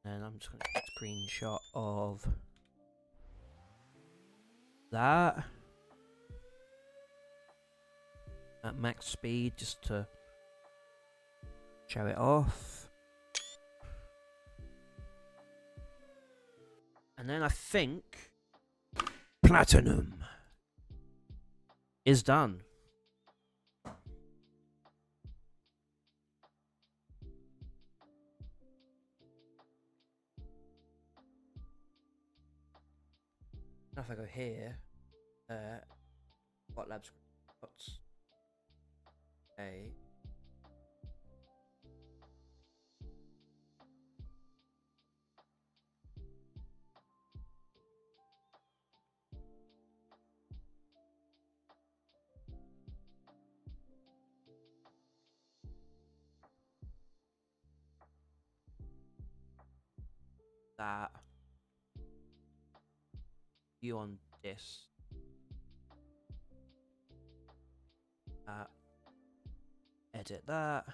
And I'm just going to get a screenshot of that at max speed just to show it off. And then I think platinum is done. Now if I go here, what labs? What's a that you on this edit that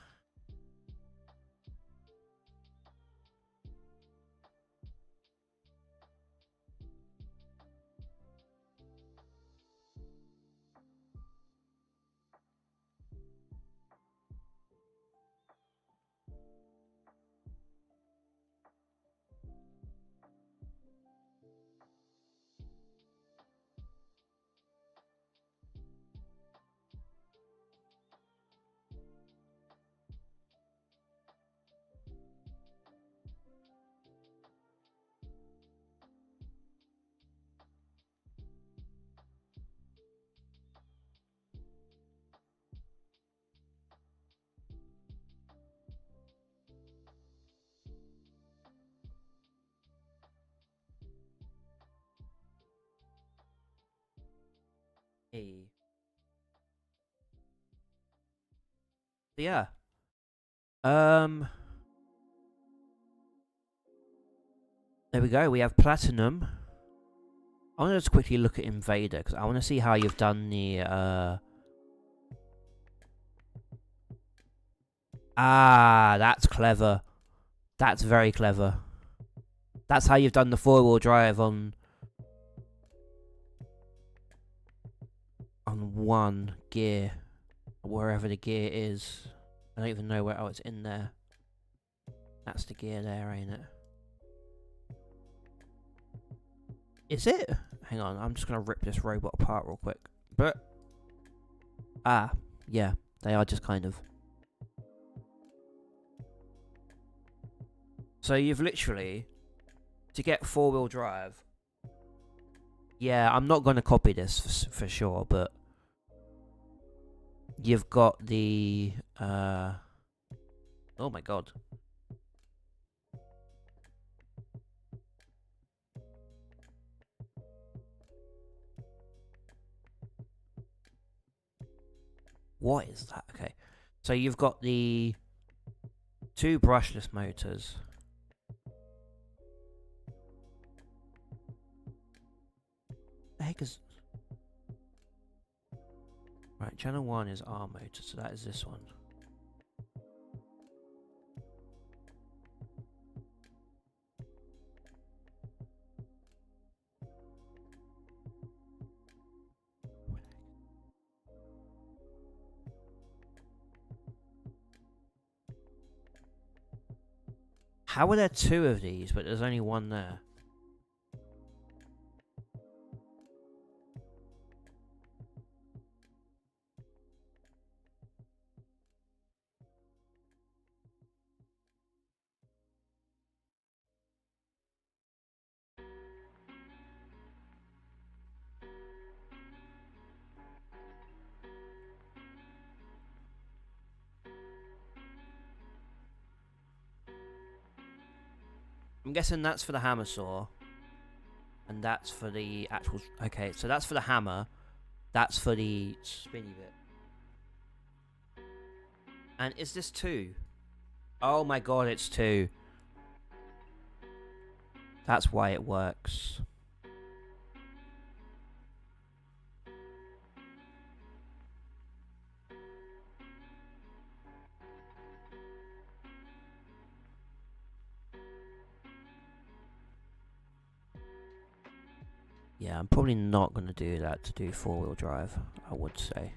E. Yeah. Um. There we go. We have platinum. I want to just quickly look at Invader because I want to see how you've done the. Ah, that's clever. That's very clever. That's how you've done the 4-wheel drive on one gear, wherever the gear is. I don't even know where. Oh, it's in there. That's the gear there, ain't it? Is it? Hang on, I'm just gonna rip this robot apart real quick. But yeah, they are just kind of. So you've literally, to get 4-wheel drive. Yeah, I'm not gonna copy this for sure, but you've got the oh my god. What is that? Okay. So you've got the 2 brushless motors. The heck is... Right, channel 1 is R motor, so that is this one. How are there 2 of these, but there's only 1 there? I'm guessing that's for the hammer saw. And that's for the actual... Okay, so that's for the hammer. That's for the spinny bit. And is this 2? Oh my god, it's 2. That's why it works. Yeah, I'm probably not going to do that to do 4-wheel drive, I would say.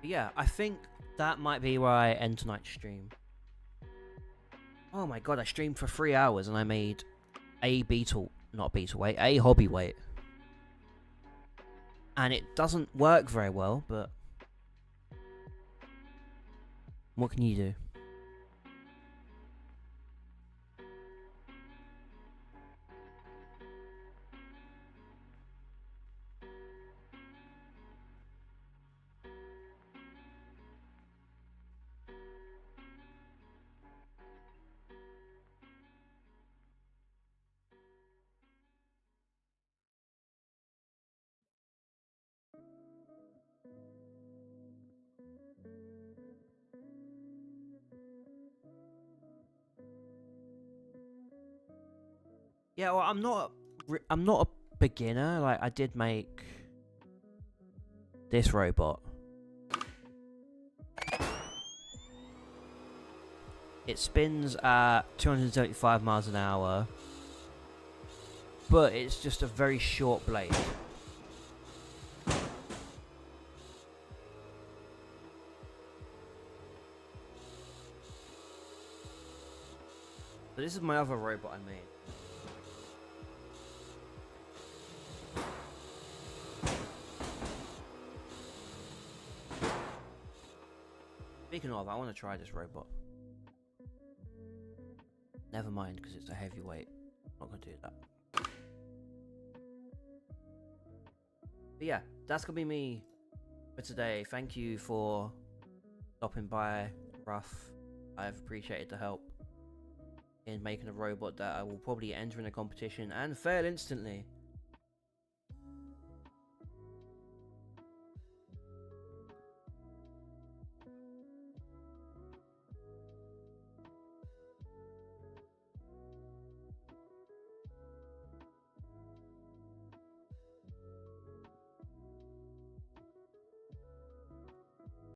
Yeah, I think that might be where I end tonight's stream. Oh my god, I streamed for 3 hours and I made a beetle, not beetle weight, a hobby weight. And it doesn't work very well, but what can you do? Yeah, well, I'm not a beginner. Like, I did make this robot. It spins at 275 miles an hour, but it's just a very short blade. But this is my other robot I made. know what? I want to try this robot. Never mind, because it's a heavyweight. I'm not gonna do that. But yeah, that's gonna be me for today. Thank you for stopping by, Ruff. I've appreciated the help in making a robot that I will probably enter in a competition and fail instantly.